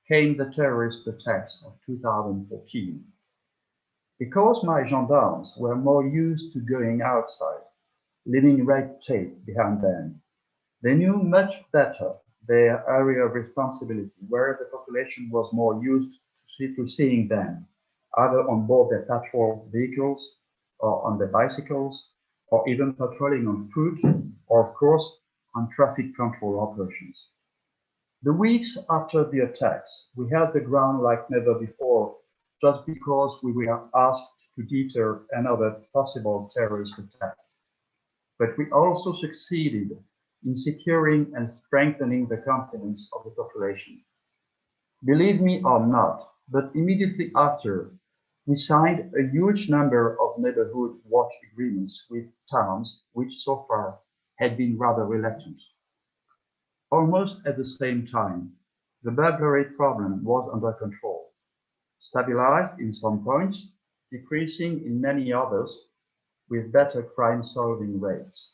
came the terrorist attacks of 2014. Because my gendarmes were more used to going outside, leaving red tape behind them, they knew much better their area of responsibility, where the population was more used to seeing them, either on board their patrol vehicles or on their bicycles, or even patrolling on foot, or of course, on traffic control operations. The weeks after the attacks, we held the ground like never before, just because we were asked to deter another possible terrorist attack. But we also succeeded in securing and strengthening the confidence of the population. Believe me or not, but immediately after, we signed a huge number of neighborhood watch agreements with towns which so far had been rather reluctant. Almost at the same time, the burglary problem was under control, stabilized in some points, decreasing in many others, with better crime-solving rates.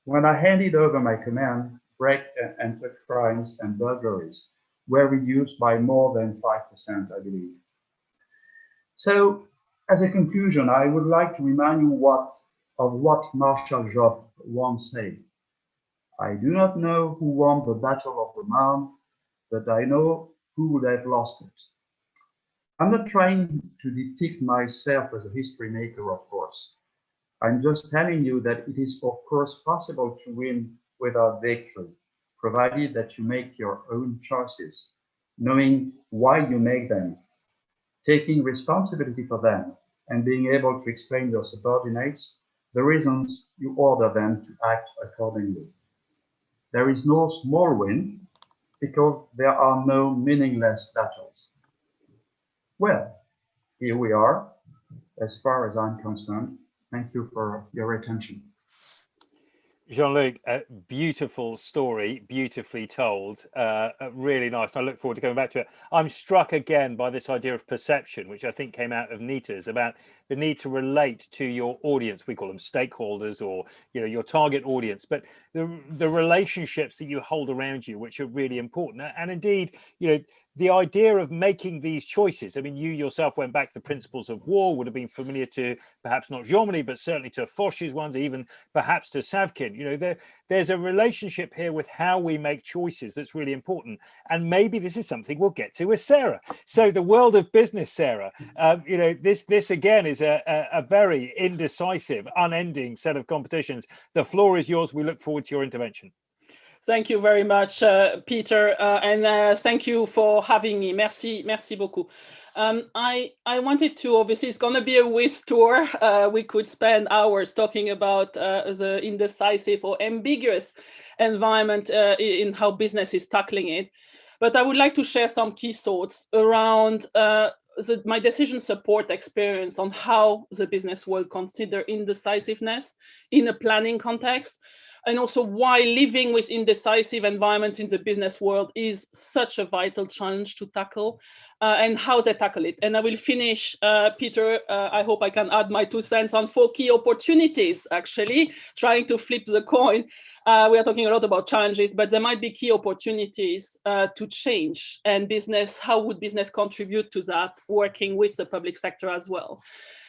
When I handed over my command, break and enter crimes and burglaries were reduced by more than 5%, I believe. So, as a conclusion, I would like to remind you of what Marshal Joffre once said. I do not know who won the Battle of the Marne, but I know who would have lost it. I'm not trying to depict myself as a history maker, of course. I'm just telling you that it is, of course, possible to win without victory, provided that you make your own choices, knowing why you make them, taking responsibility for them, and being able to explain your subordinates the reasons you order them to act accordingly. There is no small win because there are no meaningless battles. Well, here we are, as far as I'm concerned. Thank you for your attention. Jean-Luc, a beautiful story, beautifully told, really nice. I look forward to coming back to it. I'm struck again by this idea of perception, which I think came out of Nita's, about the need to relate to your audience. We call them stakeholders, or your target audience, but the relationships that you hold around you, which are really important. And indeed, the idea of making these choices. I mean, you yourself went back to the principles of war, would have been familiar to perhaps not Germany, but certainly to Foch's ones, even perhaps to Savkin. There's a relationship here with how we make choices that's really important. And maybe this is something we'll get to with Sarah. So the world of business, Sarah, this again is a very indecisive, unending set of competitions. The floor is yours. We look forward to your intervention. Thank you very much, Peter, and thank you for having me. Merci beaucoup. I wanted to, obviously, it's going to be a whiz tour. We could spend hours talking about the indecisive or ambiguous environment in how business is tackling it. But I would like to share some key thoughts around my decision support experience on how the business world consider indecisiveness in a planning context. and also why living with indecisive environments in the business world is such a vital challenge to tackle, and how they tackle it. And I will finish, Peter, I hope I can add my 2 cents on 4 key opportunities, actually, trying to flip the coin. We are talking a lot about challenges, but there might be key opportunities to change, and business, how would business contribute to that, working with the public sector as well.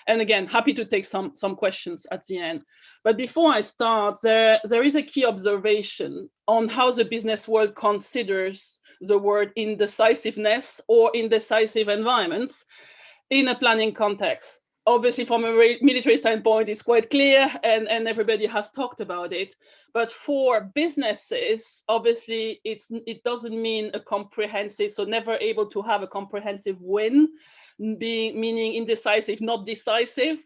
And again, happy to take some questions at the end. But before I start, there is a key observation on how the business world considers the word indecisiveness or indecisive environments in a planning context. Obviously, from a military standpoint, it's quite clear, and everybody has talked about it. But for businesses, obviously, it doesn't mean a comprehensive, so never able to have a comprehensive win, meaning indecisive, not decisive.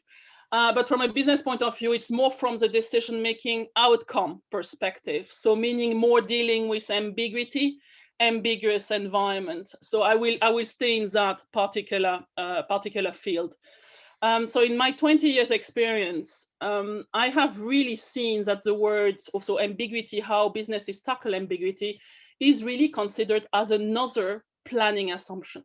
But from a business point of view, it's more from the decision-making outcome perspective. So meaning more dealing with ambiguity, ambiguous environment. So I will stay in that particular field. So in my 20 years experience, I have really seen that the words also ambiguity, how businesses tackle ambiguity, is really considered as another planning assumption.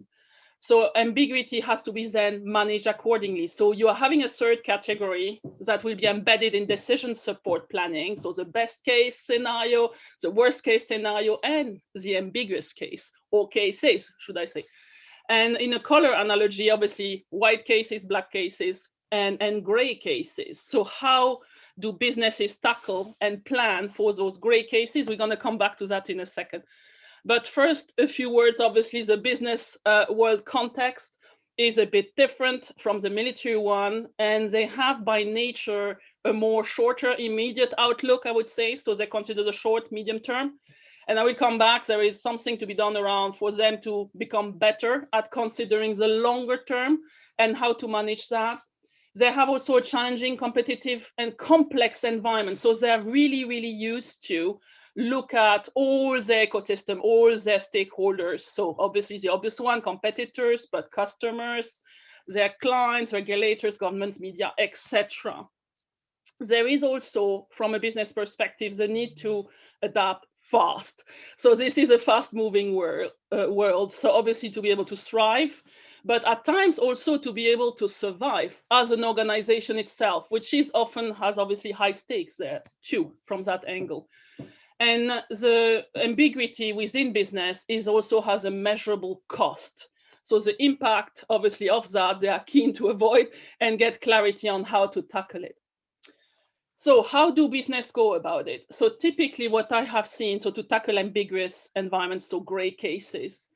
So ambiguity has to be then managed accordingly. So you are having a third category that will be embedded in decision support planning. So the best case scenario, the worst case scenario, and the ambiguous case, or cases, should I say. And in a color analogy, obviously, white cases, black cases, and gray cases. So how do businesses tackle and plan for those gray cases? We're going to come back to that in a second. But first, a few words. Obviously, the business world context is a bit different from the military one, and they have by nature a more shorter, immediate outlook, I would say. So they consider the short, medium term. And I will come back. There is something to be done around for them to become better at considering the longer term and how to manage that. They have also a challenging, competitive, and complex environment. So they're really, really used to look at all the ecosystem, all their stakeholders. So obviously the obvious one, competitors, but customers, their clients, regulators, governments, media, etc. There is also, from a business perspective, the need to adapt fast. So this is a fast-moving world. So obviously to be able to thrive, but at times also to be able to survive as an organization itself, which is often has obviously high stakes there too, from that angle. And the ambiguity within business is also has a measurable cost. So the impact, obviously, of that, they are keen to avoid and get clarity on how to tackle it. So how do business go about it? So typically what I have seen, so to tackle ambiguous environments, so gray cases.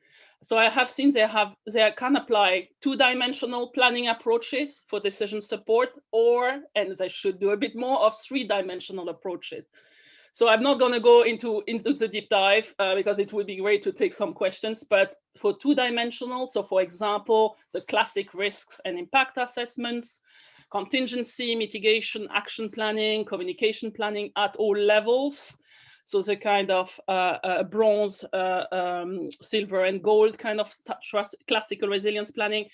So I have seen they can apply 2-dimensional planning approaches for decision support, and they should do a bit more of 3-dimensional approaches. So I'm not going to go into the deep dive because it would be great to take some questions, but for 2-dimensional, so for example, the classic risks and impact assessments, contingency, mitigation, action planning, communication planning at all levels. So the kind of bronze, silver, and gold kind of classical resilience planning.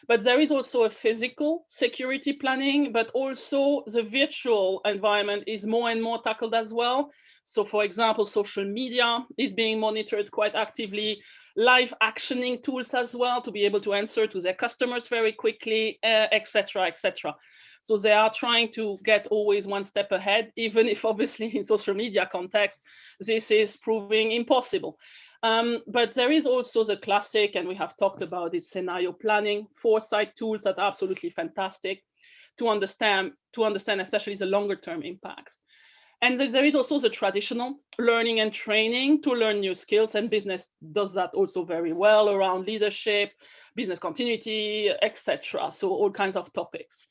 But there is also a physical security planning, but also the virtual environment is more and more tackled as well. So for example, social media is being monitored quite actively, live actioning tools as well to be able to answer to their customers very quickly, etc., etc. So they are trying to get always one step ahead, even if obviously in social media context, this is proving impossible. But there is also the classic, and we have talked about it, scenario planning, foresight tools that are absolutely fantastic to understand especially the longer term impacts. And there is also the traditional learning and training to learn new skills, and business does that also very well around leadership, business continuity, etc. So all kinds of topics.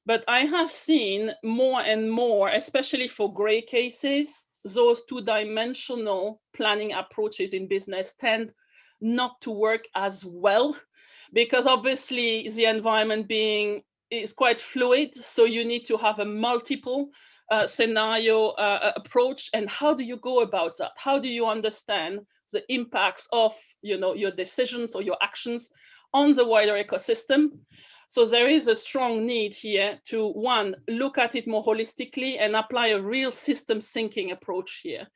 But I have seen more and more, especially for gray cases, those 2-dimensional planning approaches in business tend not to work as well, because obviously the environment is quite fluid. So you need to have a multiple scenario approach. And how do you go about that? How do you understand the impacts of your decisions or your actions on the wider ecosystem? So there is a strong need here to, one, look at it more holistically and apply a real system thinking approach here.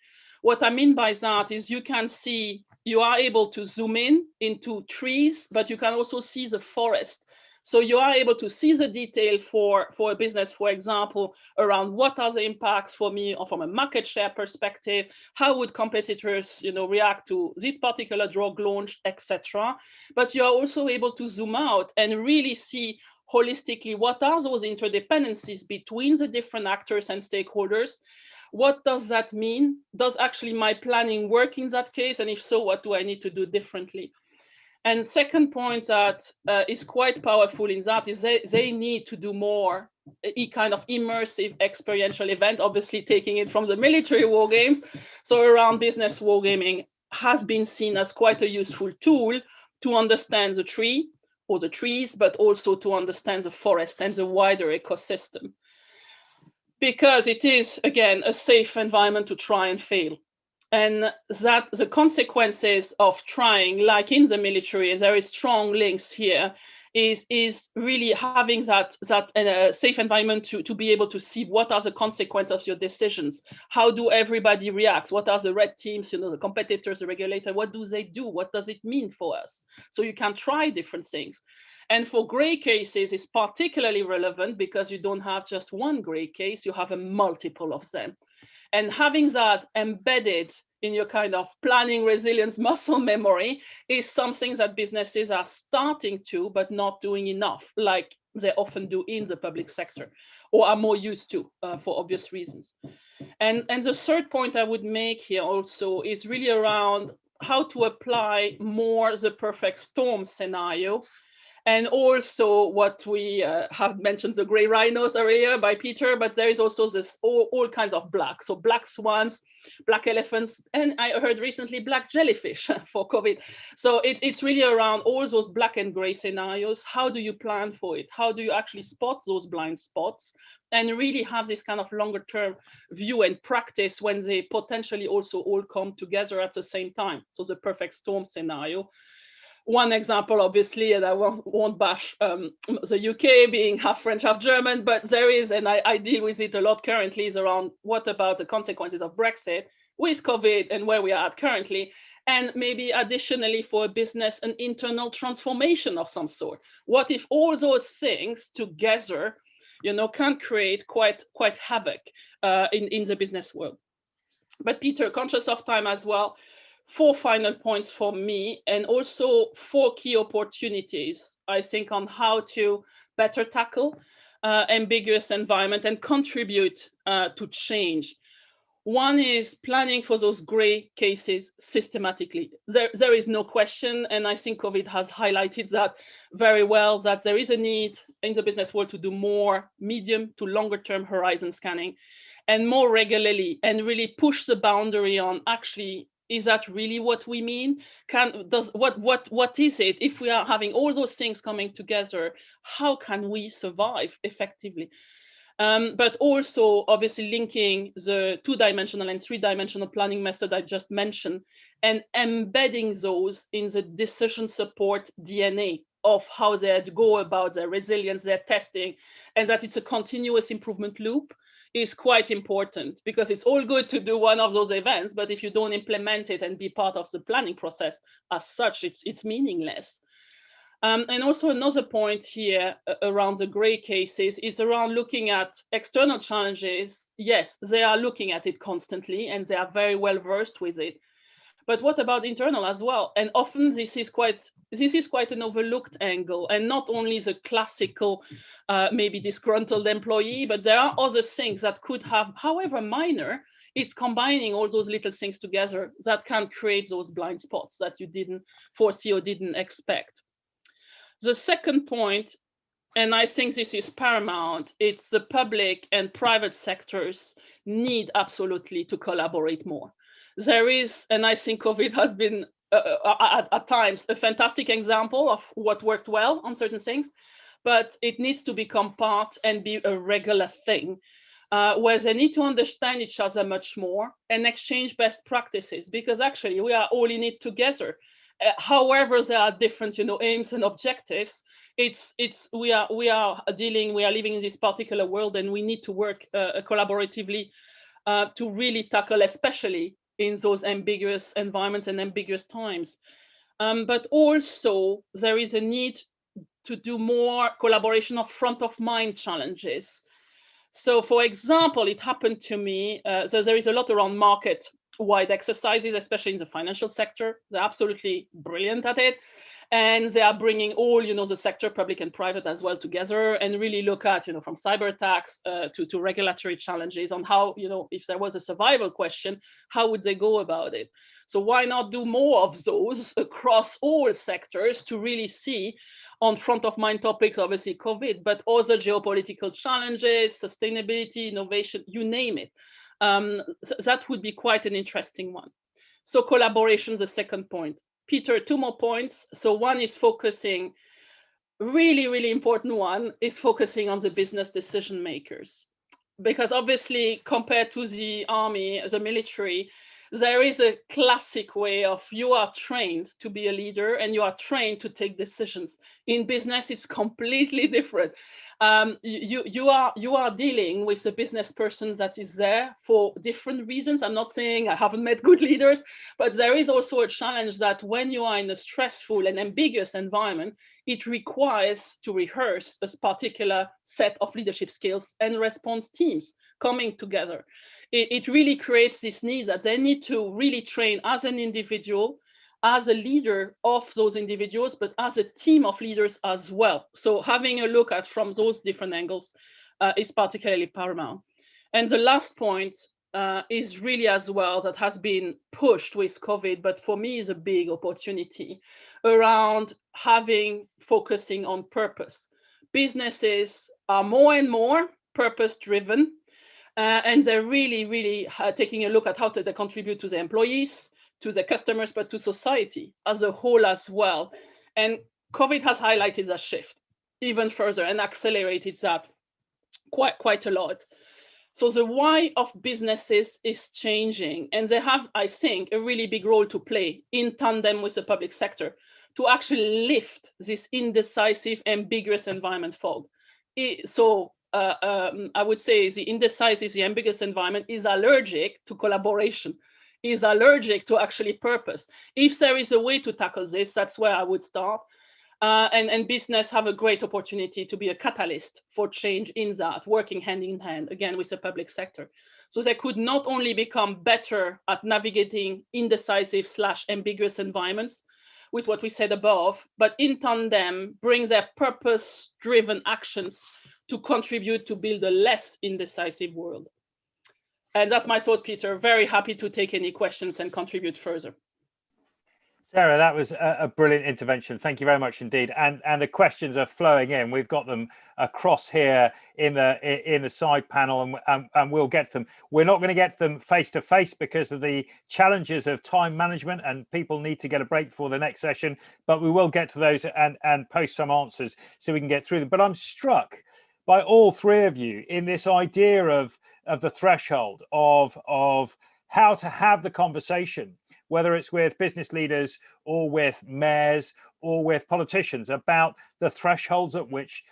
What I mean by that is you can see, you are able to zoom in into trees, but you can also see the forest. So you are able to see the detail for a business, for example, around what are the impacts for me or from a market share perspective, how would competitors, react to this particular drug launch, etc. But you are also able to zoom out and really see holistically what are those interdependencies between the different actors and stakeholders. What does that mean? Does actually my planning work in that case? And if so, what do I need to do differently? And second point that is quite powerful in that is they need to do more kind of immersive experiential event, obviously taking it from the military war games. So around business wargaming has been seen as quite a useful tool to understand the tree or the trees, but also to understand the forest and the wider ecosystem. Because it is, again, a safe environment to try and fail. And that the consequences of trying, like in the military, and there is strong links here, is really having that safe environment to be able to see what are the consequences of your decisions. How do everybody react? What are the red teams, the competitors, the regulator, what do they do? What does it mean for us? So you can try different things. And for gray cases, it's particularly relevant because you don't have just one gray case, you have a multiple of them. And having that embedded in your kind of planning resilience muscle memory is something that businesses are starting to, but not doing enough, like they often do in the public sector, or are more used to for obvious reasons. And the third point I would make here also is really around how to apply more the perfect storm scenario. And also what we have mentioned, the gray rhinos earlier by Peter, but there is also this all kinds of black. So black swans, black elephants, and I heard recently black jellyfish for COVID. So it's really around all those black and gray scenarios. How do you plan for it? How do you actually spot those blind spots and really have this kind of longer term view and practice when they potentially also all come together at the same time? So the perfect storm scenario. One example, obviously, and I won't bash the UK being half French, half German, but there is, and I deal with it a lot currently, is around what about the consequences of Brexit with COVID and where we are at currently, and maybe additionally for a business, an internal transformation of some sort. What if all those things together, can create quite havoc in the business world? But Peter, conscious of time as well, 4 final points for me, and also 4 key opportunities, I think, on how to better tackle ambiguous environment and contribute to change. One is planning for those gray cases systematically. There is no question, and I think COVID has highlighted that very well, that there is a need in the business world to do more medium to longer term horizon scanning and more regularly, and really push the boundary on actually, is that really what we mean? What is it? If we are having all those things coming together, how can we survive effectively? But also obviously linking the 2-dimensional and 3-dimensional planning method I just mentioned and embedding those in the decision support DNA of how they go about their resilience, their testing, and that it's a continuous improvement loop is quite important, because it's all good to do one of those events, but if you don't implement it and be part of the planning process as such, it's meaningless. And also another point here around the gray cases is around looking at external challenges. Yes, they are looking at it constantly and they are very well versed with it. But what about internal as well? And often this is quite an overlooked angle, and not only the classical, maybe disgruntled employee, but there are other things that could have, however minor, it's combining all those little things together that can create those blind spots that you didn't foresee or didn't expect. The second point, and I think this is paramount, it's the public and private sectors need absolutely to collaborate more. There is, and I think COVID has been at times a fantastic example of what worked well on certain things, but it needs to become part and be a regular thing where they need to understand each other much more and exchange best practices, because actually we are all in it together. However, there are different, aims and objectives. we are living in this particular world, and we need to work collaboratively to really tackle, especially in those ambiguous environments and ambiguous times. But also there is a need to do more collaboration of front of mind challenges. So for example, it happened to me, so there is a lot around market-wide exercises, especially in the financial sector. They're absolutely brilliant at it. And they are bringing all, the sector, public and private as well, together, and really look at, from cyber attacks to regulatory challenges on how, if there was a survival question, how would they go about it? So why not do more of those across all sectors to really see on front of mind topics, obviously COVID, but also geopolitical challenges, sustainability, innovation, you name it. That would be quite an interesting one. So collaboration is the second point. Peter, 2 more points. So one is focusing, really, really important one, is focusing on the business decision makers. Because obviously, compared to the army, the military, there is a classic way of you are trained to be a leader and you are trained to take decisions. In business, it's completely different. You are dealing with a business person that is there for different reasons. I'm not saying I haven't met good leaders, but there is also a challenge that when you are in a stressful and ambiguous environment, it requires to rehearse a particular set of leadership skills and response teams coming together. It really creates this need that they need to really train as an individual, as a leader of those individuals, but as a team of leaders as well. So having a look at from those different angles is particularly paramount. And the last point is really as well that has been pushed with COVID, but for me is a big opportunity around focusing on purpose. Businesses are more and more purpose-driven. And they're really, really taking a look at how they contribute to the employees, to the customers, but to society as a whole as well. And COVID has highlighted that shift even further and accelerated that quite a lot. So the why of businesses is changing, and they have, I think, a really big role to play in tandem with the public sector to actually lift this indecisive, ambiguous environment fog. I would say the indecisive, the ambiguous environment is allergic to collaboration, is allergic to actually purpose. If there is a way to tackle this, that's where I would start. And business have a great opportunity to be a catalyst for change in that, working hand in hand, again, with the public sector. So they could not only become better at navigating indecisive/ambiguous environments with what we said above, but in tandem, bring their purpose-driven actions to contribute to build a less indecisive world. And that's my thought, Peter. Very happy to take any questions and contribute further. Sarah, that was a brilliant intervention. Thank you very much indeed. And the questions are flowing in. We've got them across here in the side panel, and we'll get them. We're not going to get them face to face because of the challenges of time management, and people need to get a break before the next session. But we will get to those and post some answers so we can get through them. But I'm struck by all three of you in this idea of the threshold of how to have the conversation, whether it's with business leaders or with mayors or with politicians, about the thresholds at which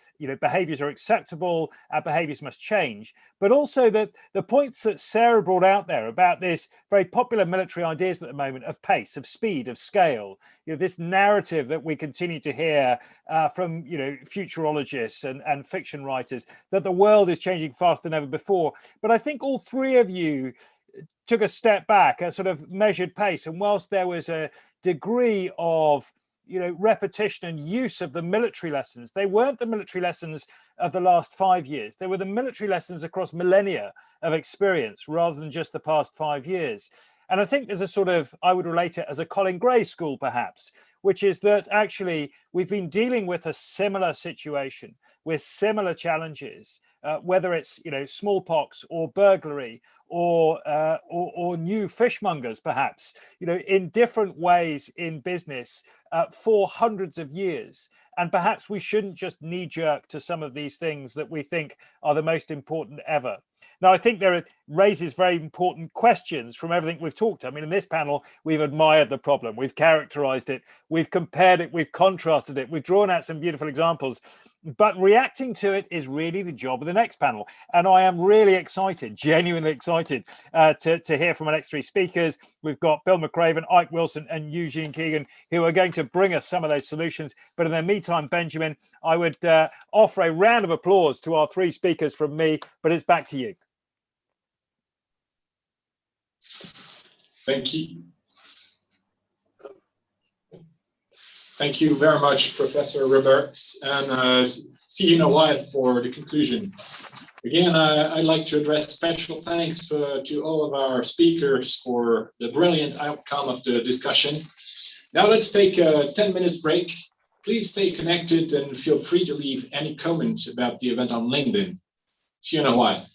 behaviors are acceptable, our behaviors must change, but also the points that Sarah brought out there about this very popular military ideas at the moment of pace, of speed, of scale, this narrative that we continue to hear from futurologists and fiction writers, that the world is changing faster than ever before. But I think all three of you took a step back, a sort of measured pace, and whilst there was a degree of repetition and use of the military lessons, they weren't the military lessons of the last 5 years. They were the military lessons across millennia of experience rather than just the past 5 years. And I think there's a sort of, I would relate it as a Colin Gray school perhaps, which is that actually we've been dealing with a similar situation with similar challenges, whether it's smallpox or burglary or new fishmongers, perhaps, in different ways in business for hundreds of years. And perhaps we shouldn't just knee jerk to some of these things that we think are the most important ever. Now, I think raises very important questions from everything we've talked. I mean, in this panel, we've admired the problem, we've characterized it, we've compared it, we've contrasted it, we've drawn out some beautiful examples. But reacting to it is really the job of the next panel. And I am really excited, genuinely excited to hear from our next three speakers. We've got Bill McCraven, Ike Wilson, and Eugene Keegan, who are going to bring us some of those solutions. But in the meantime, Benjamin, I would offer a round of applause to our three speakers from me, but it's back to you. Thank you. Thank you very much, Professor Roberts, and see you in a while for the conclusion. Again, I'd like to address special thanks to all of our speakers for the brilliant outcome of the discussion. Now let's take a 10-minute break. Please stay connected and feel free to leave any comments about the event on LinkedIn. See you in a while.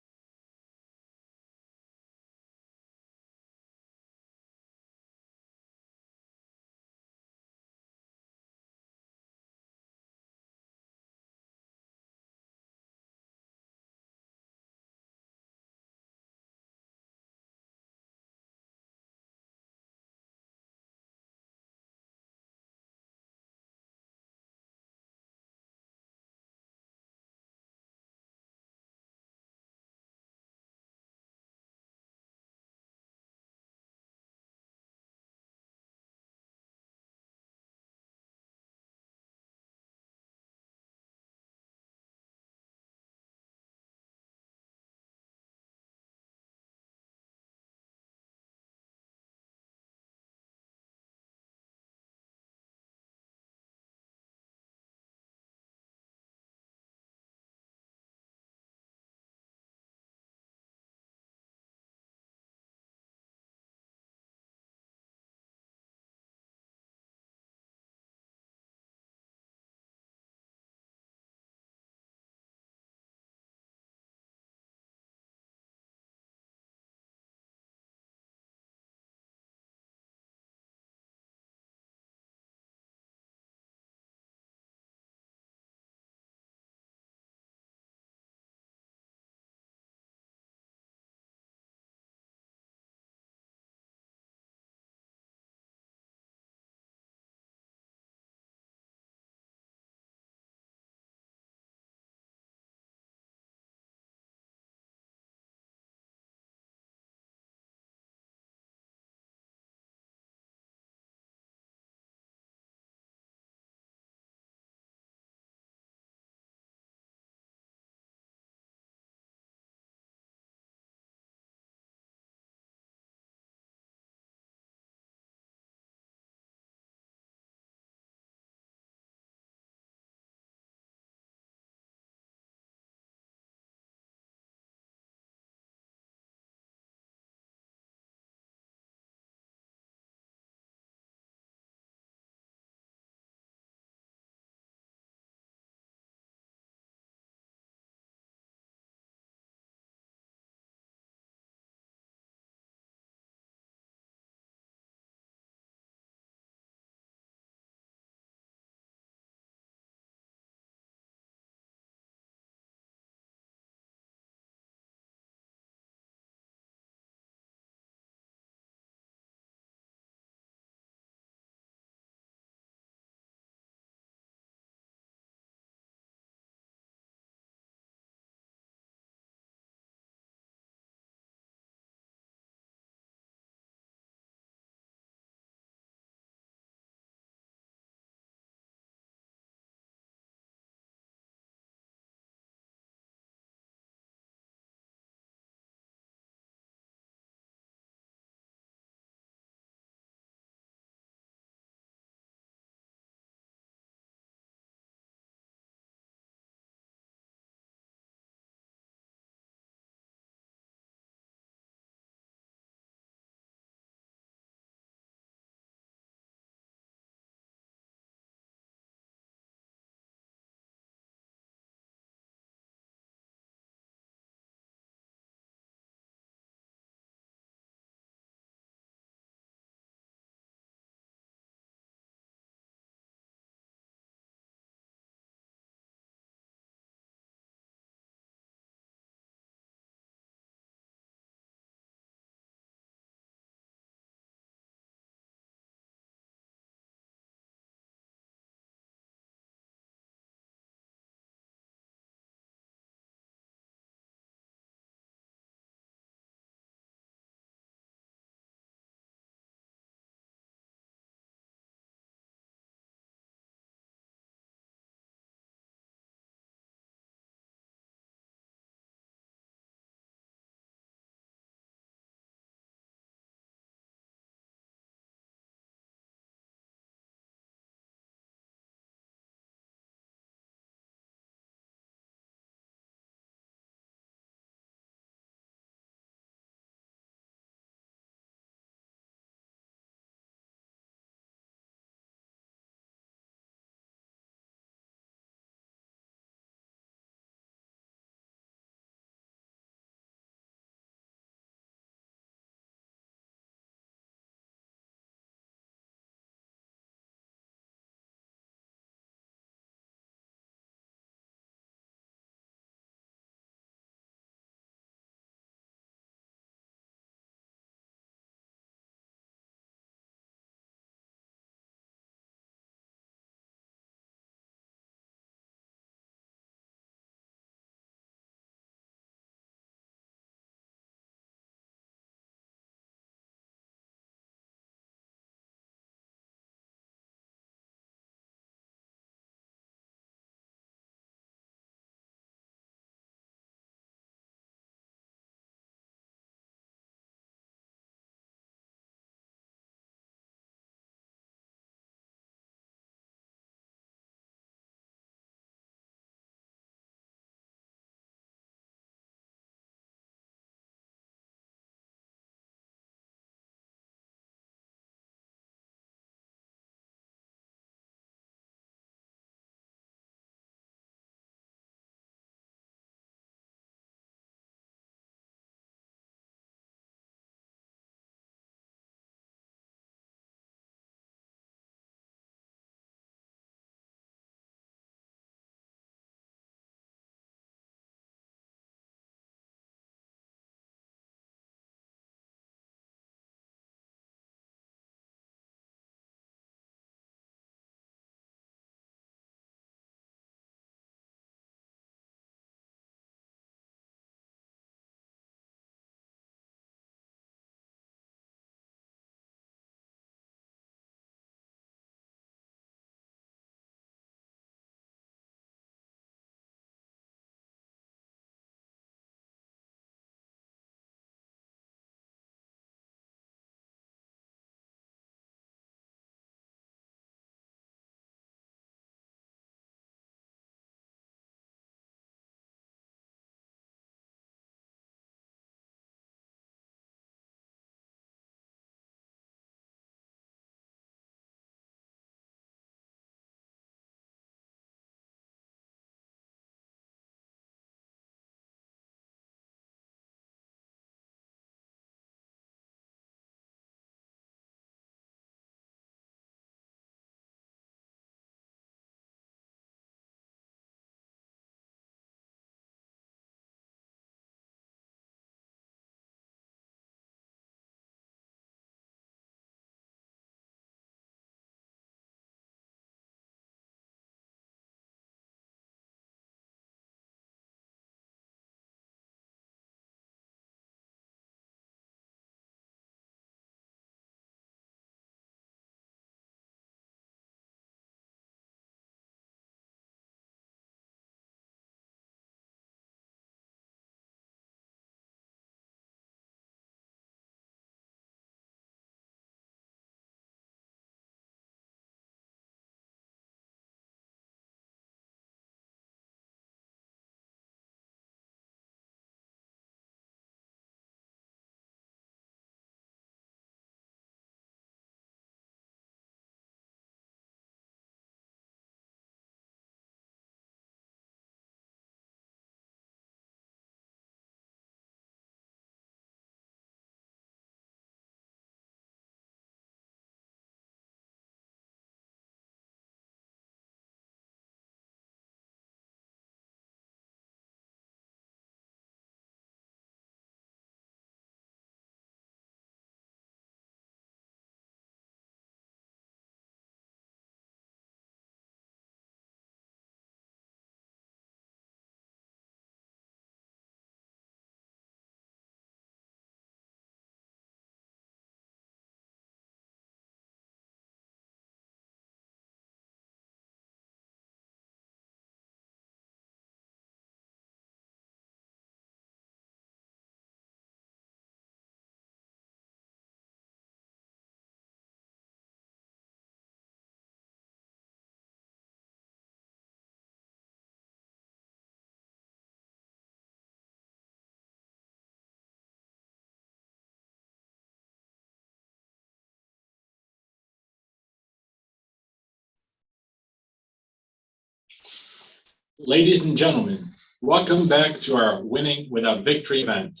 Ladies and gentlemen, welcome back to our Winning Without Victory event.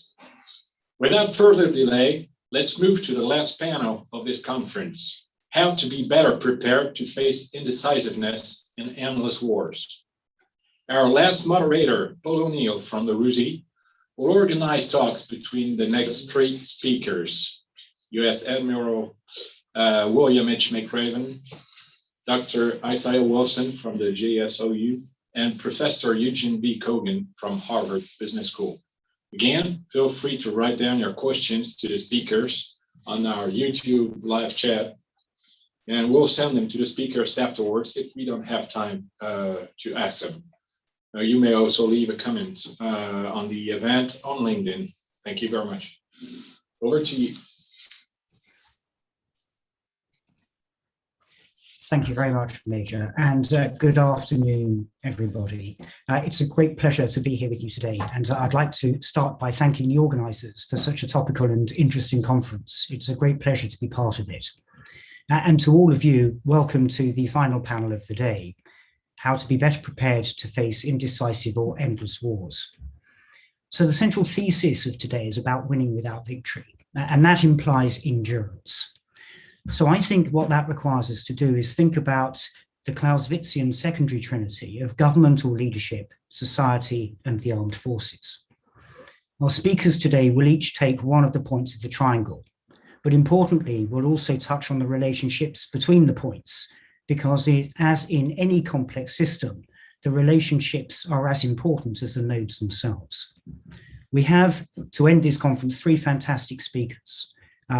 Without further delay, let's move to the last panel of this conference, how to be better prepared to face indecisiveness in endless wars. Our last moderator, Paul O'Neill from the RUSI, will organize talks between the next three speakers, U.S. Admiral William H. McRaven, Dr. Isaiah Wilson from the JSOU, and Professor Eugene B. Kogan from Harvard Business School. Again, feel free to write down your questions to the speakers on our YouTube live chat, and we'll send them to the speakers afterwards if we don't have time to ask them. You may also leave a comment on the event on LinkedIn. Thank you very much. Over to you. Thank you very much, Major, and good afternoon, everybody. It's a great pleasure to be here with you today, and I'd like to start by thanking the organisers for such a topical and interesting conference. It's a great pleasure to be part of it. And to all of you, welcome to the final panel of the day, how to be better prepared to face indecisive or endless wars. So the central thesis of today is about winning without victory, and that implies endurance. So I think what that requires us to do is think about the Clausewitzian secondary trinity of governmental leadership, society, and the armed forces. Our speakers today will each take one of the points of the triangle, but importantly, we'll also touch on the relationships between the points, because as in any complex system, the relationships are as important as the nodes themselves. We have, to end this conference, three fantastic speakers.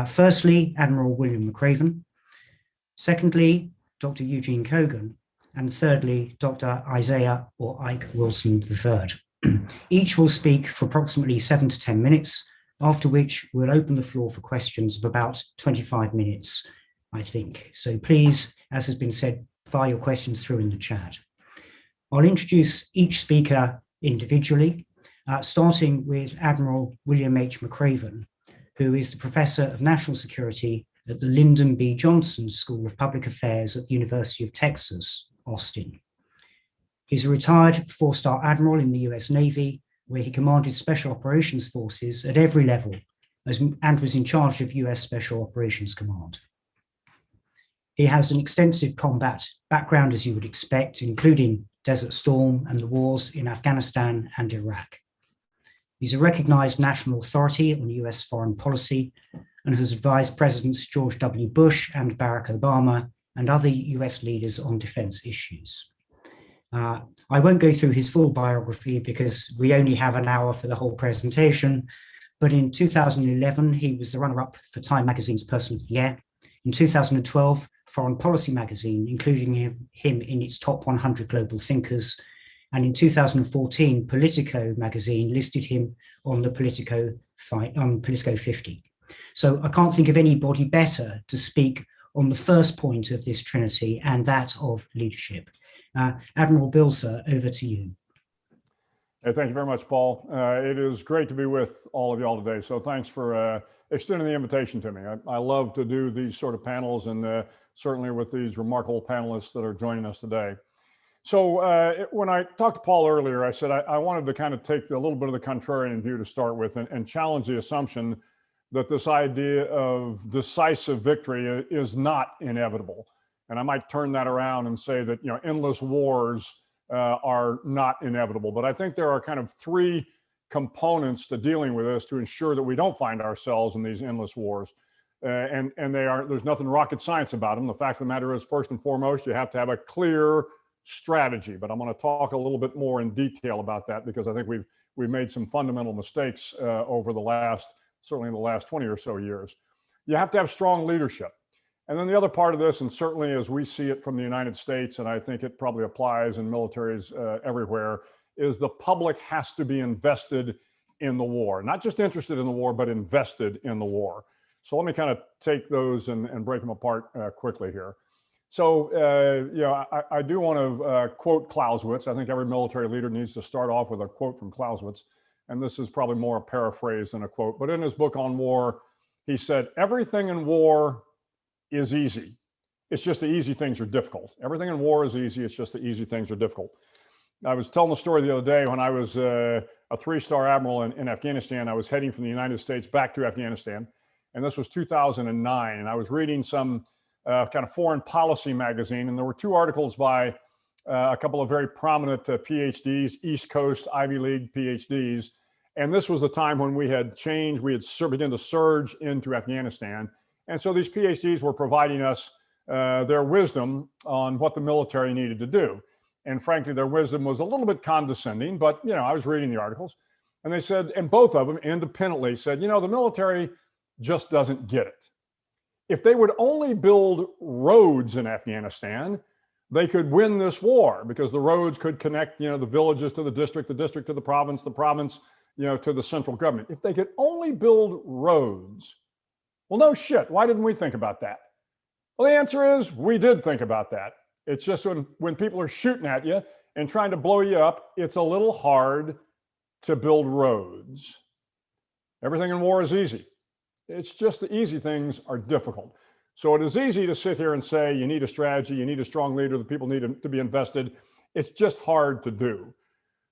Firstly, Admiral William McRaven. Secondly, Dr. Eugene Kogan. And thirdly, Dr. Isaiah or Ike Wilson III. Each will speak for approximately 7 to 10 minutes, after which we'll open the floor for questions of about 25 minutes, I think. So please, as has been said, fire your questions through in the chat. I'll introduce each speaker individually, starting with Admiral William H. McRaven, who is the Professor of National Security at the Lyndon B. Johnson School of Public Affairs at the University of Texas, Austin. He's a retired four-star admiral in the US Navy, where he commanded Special Operations Forces at every level and was in charge of US Special Operations Command. He has an extensive combat background, as you would expect, including Desert Storm and the wars in Afghanistan and Iraq. He's a recognized national authority on US foreign policy and has advised Presidents George W. Bush and Barack Obama and other US leaders on defense issues. I won't go through his full biography because we only have an hour for the whole presentation, but in 2011, he was the runner-up for Time Magazine's Person of the Year. In 2012, Foreign Policy magazine, including him in its top 100 global thinkers. And in 2014, Politico magazine listed him on the Politico 50. So I can't think of anybody better to speak on the first point of this trinity, and that of leadership. Admiral Bilser, over to you. Hey, thank you very much, Paul. It is great to be with all of y'all today. So thanks for extending the invitation to me. I love to do these sort of panels, and certainly with these remarkable panelists that are joining us today. So when I talked to Paul earlier, I said I wanted to kind of take a little bit of the contrarian view to start with and challenge the assumption that this idea of decisive victory is not inevitable. And I might turn that around and say that, endless wars are not inevitable. But I think there are kind of three components to dealing with this to ensure that we don't find ourselves in these endless wars. And there's nothing rocket science about them. The fact of the matter is, first and foremost, you have to have a clear strategy. But I'm going to talk a little bit more in detail about that because I think we've made some fundamental mistakes over certainly in the last 20 or so years. You have to have strong leadership. And then the other part of this, and certainly as we see it from the United States, and I think it probably applies in militaries everywhere, is the public has to be invested in the war. Not just interested in the war, but invested in the war. So let me kind of take those and break them apart quickly here. So, I do want to quote Clausewitz. I think every military leader needs to start off with a quote from Clausewitz. And this is probably more a paraphrase than a quote. But in his book on war, he said, everything in war is easy. It's just the easy things are difficult. Everything in war is easy. It's just the easy things are difficult. I was telling the story the other day when I was a 3-star admiral in Afghanistan. I was heading from the United States back to Afghanistan, and this was 2009. And I was reading some kind of foreign policy magazine, and there were 2 articles by a couple of very prominent PhDs, East Coast Ivy League PhDs. And this was the time when we had changed, we had begun to surge into Afghanistan. And so these PhDs were providing us their wisdom on what the military needed to do. And frankly, their wisdom was a little bit condescending, but you know, I was reading the articles, and they said, and both of them independently said, you know, the military just doesn't get it. If they would only build roads in Afghanistan, they could win this war, because the roads could connect, you know, the villages to the district to the province, you know, to the central government. If they could only build roads. Well, no shit. Why didn't we think about that? Well, the answer is we did think about that. It's just when people are shooting at you and trying to blow you up, it's a little hard to build roads. Everything in war is easy. It's just the easy things are difficult. So it is easy to sit here and say you need a strategy, you need a strong leader, the people need to be invested. It's just hard to do.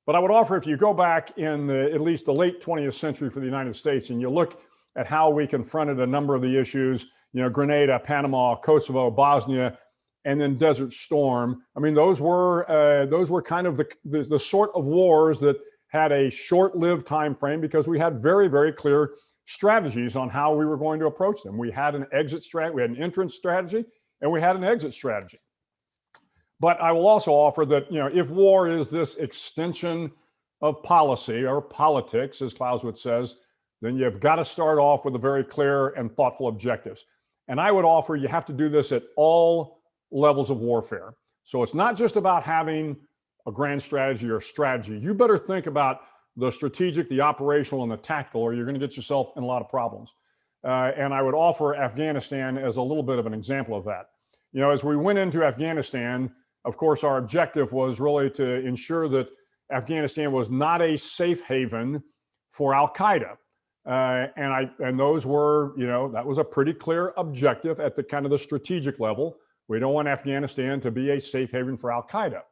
But I would offer, if you go back in at least the late 20th century for the United States, and you look at how we confronted a number of the issues, you know, Grenada, Panama, Kosovo, Bosnia, and then Desert Storm. I mean, those were kind of the sort of wars that had a short-lived time frame, because we had very, very clear strategies on how we were going to approach them. We had an exit strategy, we had an entrance strategy, and we had an exit strategy. But I will also offer that, you know, if war is this extension of policy or politics, as Clausewitz says, then you've got to start off with a very clear and thoughtful objectives. And I would offer you have to do this at all levels of warfare. So it's not just about having a grand strategy or strategy. You better think about the strategic, the operational, and the tactical, or you're going to get yourself in a lot of problems. And I would offer Afghanistan as a little bit of an example of that. You know, as we went into Afghanistan, of course, our objective was really to ensure that Afghanistan was not a safe haven for Al-Qaeda. And those were, you know, that was a pretty clear objective at the kind of the strategic level. We don't want Afghanistan to be a safe haven for Al-Qaeda.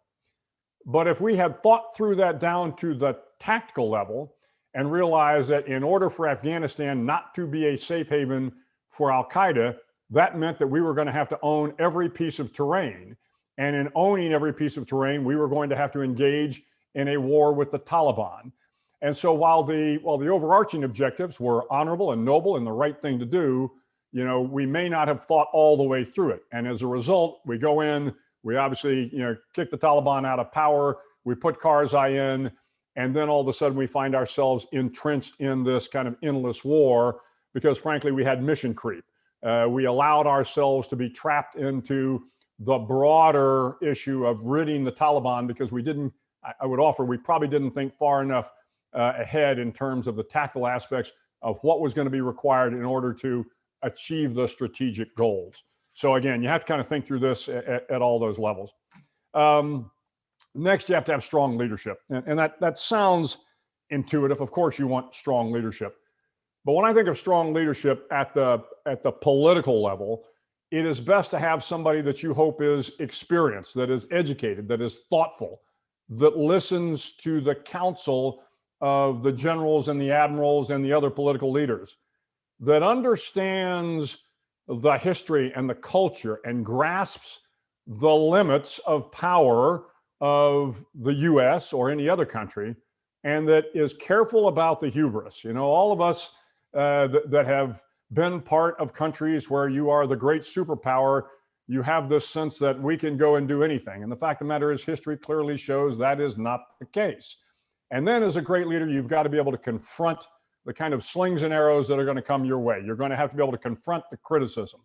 But if we had thought through that down to the tactical level and realized that in order for Afghanistan not to be a safe haven for Al-Qaeda, that meant that we were going to have to own every piece of terrain. And in owning every piece of terrain, we were going to have to engage in a war with the Taliban. And so while the overarching objectives were honorable and noble and the right thing to do, you know, we may not have thought all the way through it. And as a result, we go in, we obviously, you know, kick the Taliban out of power, we put Karzai in, and then all of a sudden we find ourselves entrenched in this kind of endless war because frankly, we had mission creep. We allowed ourselves to be trapped into the broader issue of ridding the Taliban because we didn't, I would offer, we probably didn't think far enough ahead in terms of the tactical aspects of what was going to be required in order to achieve the strategic goals. So again, you have to kind of think through this at all those levels. Next, you have to have strong leadership. And that sounds intuitive. Of course, you want strong leadership. But when I think of strong leadership at the political level, it is best to have somebody that you hope is experienced, that is educated, that is thoughtful, that listens to the counsel of the generals and the admirals and the other political leaders, that understands the history and the culture and grasps the limits of power of the US or any other country, and that is careful about the hubris. You know, all of us that have been part of countries where you are the great superpower, you have this sense that we can go and do anything. And the fact of the matter is, history clearly shows that is not the case. And then as a great leader, you've got to be able to confront the kind of slings and arrows that are going to come your way. You're going to have to be able to confront the criticism.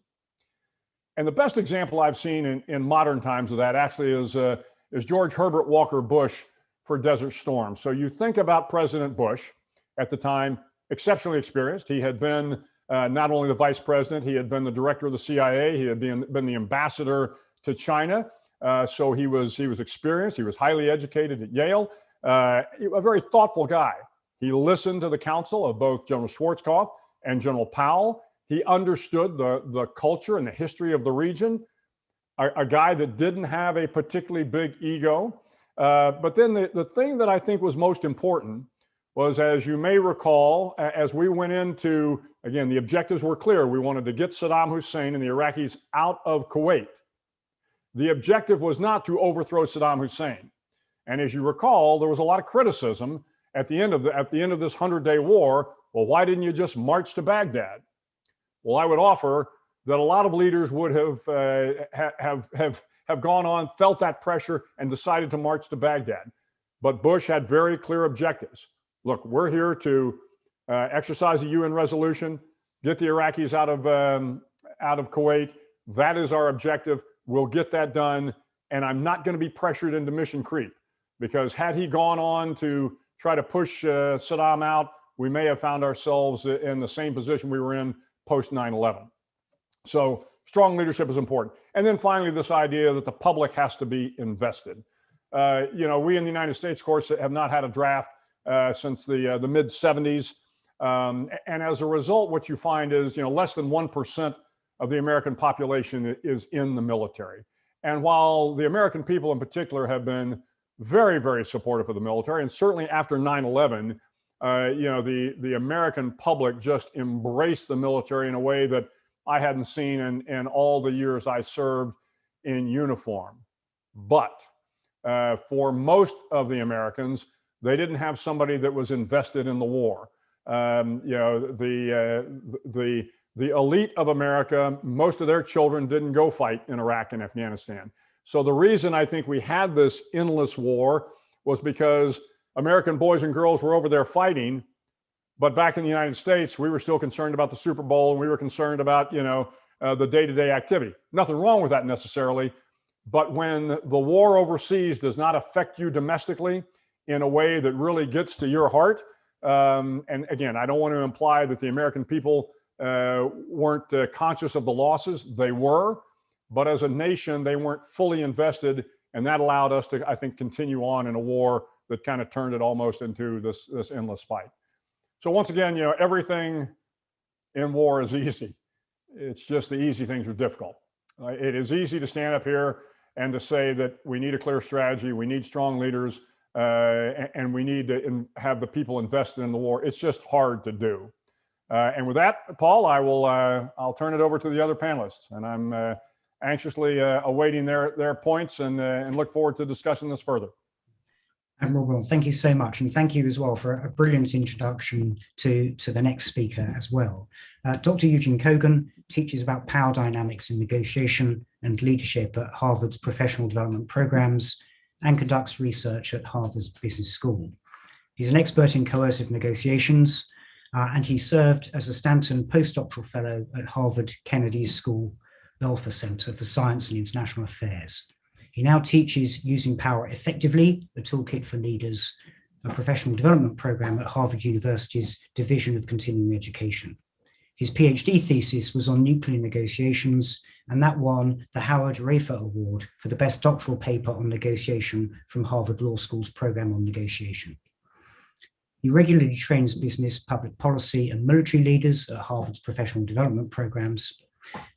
And the best example I've seen in modern times of that actually is George Herbert Walker Bush for Desert Storm. So you think about President Bush at the time, exceptionally experienced. He had been not only the vice president, he had been the director of the CIA, he had been the ambassador to China. So he was experienced, he was highly educated at Yale, a very thoughtful guy. He listened to the counsel of both General Schwarzkopf and General Powell. He understood the culture and the history of the region. A guy that didn't have a particularly big ego, But then the thing that I think was most important was, as you may recall, as we went into, again, the objectives were clear. We wanted to get Saddam Hussein and the Iraqis out of Kuwait. The objective was not to overthrow Saddam Hussein. And as you recall, there was a lot of criticism at the end of this 100-day war. Well, why didn't you just march to Baghdad? Well, I would offer that a lot of leaders would have gone on, felt that pressure, and decided to march to Baghdad. But Bush had very clear objectives. Look, we're here to exercise a UN resolution, get the Iraqis out of Kuwait. That is our objective. We'll get that done. And I'm not going to be pressured into mission creep, because had he gone on to try to push Saddam out, we may have found ourselves in the same position we were in post 9/11. So strong leadership is important. And then finally, this idea that the public has to be invested. We in the United States, of course, have not had a draft since the mid 70s. And as a result, what you find is, less than 1% of the American population is in the military. And while the American people in particular have been very, very supportive of the military, and certainly after 9/11, the American public just embraced the military in a way that I hadn't seen in all the years I served in uniform. But for most of the Americans, they didn't have somebody that was invested in the war. The elite of America, most of their children didn't go fight in Iraq and Afghanistan. So the reason I think we had this endless war was because American boys and girls were over there fighting, but back in the United States, we were still concerned about the Super Bowl, and we were concerned about, the day-to-day activity. Nothing wrong with that necessarily, but when the war overseas does not affect you domestically in a way that really gets to your heart, and again, I don't want to imply that the American people weren't conscious of the losses. They were, but as a nation, they weren't fully invested, and that allowed us to, I think, continue on in a war that kind of turned it almost into this endless fight. So once again, everything in war is easy. It's just the easy things are difficult. It is easy to stand up here and to say that we need a clear strategy, we need strong leaders, and we need to have the people invested in the war. It's just hard to do. And with that, Paul, I'll turn it over to the other panelists, and I'm anxiously awaiting their points and look forward to discussing this further. Admiral Will, thank you so much. And thank you as well for a brilliant introduction to the next speaker as well. Dr. Eugene Kogan teaches about power dynamics in negotiation and leadership at Harvard's professional development programs and conducts research at Harvard's Business School. He's an expert in coercive negotiations, and he served as a Stanton postdoctoral fellow at Harvard Kennedy School Belfer Center for Science and International Affairs. He now teaches Using Power Effectively, a toolkit for leaders, a professional development program at Harvard University's Division of Continuing Education. His PhD thesis was on nuclear negotiations, and that won the Howard Rafer Award for the best doctoral paper on negotiation from Harvard Law School's program on negotiation. He regularly trains business, public policy, and military leaders at Harvard's professional development programs.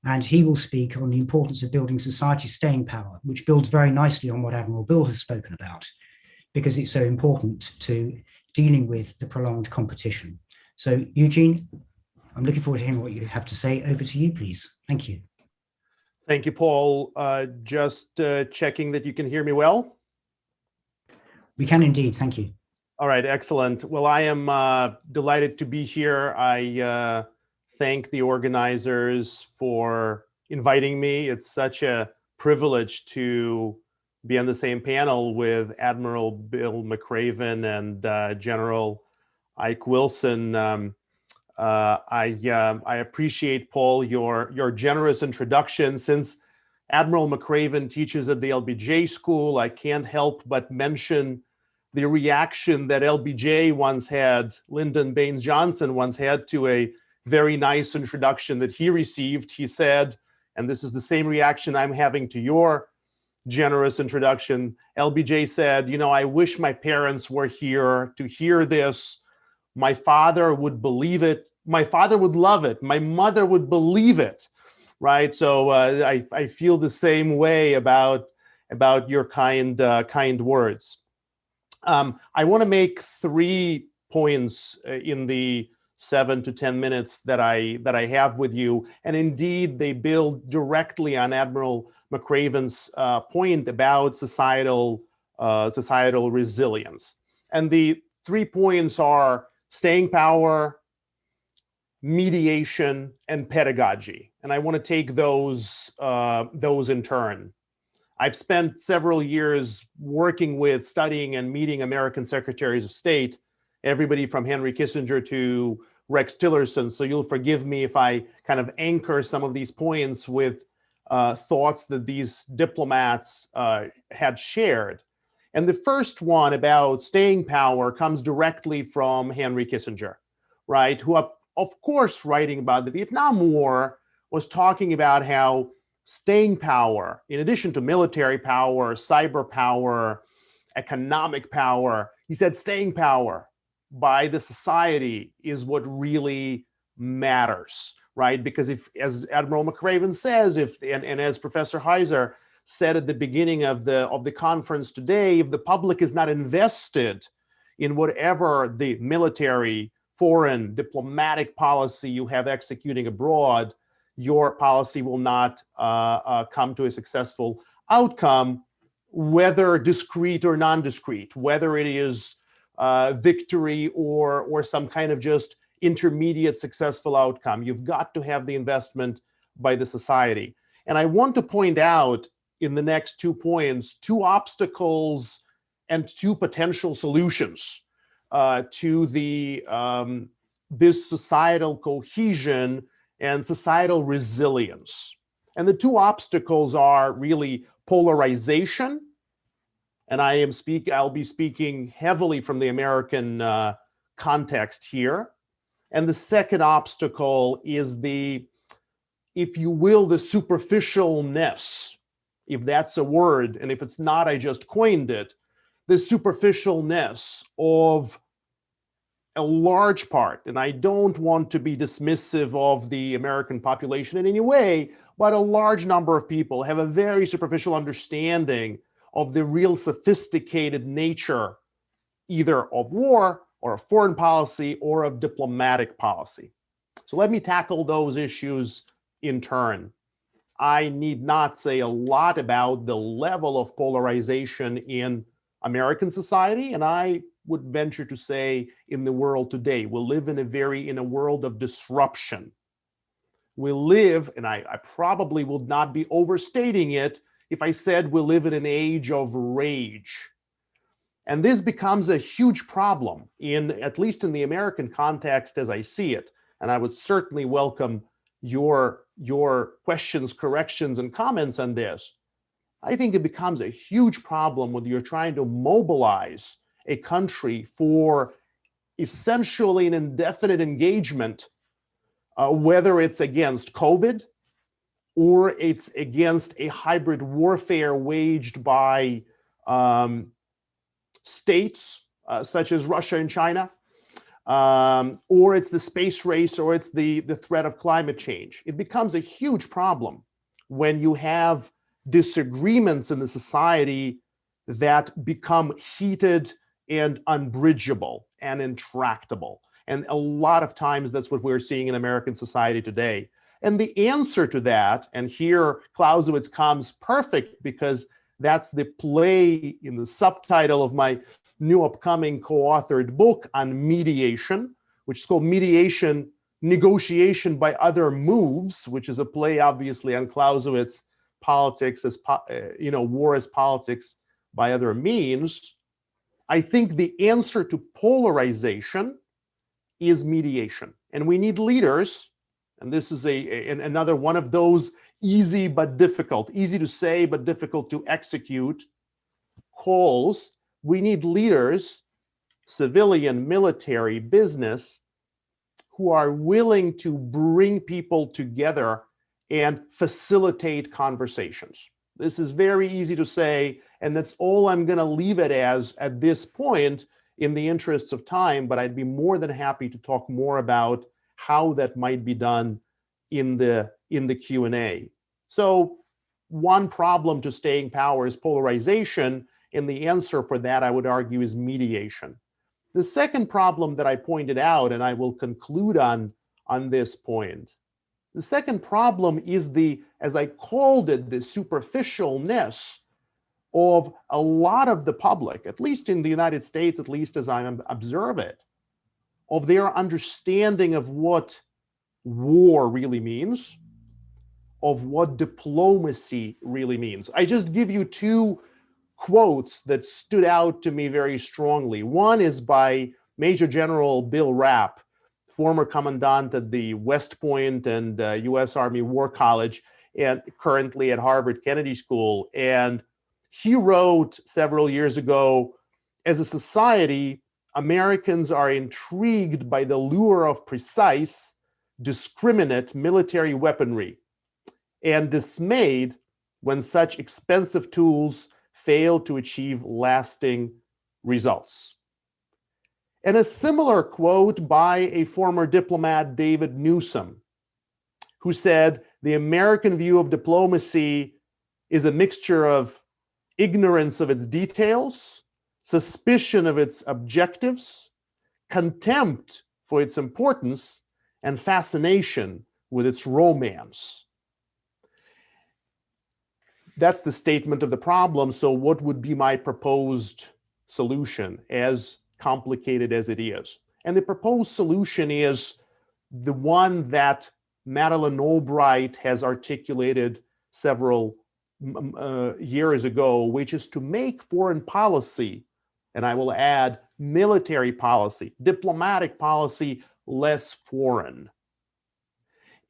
And he will speak on the importance of building society's staying power, which builds very nicely on what Admiral Bill has spoken about, because it's so important to dealing with the prolonged competition. So, Eugene, I'm looking forward to hearing what you have to say. Over to you, please. Thank you. Thank you, Paul. Just checking that you can hear me well. We can indeed. Thank you. All right, excellent. Well, I am delighted to be here. I thank the organizers for inviting me. It's such a privilege to be on the same panel with Admiral Bill McRaven and General Ike Wilson. I appreciate, Paul, your generous introduction. Since Admiral McRaven teaches at the LBJ School, I can't help but mention the reaction that LBJ once had, Lyndon Baines Johnson once had to a very nice introduction that he received. He said, and this is the same reaction I'm having to your generous introduction, LBJ said, I wish my parents were here to hear this. My father would believe it. My father would love it. My mother would believe it, right? So I feel the same way about your kind words. I want to make 3 points in the 7 to 10 minutes that I have with you, and indeed they build directly on Admiral McRaven's point about societal resilience. And the 3 points are staying power, mediation, and pedagogy. And I want to take those in turn. I've spent several years working with, studying, and meeting American secretaries of state, everybody from Henry Kissinger to Rex Tillerson. So you'll forgive me if I kind of anchor some of these points with thoughts that these diplomats had shared. And the first one about staying power comes directly from Henry Kissinger, right? Who, of course, writing about the Vietnam War, was talking about how staying power, in addition to military power, cyber power, economic power, he said staying power by the society is what really matters, right? Because if, as Admiral McRaven says, and as Professor Heiser said at the beginning of the conference today, if the public is not invested in whatever the military, foreign, diplomatic policy you have executing abroad, your policy will not come to a successful outcome, whether discrete or non-discrete, whether it is victory or some kind of just intermediate successful outcome. You've got to have the investment by the society. And I want to point out in the next 2 points, 2 obstacles and 2 potential solutions to this societal cohesion and societal resilience. And the 2 obstacles are really polarization, and I'll be speaking heavily from the American context here. And the second obstacle is if you will, the superficialness, if that's a word, and if it's not, I just coined it, the superficialness of a large part, and I don't want to be dismissive of the American population in any way, but a large number of people have a very superficial understanding of the real sophisticated nature, either of war or of foreign policy or of diplomatic policy. So let me tackle those issues in turn. I need not say a lot about the level of polarization in American society, and I would venture to say in the world today. We live in a world of disruption. We live, and I probably would not be overstating it if I said we live in an age of rage. And this becomes a huge problem, at least in the American context as I see it. And I would certainly welcome your questions, corrections, and comments on this. I think it becomes a huge problem when you're trying to mobilize a country for essentially an indefinite engagement, whether it's against COVID or it's against a hybrid warfare waged by states such as Russia and China, or it's the space race, or it's the threat of climate change. It becomes a huge problem when you have disagreements in the society that become heated and unbridgeable and intractable. And a lot of times that's what we're seeing in American society today. And the answer to that, and here Clausewitz comes perfect because that's the play in the subtitle of my new upcoming co-authored book on mediation, which is called Mediation, Negotiation by Other Moves, which is a play obviously on Clausewitz politics as, war as politics by other means. I think the answer to polarization is mediation. And we need leaders, and this is another one of those easy to say but difficult to execute calls. We need leaders, civilian, military, business, who are willing to bring people together and facilitate conversations. This is very easy to say, and that's all I'm going to leave it as at this point in the interests of time, but I'd be more than happy to talk more about how that might be done in the Q&A. So one problem to staying power is polarization, and the answer for that, I would argue, is mediation. The second problem that I pointed out, and I will conclude on this point, the second problem is the, as I called it, the superficialness of a lot of the public, at least in the United States, at least as I observe it, of their understanding of what war really means, of what diplomacy really means. I just give you two quotes that stood out to me very strongly. One is by Major General Bill Rapp, former commandant at the West Point and US Army War College, and currently at Harvard Kennedy School. And he wrote several years ago, as a society, Americans are intrigued by the lure of precise, discriminate military weaponry and dismayed when such expensive tools fail to achieve lasting results. And a similar quote by a former diplomat, David Newsom, who said, "The American view of diplomacy is a mixture of ignorance of its details, suspicion of its objectives, contempt for its importance, and fascination with its romance." That's the statement of the problem. So what would be my proposed solution, as complicated as it is? And the proposed solution is the one that Madeleine Albright has articulated several years ago, which is to make foreign policy, and I will add military policy, diplomatic policy, less foreign.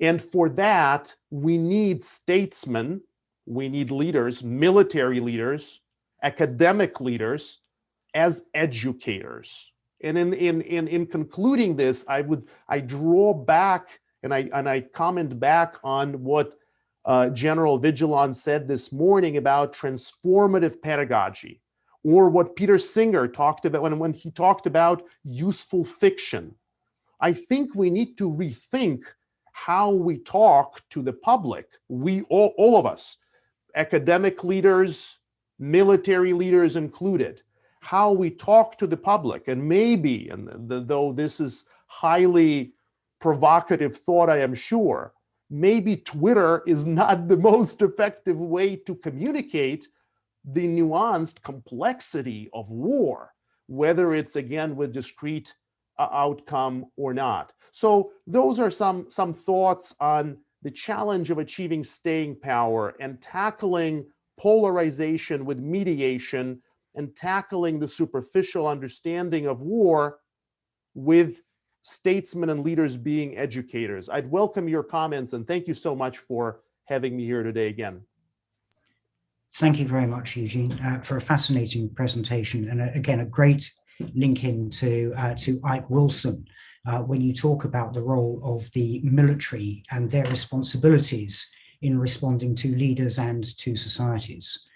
And for that, we need statesmen, we need leaders, military leaders, academic leaders, as educators. And in concluding this, I draw back and I comment back on what General Vigilon said this morning about transformative pedagogy, or what Peter Singer talked about when he talked about useful fiction. I think we need to rethink how we talk to the public, we all of us, academic leaders, military leaders included, how we talk to the public. And maybe, and though this is highly provocative thought, I am sure, maybe Twitter is not the most effective way to communicate the nuanced complexity of war, whether it's, again, with discrete outcome or not. So those are some thoughts on the challenge of achieving staying power and tackling polarization with mediation and tackling the superficial understanding of war with statesmen and leaders being educators. I'd welcome your comments, and thank you so much for having me here today again. Thank you very much, Eugene, for a fascinating presentation, and again, a great link into to Ike Wilson when you talk about the role of the military and their responsibilities in responding to leaders and to societies.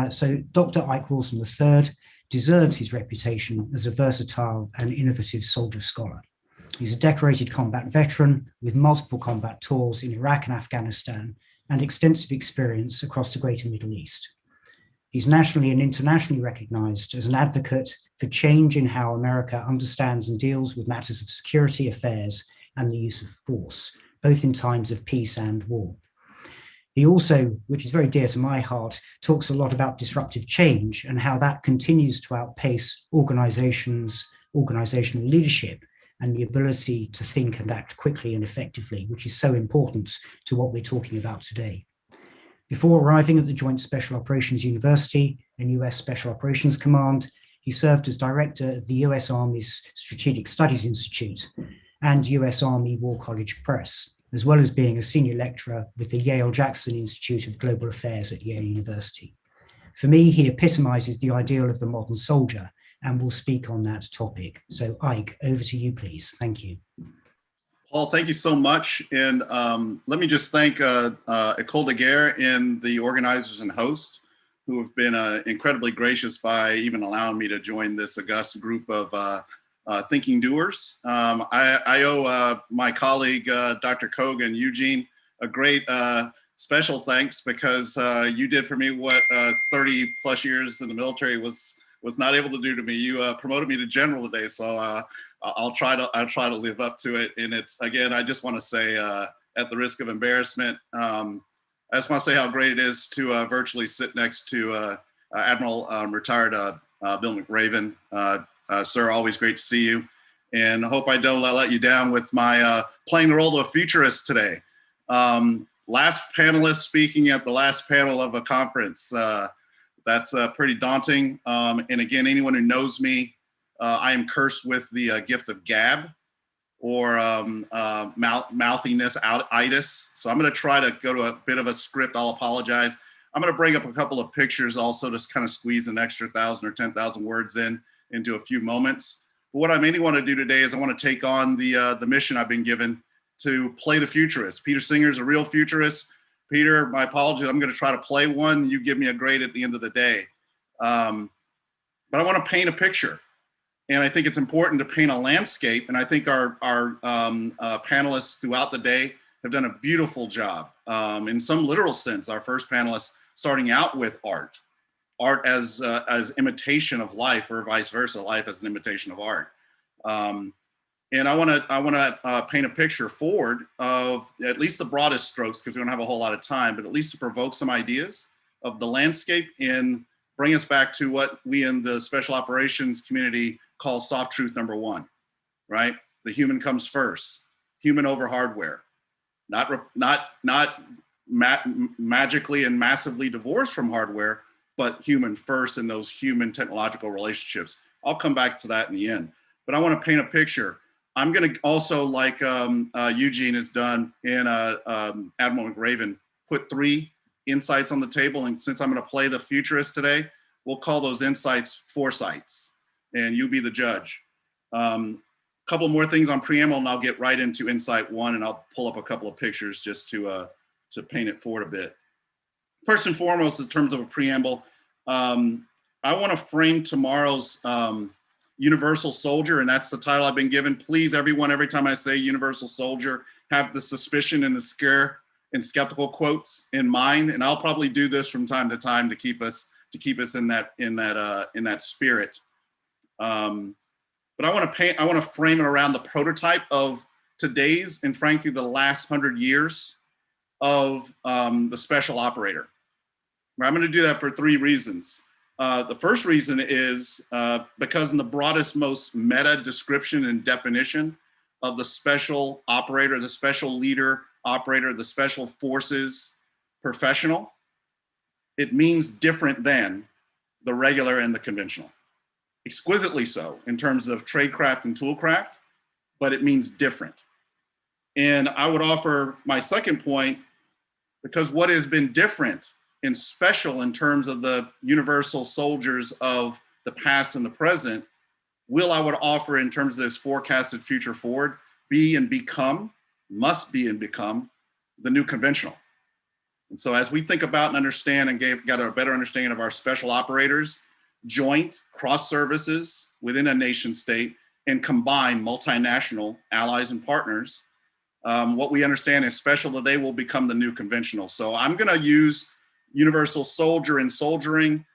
So Dr. Ike Wilson III deserves his reputation as a versatile and innovative soldier scholar. He's a decorated combat veteran with multiple combat tours in Iraq and Afghanistan and extensive experience across the greater Middle East. He's nationally and internationally recognized as an advocate for change in how America understands and deals with matters of security affairs and the use of force, both in times of peace and war. He also, which is very dear to my heart, talks a lot about disruptive change and how that continues to outpace organizational leadership and the ability to think and act quickly and effectively, which is so important to what we're talking about today. Before arriving at the Joint Special Operations University and US Special Operations Command, he served as director of the US Army's Strategic Studies Institute and US Army War College Press, as well as being a senior lecturer with the Yale-Jackson Institute of Global Affairs at Yale University. For me, he epitomizes the ideal of the modern soldier and will speak on that topic. So Ike, over to you, please. Thank you. Paul, thank you so much. And let me just thank École de Guerre and the organizers and hosts who have been incredibly gracious by even allowing me to join this august group of thinking doers. I owe my colleague, Dr. Kogan, Eugene, a great special thanks because you did for me what 30 plus years in the military was not able to do to me. You promoted me to general today, so I'll try to live up to it. And it's, again, I just want to say, at the risk of embarrassment, I just want to say how great it is to virtually sit next to Admiral retired Bill McRaven. Sir, always great to see you. And I hope I don't let you down with my playing the role of a futurist today. Last panelist speaking at the last panel of a conference. That's pretty daunting. And again, anyone who knows me, I am cursed with the gift of gab, or mouthiness, itis. So I'm going to try to go to a bit of a script. I'll apologize. I'm going to bring up a couple of pictures also to kind of squeeze an extra 1,000 or 10,000 words into a few moments. But what I mainly want to do today is I want to take on the mission I've been given to play the futurist. Peter Singer is a real futurist. Peter, my apologies, I'm going to try to play one. You give me a grade at the end of the day. But I want to paint a picture. And I think it's important to paint a landscape. And I think our panelists throughout the day have done a beautiful job. In some literal sense, our first panelist starting out with art as imitation of life, or vice versa, life as an imitation of art. And I want to paint a picture forward of at least the broadest strokes, because we don't have a whole lot of time, but at least to provoke some ideas of the landscape and bring us back to what we in the special operations community call soft truth number one, right? The human comes first, human over hardware, not magically and massively divorced from hardware, but human first in those human technological relationships. I'll come back to that in the end, but I want to paint a picture. I'm going to also, like Eugene has done in Admiral McRaven, put 3 insights on the table. And since I'm going to play the futurist today, we'll call those insights foresights, and you be the judge. Couple more things on preamble, and I'll get right into insight 1, and I'll pull up a couple of pictures just to paint it forward a bit. First and foremost, in terms of a preamble, I want to frame tomorrow's Universal Soldier, and that's the title I've been given. Please, everyone, every time I say Universal Soldier, have the suspicion and the scare and skeptical quotes in mind, and I'll probably do this from time to time to keep us in that spirit. But I want to frame it around the prototype of today's and frankly the last 100 years of the special operator. I'm going to do that for 3 reasons. The first reason is because in the broadest, most meta description and definition of the special operator, the special leader operator, the special forces professional, it means different than the regular and the conventional. Exquisitely so in terms of tradecraft and toolcraft, but it means different. And I would offer my second point, because what has been different and special in terms of the universal soldiers of the past and the present, I would offer in terms of this forecasted future forward, must be and become the new conventional. And so as we think about and understand and got a better understanding of our special operators, joint cross services within a nation state, and combined multinational allies and partners, what we understand as special today will become the new conventional. So I'm going to use universal soldier and soldiering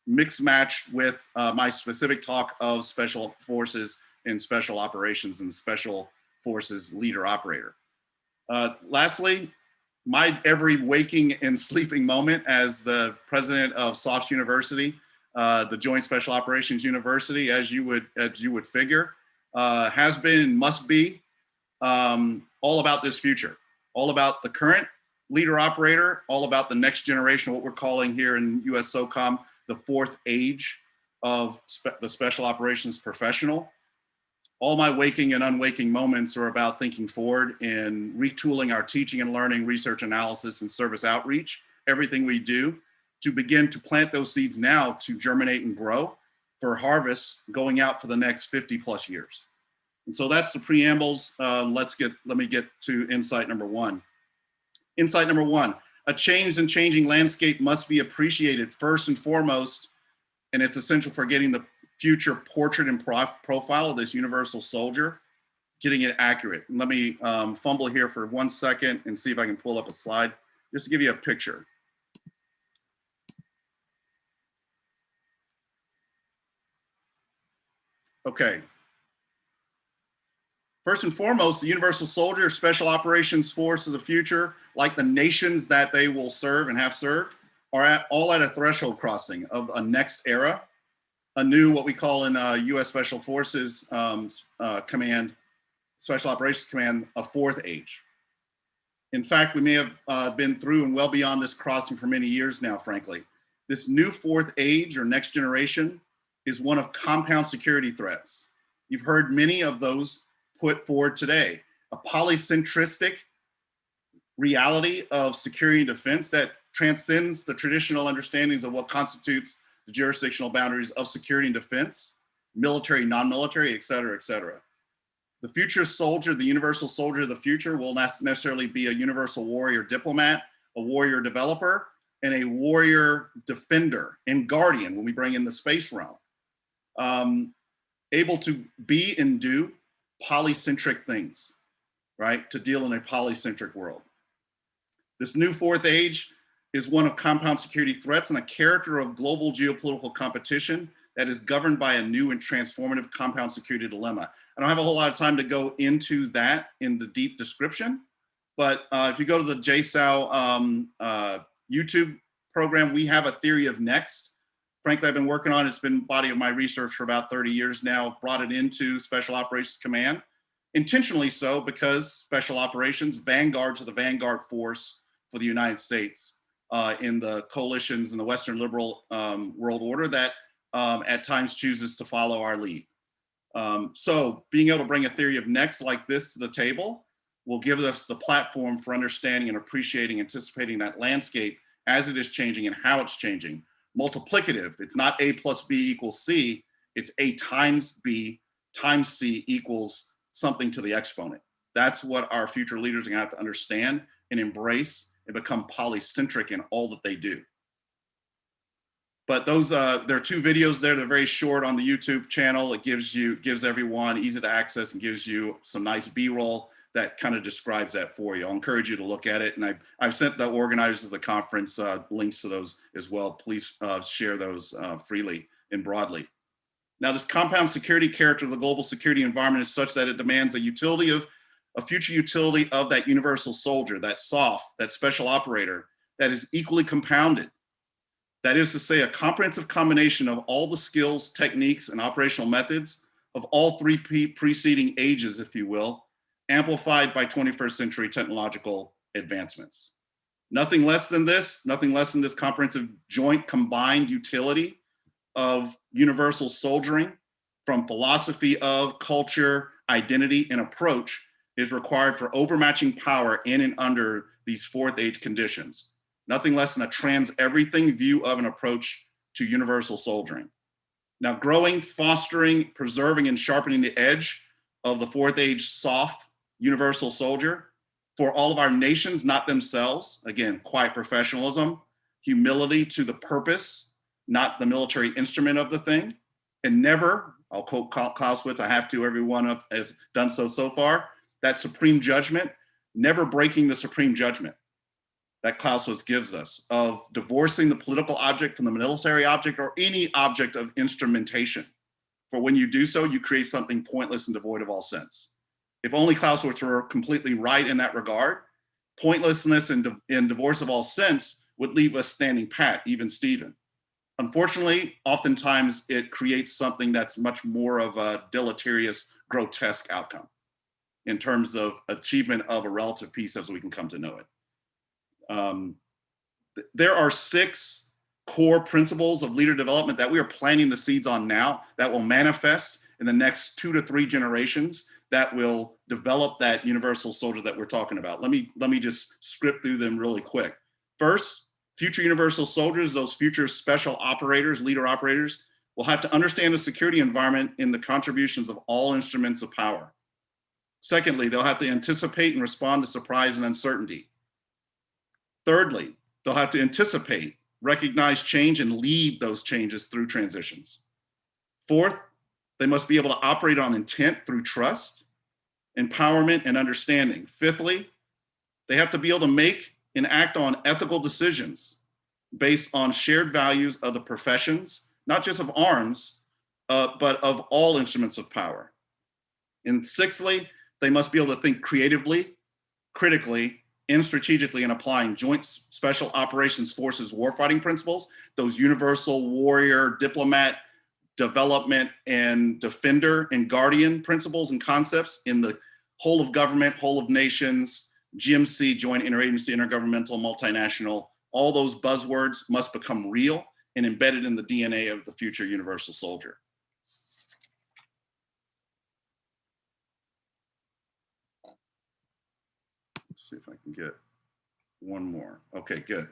mixed match with my specific talk of special forces and special operations and special forces leader operator. Lastly, my every waking and sleeping moment as the president of SOFS University, the Joint Special Operations University, as you would figure, has been and must be all about this future, all about the current leader operator, all about the next generation, what we're calling here in US SOCOM, the 4th age of the special operations professional. All my waking and unwaking moments are about thinking forward and retooling our teaching and learning, research analysis, and service outreach, everything we do, to begin to plant those seeds now to germinate and grow for harvest going out for the next 50 plus years. And so that's the preambles. Let me get to insight number 1. Insight number 1, a changed and changing landscape must be appreciated first and foremost, and it's essential for getting the future portrait and profile of this universal soldier getting it accurate. Let me fumble here for 1 second and see if I can pull up a slide just to give you a picture. Okay. First and foremost, the Universal Soldier, Special Operations Force of the future, like the nations that they will serve and have served, are all at a threshold crossing of a next era, a new, what we call in U.S. Special Forces Command, Special Operations Command, a fourth age. In fact, we may have been through and well beyond this crossing for many years now, frankly. This new fourth age or next generation is one of compound security threats. You've heard many of those put forward today. A polycentristic reality of security and defense that transcends the traditional understandings of what constitutes the jurisdictional boundaries of security and defense, military, non-military, et cetera, et cetera. The future soldier, the universal soldier of the future will not necessarily be a universal warrior diplomat, a warrior developer, and a warrior defender and guardian when we bring in the space realm. Able to be and do polycentric things, right? To deal in a polycentric world. This new fourth age is one of compound security threats and a character of global geopolitical competition that is governed by a new and transformative compound security dilemma. I don't have a whole lot of time to go into that in the deep description, but if you go to the JSOW YouTube program, we have a theory of next. Frankly, I've been working on it. It's been body of my research for about 30 years now, brought it into Special Operations Command, intentionally so because Special Operations, vanguard to the vanguard force for the United States in the coalitions in the Western liberal world order that at times chooses to follow our lead. So being able to bring a theory of next like this to the table will give us the platform for understanding and appreciating, anticipating that landscape as it is changing and how it's changing. Multiplicative, it's not A plus B equals C, it's A times B times C equals something to the exponent. That's what our future leaders are gonna have to understand and embrace and become polycentric in all that they do. But those, there are two videos there. They're very short on the YouTube channel. It gives everyone easy to access and gives you some nice B-roll that kind of describes that for you. I'll encourage you to look at it. And I've sent the organizers of the conference links to those as well. Please share those freely and broadly. Now, this compound security character of the global security environment is such that it demands a utility of a future utility of that universal soldier, that SOF, that special operator that is equally compounded. That is to say, a comprehensive combination of all the skills, techniques, and operational methods of all three preceding ages, if you will, amplified by 21st century technological advancements. Nothing less than this comprehensive joint combined utility of universal soldiering from philosophy of culture, identity, and approach is required for overmatching power in and under these fourth age conditions. Nothing less than a trans-everything view of an approach to universal soldiering. Now, growing, fostering, preserving, and sharpening the edge of the fourth age soft universal soldier for all of our nations, not themselves. Again, quiet professionalism, humility to the purpose, not the military instrument of the thing. And never, I'll quote Clausewitz, I have to, everyone has done so far, that supreme judgment, never breaking the supreme judgment that Clausewitz gives us of divorcing the political object from the military object or any object of instrumentation. For when you do so, you create something pointless and devoid of all sense. If only Clausewitz were completely right in that regard, pointlessness and divorce of all sense would leave us standing pat, even Stephen. Unfortunately, oftentimes it creates something that's much more of a deleterious, grotesque outcome in terms of achievement of a relative peace as we can come to know it. There are 6 core principles of leader development that we are planting the seeds on now that will manifest in the next 2 to 3 generations that will develop that universal soldier that we're talking about. Let me just script through them really quick. First, future universal soldiers, those future special operators, leader operators, will have to understand the security environment in the contributions of all instruments of power. Secondly, they'll have to anticipate and respond to surprise and uncertainty. Thirdly, they'll have to anticipate, recognize change, and lead those changes through transitions. Fourth, they must be able to operate on intent through trust. empowerment, and understanding. Fifthly, they have to be able to make and act on ethical decisions based on shared values of the professions, not just of arms, but of all instruments of power. And sixthly, they must be able to think creatively, critically, and strategically in applying Joint Special Operations Forces warfighting principles, those universal warrior, diplomat, development, and defender and guardian principles and concepts in the whole of government, whole of nations, GMC, joint interagency, intergovernmental, multinational. All those buzzwords must become real and embedded in the DNA of the future universal soldier. Let's see if I can get one more. Okay, good.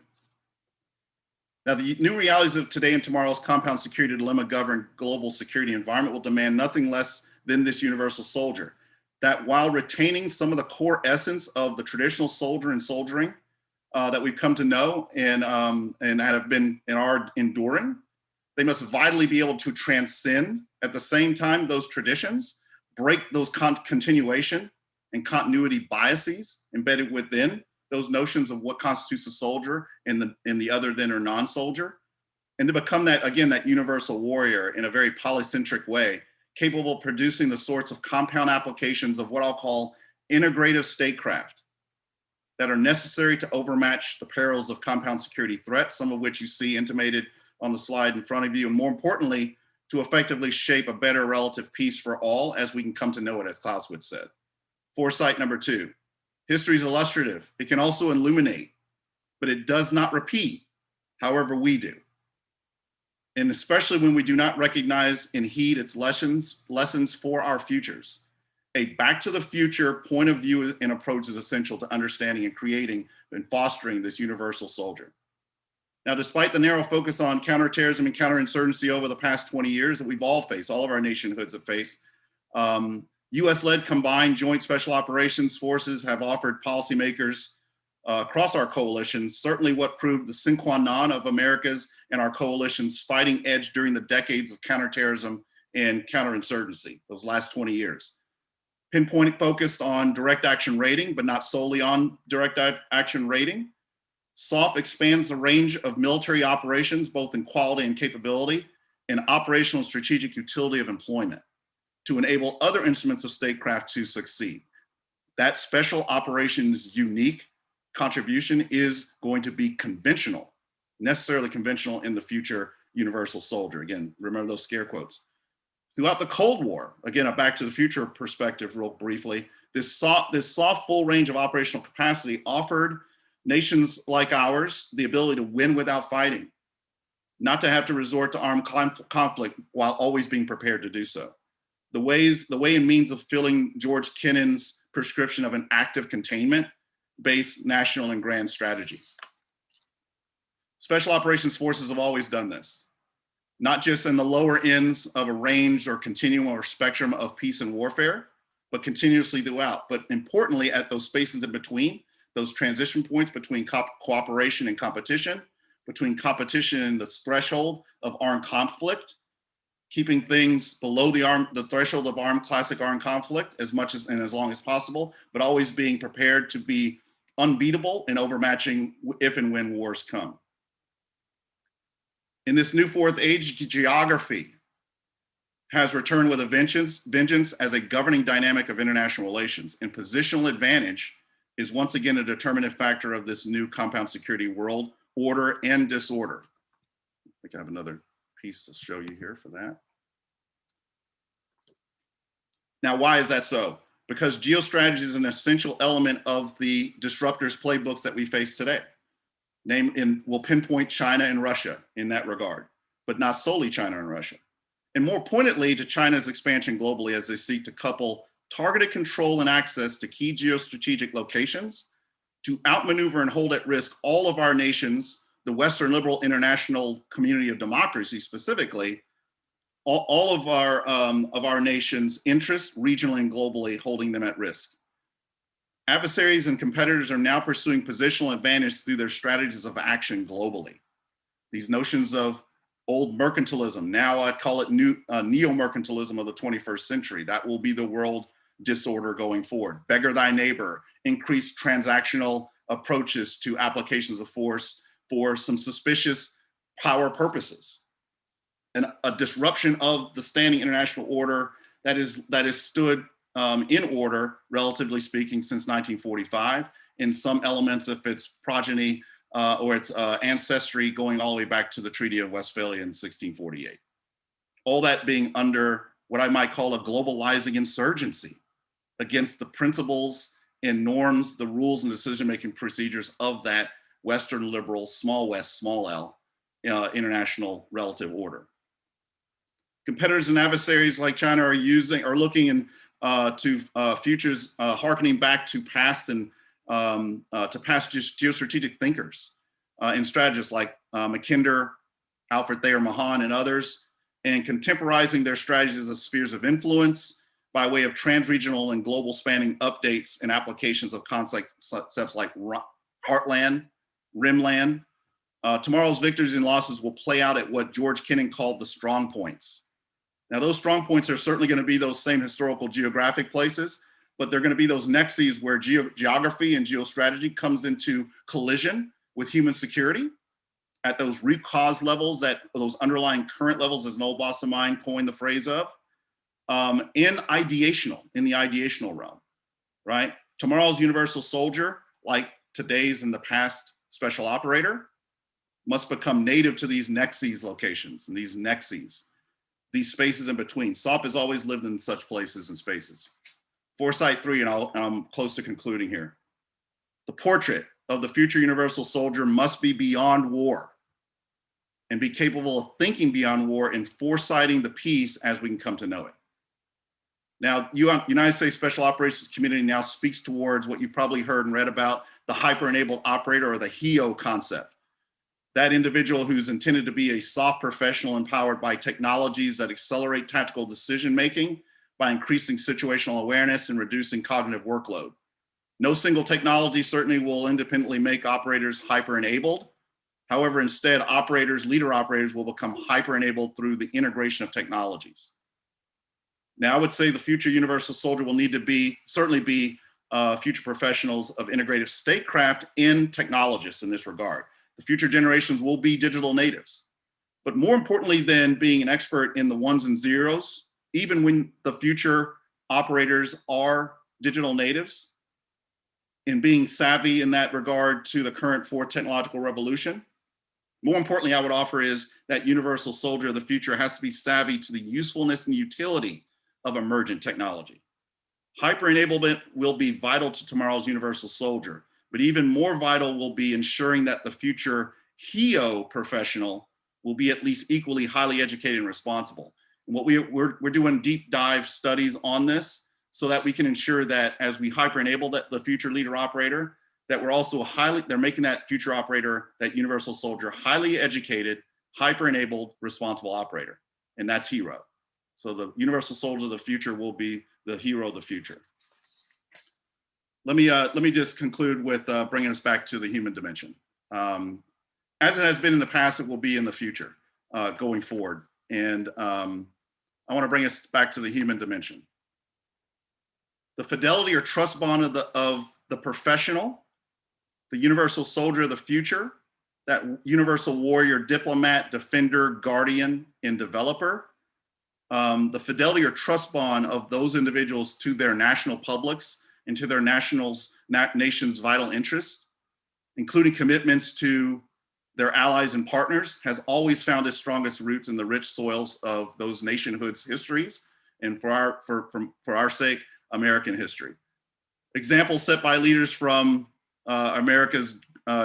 Now, the new realities of today and tomorrow's compound security dilemma governed global security environment will demand nothing less than this universal soldier. That while retaining some of the core essence of the traditional soldier and soldiering that we've come to know and have been and are enduring, they must vitally be able to transcend at the same time those traditions, break those continuation and continuity biases embedded within those notions of what constitutes a soldier and the other than or non-soldier, and to become that, again, that universal warrior in a very polycentric way, capable of producing the sorts of compound applications of what I'll call integrative statecraft that are necessary to overmatch the perils of compound security threats, some of which you see intimated on the slide in front of you, and more importantly, to effectively shape a better relative peace for all as we can come to know it, as Clausewitz said. Foresight number 2. History is illustrative. It can also illuminate, but it does not repeat, however we do. And especially when we do not recognize and heed its lessons for our futures. A back to the future point of view and approach is essential to understanding and creating and fostering this universal soldier. Now, despite the narrow focus on counterterrorism and counterinsurgency over the past 20 years that we've all faced, all of our nationhoods have faced, US-led combined joint special operations forces have offered policymakers across our coalitions certainly what proved the sine qua non of America's and our coalition's fighting edge during the decades of counterterrorism and counterinsurgency, those last 20 years. Pinpoint focused on direct action rating, but not solely on direct action rating. SOF expands the range of military operations, both in quality and capability, and operational and strategic utility of employment, to enable other instruments of statecraft to succeed. That special operations unique contribution is going to be conventional, necessarily conventional in the future universal soldier. Again, remember those scare quotes. Throughout the Cold War, again, a back to the future perspective real briefly, this soft full range of operational capacity offered nations like ours the ability to win without fighting, not to have to resort to armed conflict while always being prepared to do so. The way and means of filling George Kennan's prescription of an active containment-based national and grand strategy. Special operations forces have always done this, not just in the lower ends of a range or continuum or spectrum of peace and warfare, but continuously throughout. But importantly, at those spaces in between, those transition points between cooperation and competition, between competition and the threshold of armed conflict, keeping things below the threshold of classic armed conflict as much as and as long as possible, but always being prepared to be unbeatable and overmatching if and when wars come. In this new fourth age, geography has returned with a vengeance as a governing dynamic of international relations, and positional advantage is once again a determinative factor of this new compound security world order and disorder. I think I have another piece to show you here for that. Now, why is that so? Because geostrategy is an essential element of the disruptors playbooks that we face today. We'll pinpoint China and Russia in that regard, but not solely China and Russia. And more pointedly to China's expansion globally as they seek to couple targeted control and access to key geostrategic locations to outmaneuver and hold at risk all of our nations, the Western liberal international community of democracy specifically, all of our nations' interests regionally and globally, holding them at risk. Adversaries and competitors are now pursuing positional advantage through their strategies of action globally. These notions of old mercantilism, now I'd call it neo-mercantilism of the 21st century. That will be the world disorder going forward. Beggar thy neighbor, increased transactional approaches to applications of force for some suspicious power purposes. And a disruption of the standing international order that is stood in order, relatively speaking, since 1945, in some elements of its progeny or its ancestry going all the way back to the Treaty of Westphalia in 1648. All that being under what I might call a globalizing insurgency against the principles and norms, the rules and decision-making procedures of that Western liberal, small west, small l, international relative order. Competitors and adversaries like China are looking to futures hearkening back to past and to past geostrategic thinkers and strategists like Mackinder, Alfred Thayer Mahan, and others, and contemporizing their strategies of spheres of influence by way of trans-regional and global spanning updates and applications of concepts like heartland, rimland. Tomorrow's victories and losses will play out at what George Kennan called the strong points. Now, those strong points are certainly going to be those same historical geographic places, but they're going to be those nexes where geography and geostrategy comes into collision with human security at those root cause levels, at those underlying current levels, as Noel boss of mine coined the phrase of, in the ideational realm, right? Tomorrow's universal soldier, like today's and the past special operator, must become native to these nexes locations and these nexes, these spaces in between. SOP has always lived in such places and spaces. Foresight 3, and I'm close to concluding here. The portrait of the future universal soldier must be beyond war and be capable of thinking beyond war and foresighting the peace as we can come to know it. Now, United States Special Operations Community now speaks towards what you probably heard and read about, the hyper-enabled operator, or the HEO concept. That individual who's intended to be a soft professional empowered by technologies that accelerate tactical decision-making by increasing situational awareness and reducing cognitive workload. No single technology certainly will independently make operators hyper-enabled. However, instead, leader operators will become hyper-enabled through the integration of technologies. Now, I would say the future universal soldier will need to certainly be future professionals of integrative statecraft and technologists in this regard. The future generations will be digital natives. But more importantly than being an expert in the ones and zeros, even when the future operators are digital natives, in being savvy in that regard to the current fourth technological revolution, more importantly, I would offer is that universal soldier of the future has to be savvy to the usefulness and utility of emergent technology. Hyper-enablement will be vital to tomorrow's universal soldier, but even more vital will be ensuring that the future HEO professional will be at least equally highly educated and responsible. And what we're doing deep dive studies on this so that we can ensure that as we hyper-enable the future leader operator, that we're also they're making that future operator, that universal soldier, highly educated, hyper-enabled, responsible operator. And that's HERO. So the universal soldier of the future will be the hero of the future. Let me just conclude with bringing us back to the human dimension. As it has been in the past, it will be in the future going forward. And I want to bring us back to the human dimension. The fidelity or trust bond of the professional, the universal soldier of the future, that universal warrior, diplomat, defender, guardian, and developer, the fidelity or trust bond of those individuals to their national publics and to their nation's vital interests, including commitments to their allies and partners, has always found its strongest roots in the rich soils of those nationhoods' histories, and for our sake, American history. Examples set by leaders from America's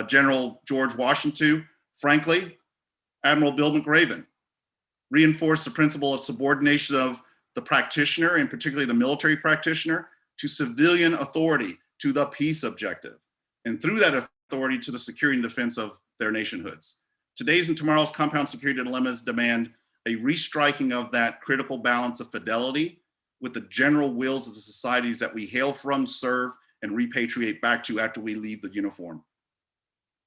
General George Washington, frankly, Admiral Bill McRaven, reinforced the principle of subordination of the practitioner, and particularly the military practitioner, to civilian authority, to the peace objective, and through that authority to the security and defense of their nationhoods. Today's and tomorrow's compound security dilemmas demand a restriking of that critical balance of fidelity with the general wills of the societies that we hail from, serve, and repatriate back to after we leave the uniform.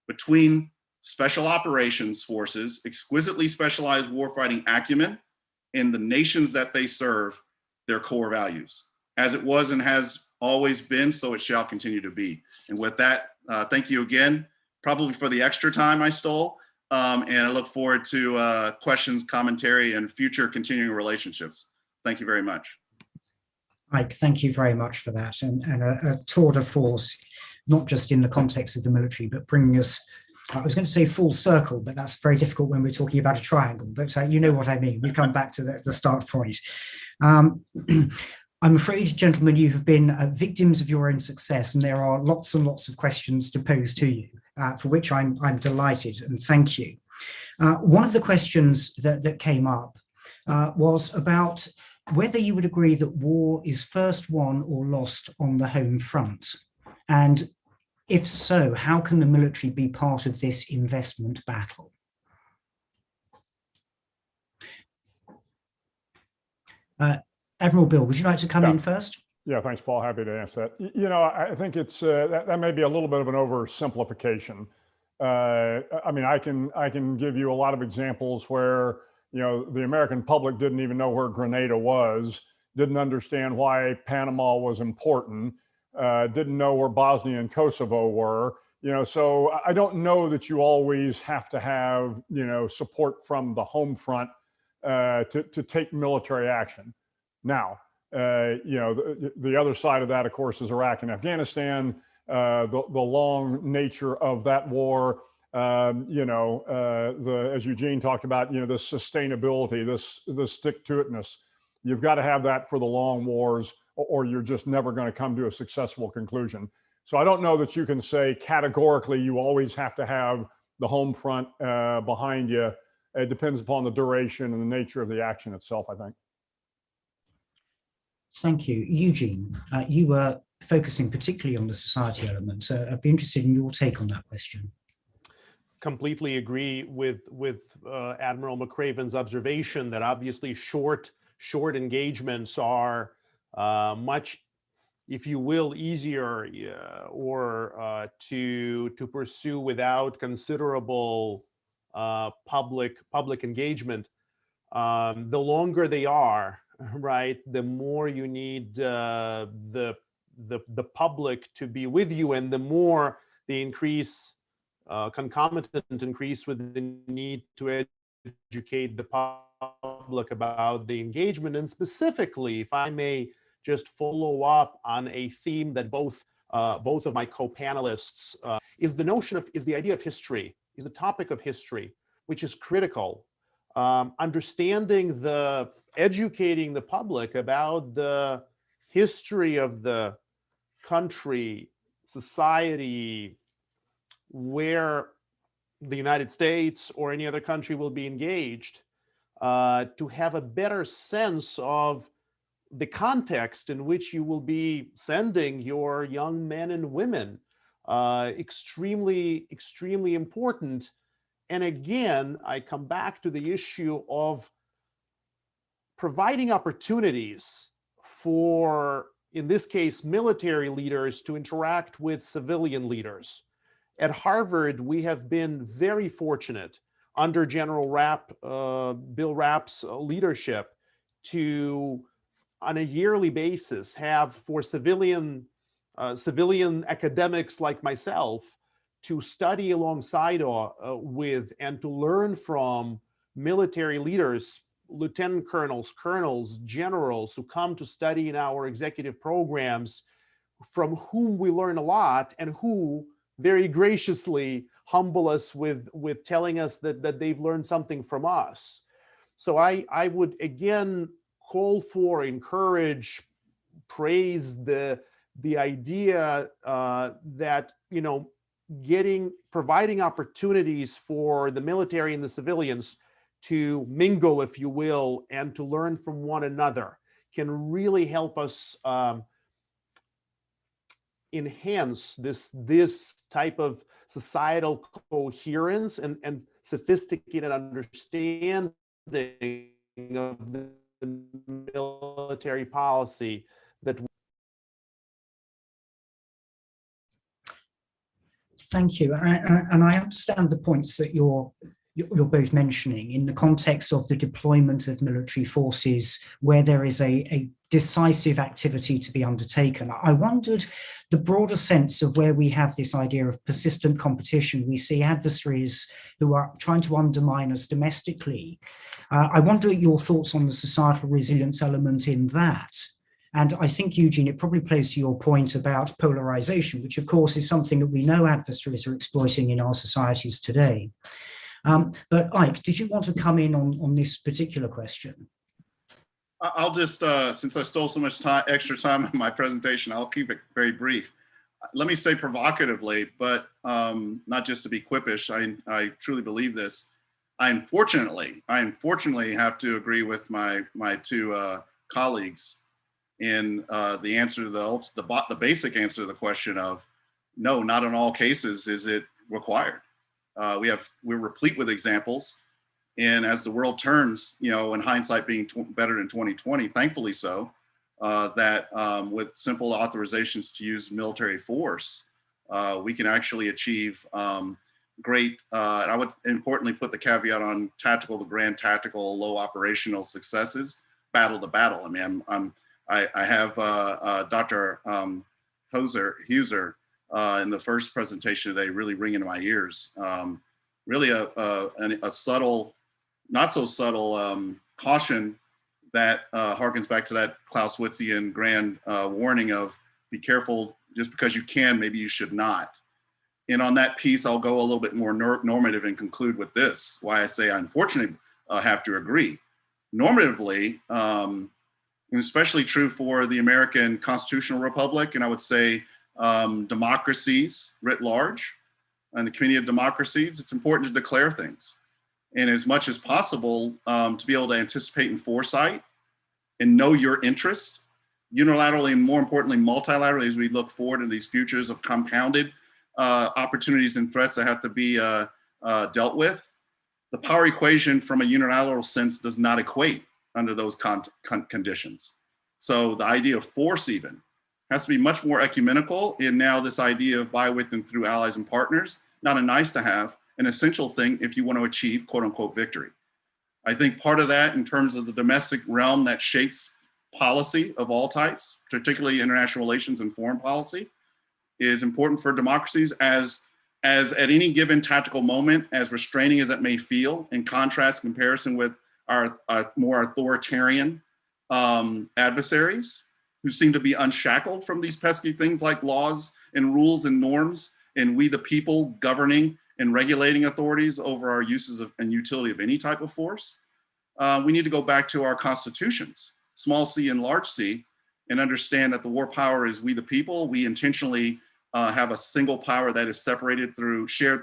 Between special operations forces, exquisitely specialized warfighting acumen, and the nations that they serve, their core values. as it was and has always been, so it shall continue to be. And with that, thank you again, probably for the extra time I stole. And I look forward to questions, commentary, and future continuing relationships. Thank you very much. Mike, thank you very much for that. And a tour de force, not just in the context of the military, but bringing us, I was going to say full circle, but that's very difficult when we're talking about a triangle. But you know what I mean. We come back to the start point. I'm afraid, gentlemen, you have been victims of your own success, and there are lots and lots of questions to pose to you, for which I'm delighted, and thank you. One of the questions that came up was about whether you would agree that war is first won or lost on the home front. And if so, how can the military be part of this investment battle? Admiral Bill, would you like to come in first? Yeah, thanks, Paul. Happy to answer that. You know, I think it's that may be a little bit of an oversimplification. I mean, I can give you a lot of examples where, you know, the American public didn't even know where Grenada was, didn't understand why Panama was important, didn't know where Bosnia and Kosovo were. You know, so I don't know that you always have to have, you know, support from the home front to take military action. Now, you know, the other side of that, of course, is Iraq and Afghanistan, the long nature of that war, you know, as Eugene talked about, you know, the sustainability, the stick-to-itness. You've got to have that for the long wars, or you're just never going to come to a successful conclusion. So I don't know that you can say categorically you always have to have the home front behind you. It depends upon the duration and the nature of the action itself, I think. Thank you. Eugene, you were focusing particularly on the society element, so I'd be interested in your take on that question. Completely agree with Admiral McRaven's observation that obviously short engagements are much, if you will, easier or to pursue without considerable public engagement. The longer they are, right, the more you need the public to be with you, and the more the increase concomitant increase with the need to educate the public about the engagement. And specifically, if I may just follow up on a theme that both of my co-panelists is the idea of history, is the topic of history, which is critical. Educating the public about the history of the country, society, where the United States or any other country will be engaged, to have a better sense of the context in which you will be sending your young men and women. Extremely, extremely important. And again, I come back to the issue of providing opportunities for, in this case, military leaders to interact with civilian leaders. At Harvard, we have been very fortunate under General Bill Rapp's leadership to, on a yearly basis, have for civilian academics like myself to study alongside with and to learn from military leaders, lieutenant colonels, generals who come to study in our executive programs, from whom we learn a lot and who very graciously humble us with telling us that they've learned something from us. So I would again call for, encourage, praise the idea that, you know, providing opportunities for the military and the civilians to mingle, if you will, and to learn from one another can really help us enhance this type of societal coherence and sophisticated understanding of the military policy that. Thank you, and I understand the points that you're both mentioning in the context of the deployment of military forces, where there is a decisive activity to be undertaken. I wondered the broader sense of where we have this idea of persistent competition. We see adversaries who are trying to undermine us domestically. I wonder your thoughts on the societal resilience element in that. And I think, Eugene, it probably plays to your point about polarization, which of course is something that we know adversaries are exploiting in our societies today. But Ike, did you want to come in on this particular question? I'll just, since I stole so much extra time in my presentation, I'll keep it very brief. Let me say provocatively, but not just to be quippish, I truly believe this. I unfortunately have to agree with my two colleagues in the answer to the basic answer to the question of no, not in all cases is it required. We're replete with examples. And as the world turns, you know, in hindsight being better than 2020, thankfully so, that with simple authorizations to use military force, we can actually achieve great, and I would importantly put the caveat on tactical to grand tactical, low operational successes, battle to battle. I mean, I have Dr. Huser in the first presentation today really ringing in my ears. Really a subtle, not so subtle caution that harkens back to that Clausewitzian grand warning of be careful, just because you can, maybe you should not. And on that piece, I'll go a little bit more normative and conclude with this, why I say I unfortunately have to agree. Normatively, and especially true for the American constitutional republic, and I would say democracies writ large, and the community of democracies, it's important to declare things. And as much as possible, to be able to anticipate and foresight and know your interests, unilaterally and more importantly, multilaterally, as we look forward to these futures of compounded opportunities and threats that have to be dealt with. The power equation from a unilateral sense does not equate under those conditions. So the idea of force even has to be much more ecumenical in now this idea of by, with, and through allies and partners, not a nice to have, an essential thing if you want to achieve quote unquote victory. I think part of that in terms of the domestic realm that shapes policy of all types, particularly international relations and foreign policy, is important for democracies as at any given tactical moment, as restraining as it may feel, in contrast, comparison with our more authoritarian adversaries who seem to be unshackled from these pesky things like laws and rules and norms, and we the people governing and regulating authorities over our uses of and utility of any type of force. We need to go back to our constitutions, small c and large c, and understand that the war power is we the people. We intentionally have a single power that is shared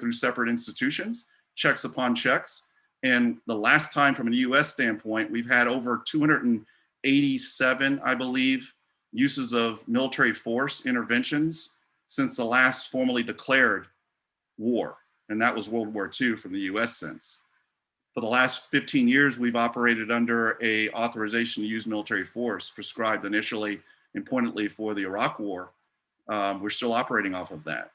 through separate institutions, checks upon checks. And the last time from a US standpoint, we've had over 287, I believe, uses of military force interventions since the last formally declared war. And that was World War II from the US sense. For the last 15 years, we've operated under a authorization to use military force prescribed initially and pointedly for the Iraq War. We're still operating off of that.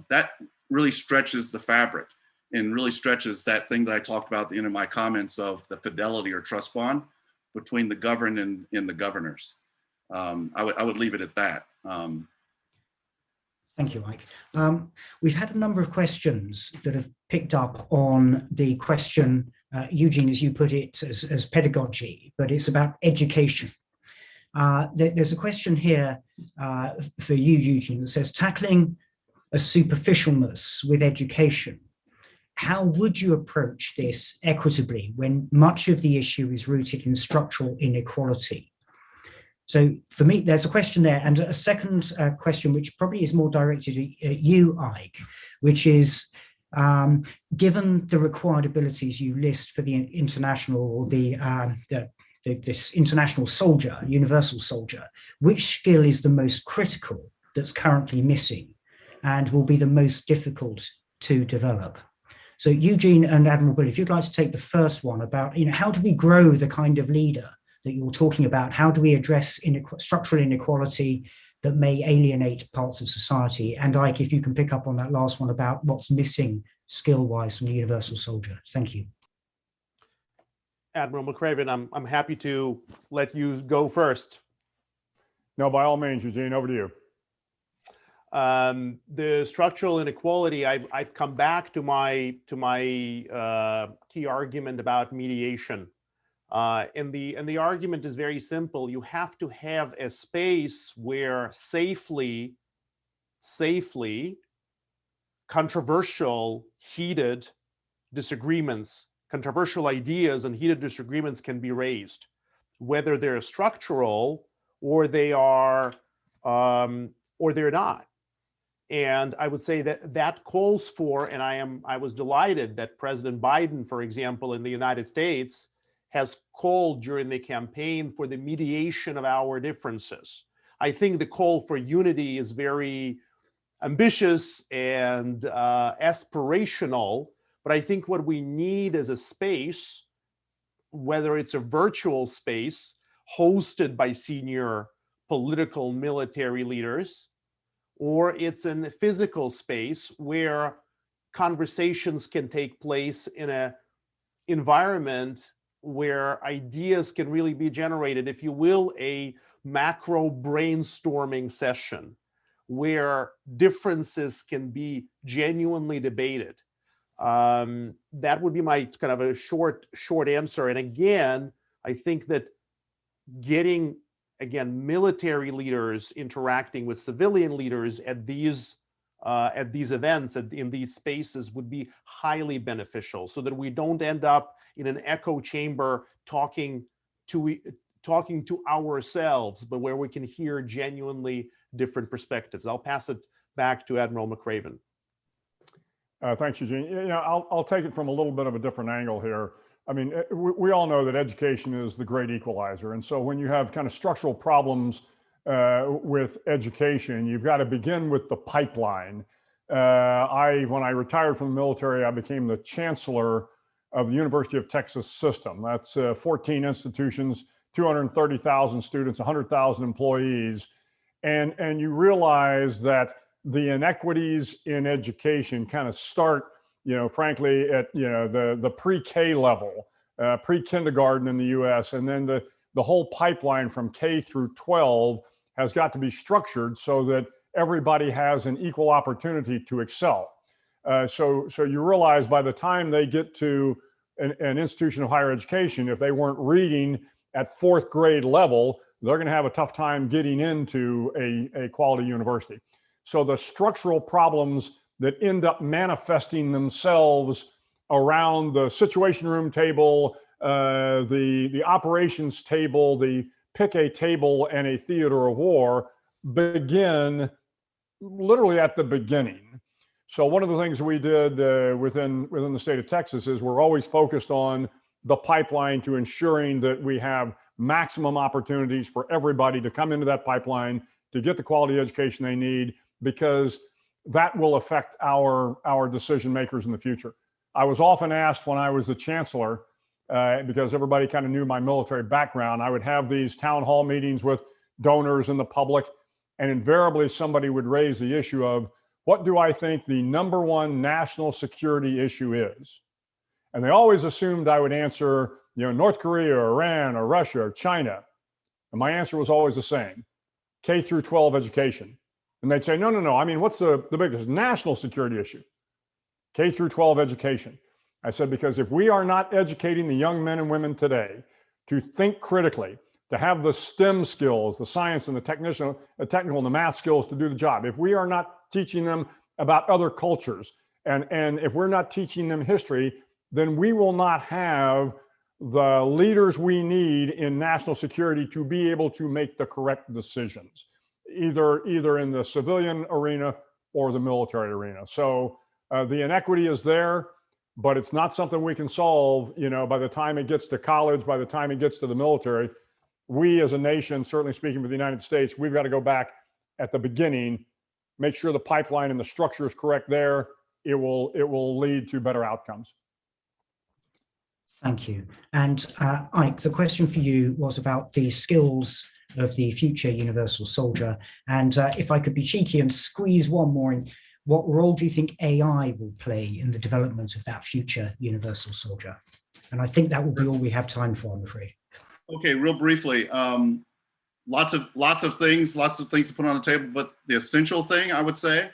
That really stretches the fabric and really stretches that thing that I talked about at the end of my comments of the fidelity or trust bond between the governed and the governors. I would leave it at that. Thank you, Mike. We've had a number of questions that have picked up on the question, Eugene, as you put it, as pedagogy, but it's about education. There's a question here for you, Eugene, that says, tackling a superficialness with education, how would you approach this equitably when much of the issue is rooted in structural inequality? So for me, there's a question there, and a second question, which probably is more directed at you, Ike, which is, given the required abilities you list for the international or this international soldier, universal soldier, which skill is the most critical that's currently missing and will be the most difficult to develop? So Eugene and Admiral Bull, if you'd like to take the first one about, how do we grow the kind of leader that you're talking about? How do we address structural inequality that may alienate parts of society? And Ike, if you can pick up on that last one about what's missing skill-wise from the universal soldier. Thank you. Admiral McCraven, I'm happy to let you go first. No, by all means, Eugene, over to you. The structural inequality, I'd come back to my key argument about mediation. And the argument is very simple. You have to have a space where safely controversial, heated disagreements, controversial ideas and heated disagreements can be raised, whether they're structural or they're not. And I would say that calls for, and I was delighted that President Biden, for example, in the United States, has called during the campaign for the mediation of our differences. I think the call for unity is very ambitious and aspirational, but I think what we need is a space, whether it's a virtual space hosted by senior political military leaders, or it's in a physical space where conversations can take place in an environment where ideas can really be generated, if you will, a macro brainstorming session where differences can be genuinely debated. That would be my kind of a short answer. And again, I think that getting, again, military leaders interacting with civilian leaders at these events, in these spaces, would be highly beneficial, so that we don't end up in an echo chamber talking to ourselves, but where we can hear genuinely different perspectives. I'll pass it back to Admiral McRaven. Thanks, Eugene. You know, I'll take it from a little bit of a different angle here. I mean, we all know that education is the great equalizer. And so when you have kind of structural problems with education, you've got to begin with the pipeline. When I retired from the military, I became the chancellor of the University of Texas system. That's 14 institutions, 230,000 students, 100,000 employees. And you realize that the inequities in education kind of start, you know, frankly, at, you know, the pre-K level, pre-kindergarten in the US, and then the whole pipeline from K through 12 has got to be structured so that everybody has an equal opportunity to excel. So you realize by the time they get to an institution of higher education, if they weren't reading at 4th grade level, they're going to have a tough time getting into a quality university. So the structural problems that end up manifesting themselves around the situation room table, the operations table, the pick a table and a theater of war, begin literally at the beginning. So one of the things we did within the state of Texas is we're always focused on the pipeline to ensuring that we have maximum opportunities for everybody to come into that pipeline to get the quality education they need, because that will affect our decision makers in the future. I was often asked when I was the chancellor, because everybody kind of knew my military background, I would have these town hall meetings with donors and the public, and invariably somebody would raise the issue of, what do I think the #1 national security issue is? And they always assumed I would answer, you know, North Korea or Iran or Russia or China. And my answer was always the same: K through 12 education. And they'd say, no, I mean, what's the biggest national security issue? K through 12 education. I said, because if we are not educating the young men and women today to think critically, to have the STEM skills, the science and the technical and the math skills to do the job, if we are not teaching them about other cultures, and if we're not teaching them history, then we will not have the leaders we need in national security to be able to make the correct decisions, either in the civilian arena or the military arena. So the inequity is there, but it's not something we can solve, you know, by the time it gets to college, by the time it gets to the military. We as a nation, certainly speaking for the United States, we've got to go back at the beginning, make sure the pipeline and the structure is correct there. It will lead to better outcomes. Thank you. And Ike, the question for you was about the skills of the future universal soldier. And if I could be cheeky and squeeze one more in, what role do you think AI will play in the development of that future universal soldier? And I think that will be all we have time for, I'm afraid. Okay, real briefly. lots of things to put on the table, but the essential thing I would say,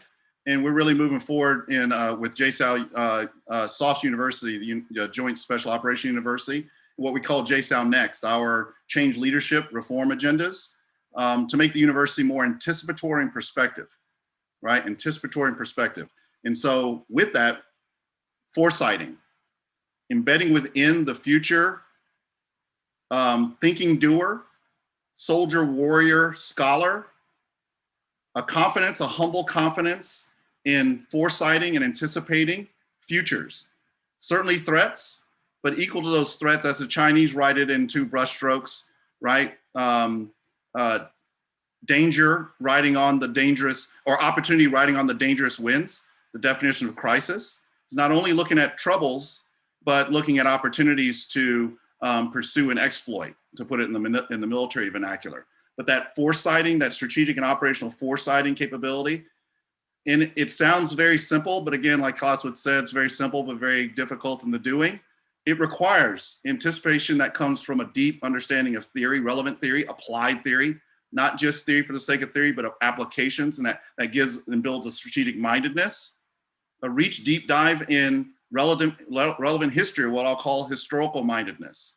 and we're really moving forward in with JSOW SOFS University, the Joint Special Operations University, what we call JSOW Next, our change leadership reform agendas, to make the university more anticipatory and perspective, right? Anticipatory and perspective. And so with that, foresighting, embedding within the future, thinking doer, soldier, warrior, scholar, a confidence, a humble confidence in foresighting and anticipating futures. Certainly threats, but equal to those threats, as the Chinese write it in two brushstrokes, right? Danger riding on the dangerous, or opportunity riding on the dangerous winds, the definition of crisis. It's not only looking at troubles, but looking at opportunities to pursue and exploit, to put it in the military vernacular. But that foresighting, that strategic and operational foresighting capability, and it sounds very simple, but again, like Clausewitz said, it's very simple, but very difficult in the doing. It requires anticipation that comes from a deep understanding of theory, relevant theory, applied theory, not just theory for the sake of theory, but of applications, and that gives and builds a strategic mindedness, a reach deep dive in relevant history, or what I'll call historical mindedness,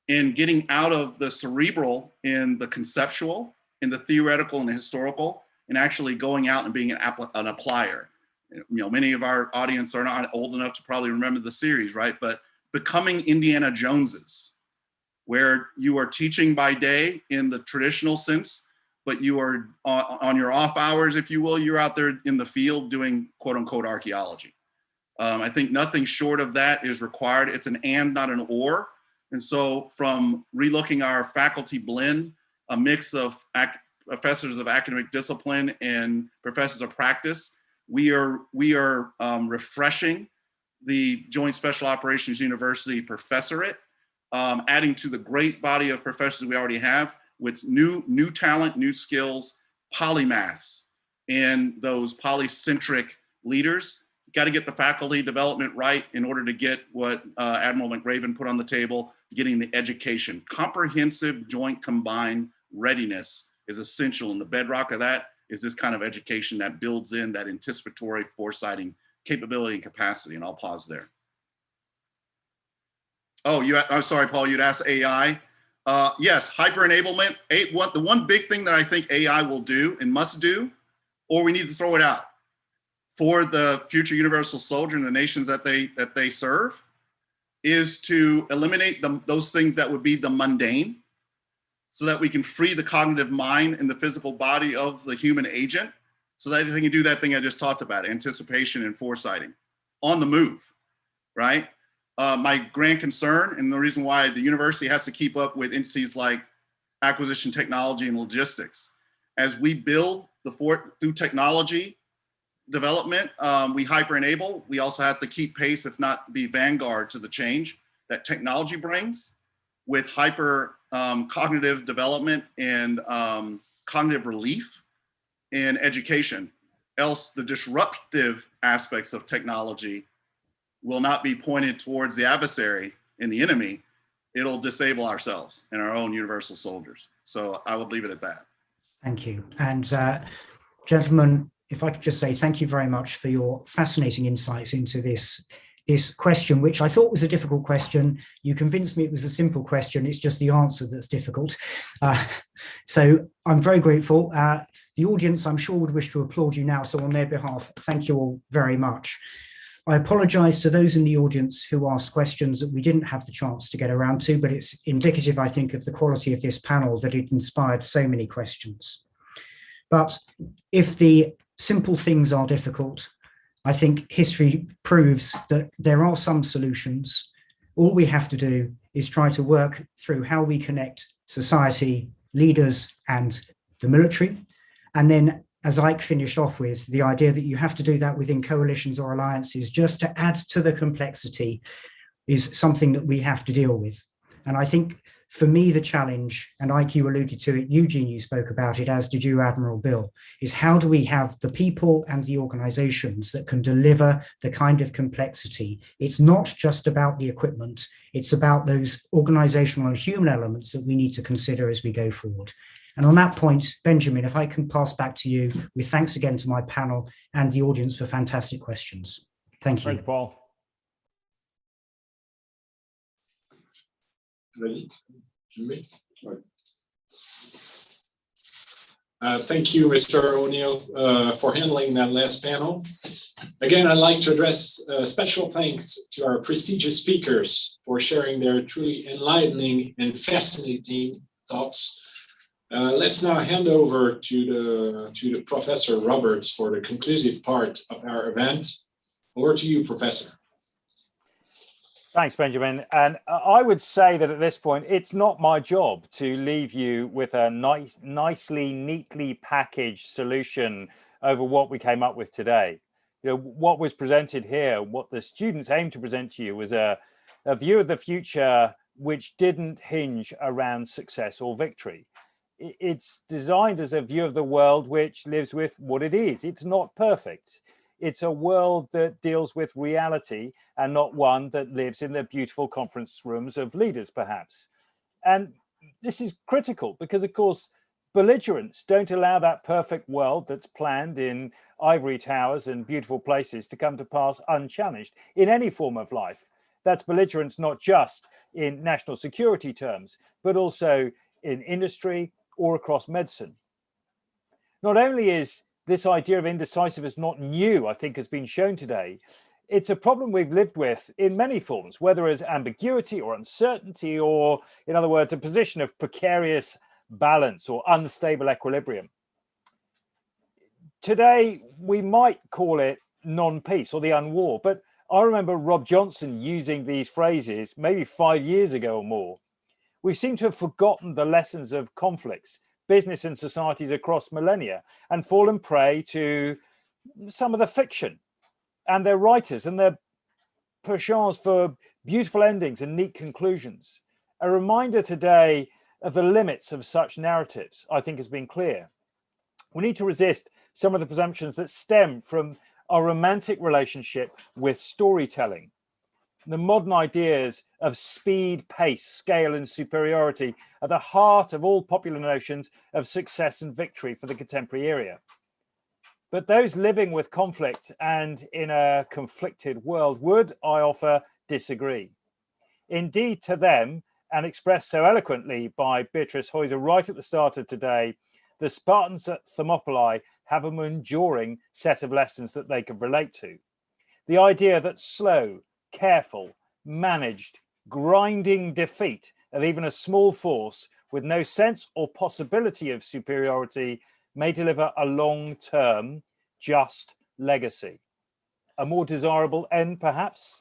in getting out of the cerebral in the conceptual, in the theoretical and the historical, and actually going out and being an applier. You know, many of our audience are not old enough to probably remember the series, right? But becoming Indiana Joneses, where you are teaching by day in the traditional sense, but you are on your off hours, if you will, you're out there in the field doing quote unquote archaeology. I think nothing short of that is required. It's an and, not an or. And so from relooking our faculty blend, a mix of professors of academic discipline and professors of practice, we are refreshing the Joint Special Operations University professorate, adding to the great body of professors we already have with new talent, new skills, polymaths, and those polycentric leaders. Got to get the faculty development right in order to get what Admiral McRaven put on the table, getting the education. Comprehensive joint combined readiness is essential, and the bedrock of that is this kind of education that builds in that anticipatory foresighting capability and capacity, and I'll pause there. Oh, I'm sorry, Paul, you'd asked AI. Yes, hyper enablement. The one big thing that I think AI will do and must do, or we need to throw it out for the future universal soldier and the nations that they serve, is to eliminate those things that would be the mundane, so that we can free the cognitive mind and the physical body of the human agent, so that they can do that thing I just talked about, anticipation and foresighting on the move, right? My grand concern, and the reason why the university has to keep up with entities like acquisition technology and logistics, as we build through technology development, we hyper enable, we also have to keep pace, if not be vanguard to the change that technology brings with hyper cognitive development and cognitive relief in education. Else the disruptive aspects of technology will not be pointed towards the adversary and the enemy. It'll disable ourselves and our own universal soldiers. So I would leave it at that. Thank you. And gentlemen, if I could just say thank you very much for your fascinating insights into this question, which I thought was a difficult question. You convinced me it was a simple question. It's just the answer that's difficult. So I'm very grateful. The audience, I'm sure, would wish to applaud you now. So on their behalf, thank you all very much. I apologize to those in the audience who asked questions that we didn't have the chance to get around to, but it's indicative, I think, of the quality of this panel that it inspired so many questions. But if the simple things are difficult, I think history proves that there are some solutions. All we have to do is try to work through how we connect society, leaders, and the military. And then, as Ike finished off with, the idea that you have to do that within coalitions or alliances just to add to the complexity is something that we have to deal with. And I think for me, the challenge, and Ike, you alluded to it, Eugene, you spoke about it, as did you, Admiral Bill, is how do we have the people and the organizations that can deliver the kind of complexity? It's not just about the equipment, it's about those organizational and human elements that we need to consider as we go forward. And on that point, Benjamin, if I can pass back to you with thanks again to my panel and the audience for fantastic questions. Thank you. Thanks, Paul. Ready? Thank you, Mr. O'Neill, for handling that last panel. Again, I'd like to address special thanks to our prestigious speakers for sharing their truly enlightening and fascinating thoughts. Let's now hand over to the Professor Roberts for the conclusive part of our event. Over to you, Professor. Thanks, Benjamin. And I would say that at this point, it's not my job to leave you with a nicely, neatly packaged solution over what we came up with today. You know, what was presented here, what the students aimed to present to you was a view of the future which didn't hinge around success or victory. It's designed as a view of the world which lives with what it is. It's not perfect. It's a world that deals with reality and not one that lives in the beautiful conference rooms of leaders, perhaps. And this is critical because, of course, belligerents don't allow that perfect world that's planned in ivory towers and beautiful places to come to pass unchallenged in any form of life. That's belligerence not just in national security terms, but also in industry or across medicine. Not only is this idea of indecisiveness not new, I think has been shown today. It's a problem we've lived with in many forms, whether as ambiguity or uncertainty, or in other words, a position of precarious balance or unstable equilibrium. Today, we might call it non-peace or the unwar, but I remember Rob Johnson using these phrases maybe 5 years ago or more. We seem to have forgotten the lessons of conflicts, business and societies across millennia, and fallen prey to some of the fiction and their writers and their penchants for beautiful endings and neat conclusions. A reminder today of the limits of such narratives, I think, has been clear. We need to resist some of the presumptions that stem from our romantic relationship with storytelling. The modern ideas of speed, pace, scale, and superiority are the heart of all popular notions of success and victory for the contemporary era. But those living with conflict and in a conflicted world would, I offer, disagree. Indeed, to them, and expressed so eloquently by Beatrice Heuser right at the start of today, the Spartans at Thermopylae have an enduring set of lessons that they can relate to. The idea that slow, careful, managed, grinding defeat of even a small force with no sense or possibility of superiority may deliver a long-term, just legacy. A more desirable end, perhaps,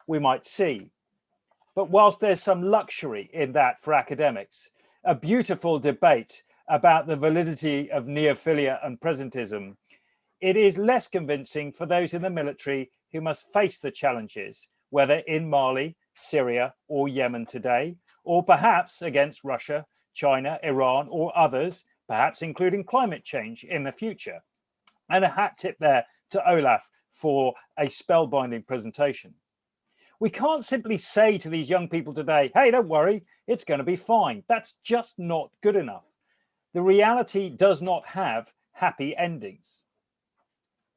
we might see. But whilst there's some luxury in that for academics, a beautiful debate about the validity of neophilia and presentism, it is less convincing for those in the military who must face the challenges, whether in Mali, Syria, or Yemen today, or perhaps against Russia, China, Iran, or others, perhaps including climate change in the future. And a hat tip there to Olaf for a spellbinding presentation. We can't simply say to these young people today, hey, don't worry, it's going to be fine. That's just not good enough. The reality does not have happy endings.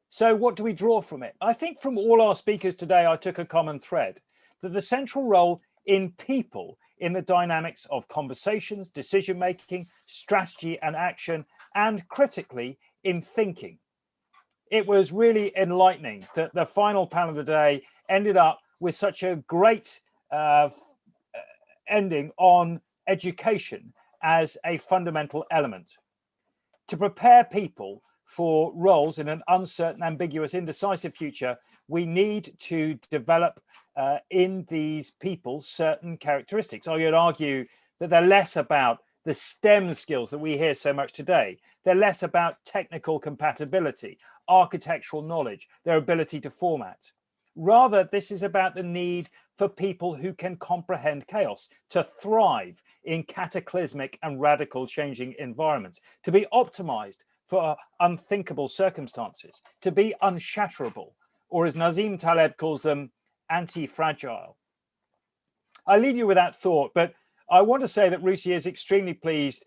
So what do we draw from it? I think from all our speakers today, I took a common thread, that the central role in people, in the dynamics of conversations, decision-making, strategy and action, and critically in thinking. It was really enlightening that the final panel of the day ended up with such a great ending on education as a fundamental element. To prepare people for roles in an uncertain, ambiguous, indecisive future, we need to develop in these people certain characteristics. I would argue that they're less about the STEM skills that we hear so much today. They're less about technical compatibility, architectural knowledge, their ability to format. Rather, this is about the need for people who can comprehend chaos, to thrive in cataclysmic and radical changing environments, to be optimized for unthinkable circumstances, to be unshatterable, or as Nassim Taleb calls them, anti-fragile. I leave you with that thought, but I want to say that RUSI is extremely pleased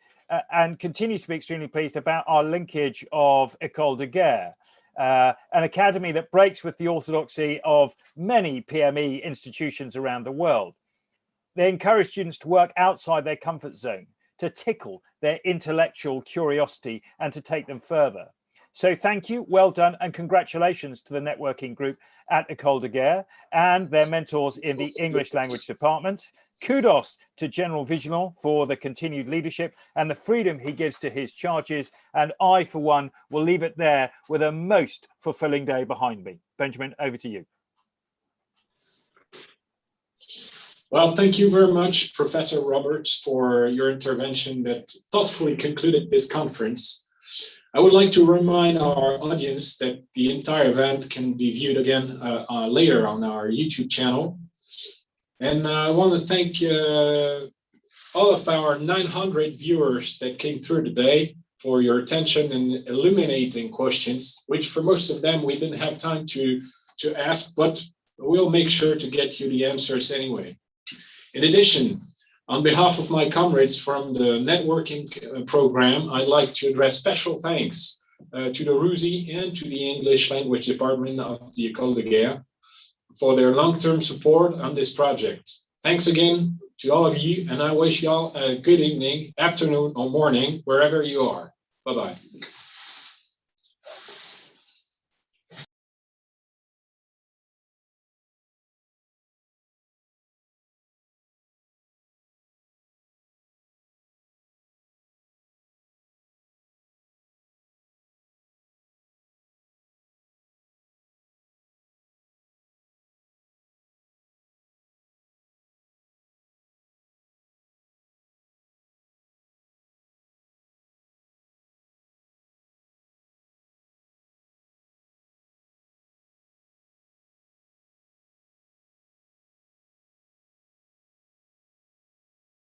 and continues to be extremely pleased about our linkage of École de Guerre, an academy that breaks with the orthodoxy of many PME institutions around the world. They encourage students to work outside their comfort zone, to tickle their intellectual curiosity and to take them further. So thank you, well done, and congratulations to the networking group at École de Guerre and their mentors in the English language department. Kudos to General Vigilant for the continued leadership and the freedom he gives to his charges. And I, for one, will leave it there with a most fulfilling day behind me. Benjamin, over to you. Well, thank you very much, Professor Roberts, for your intervention that thoughtfully concluded this conference. I would like to remind our audience that the entire event can be viewed again later on our YouTube channel. And I want to thank all of our 900 viewers that came through today for your attention and illuminating questions, which for most of them we didn't have time to ask, but we'll make sure to get you the answers anyway. In addition, on behalf of my comrades from the networking program, I'd like to address special thanks to the RUSI and to the English language department of the École de Guerre for their long-term support on this project. Thanks again to all of you, and I wish you all a good evening, afternoon, or morning, wherever you are. Bye-bye.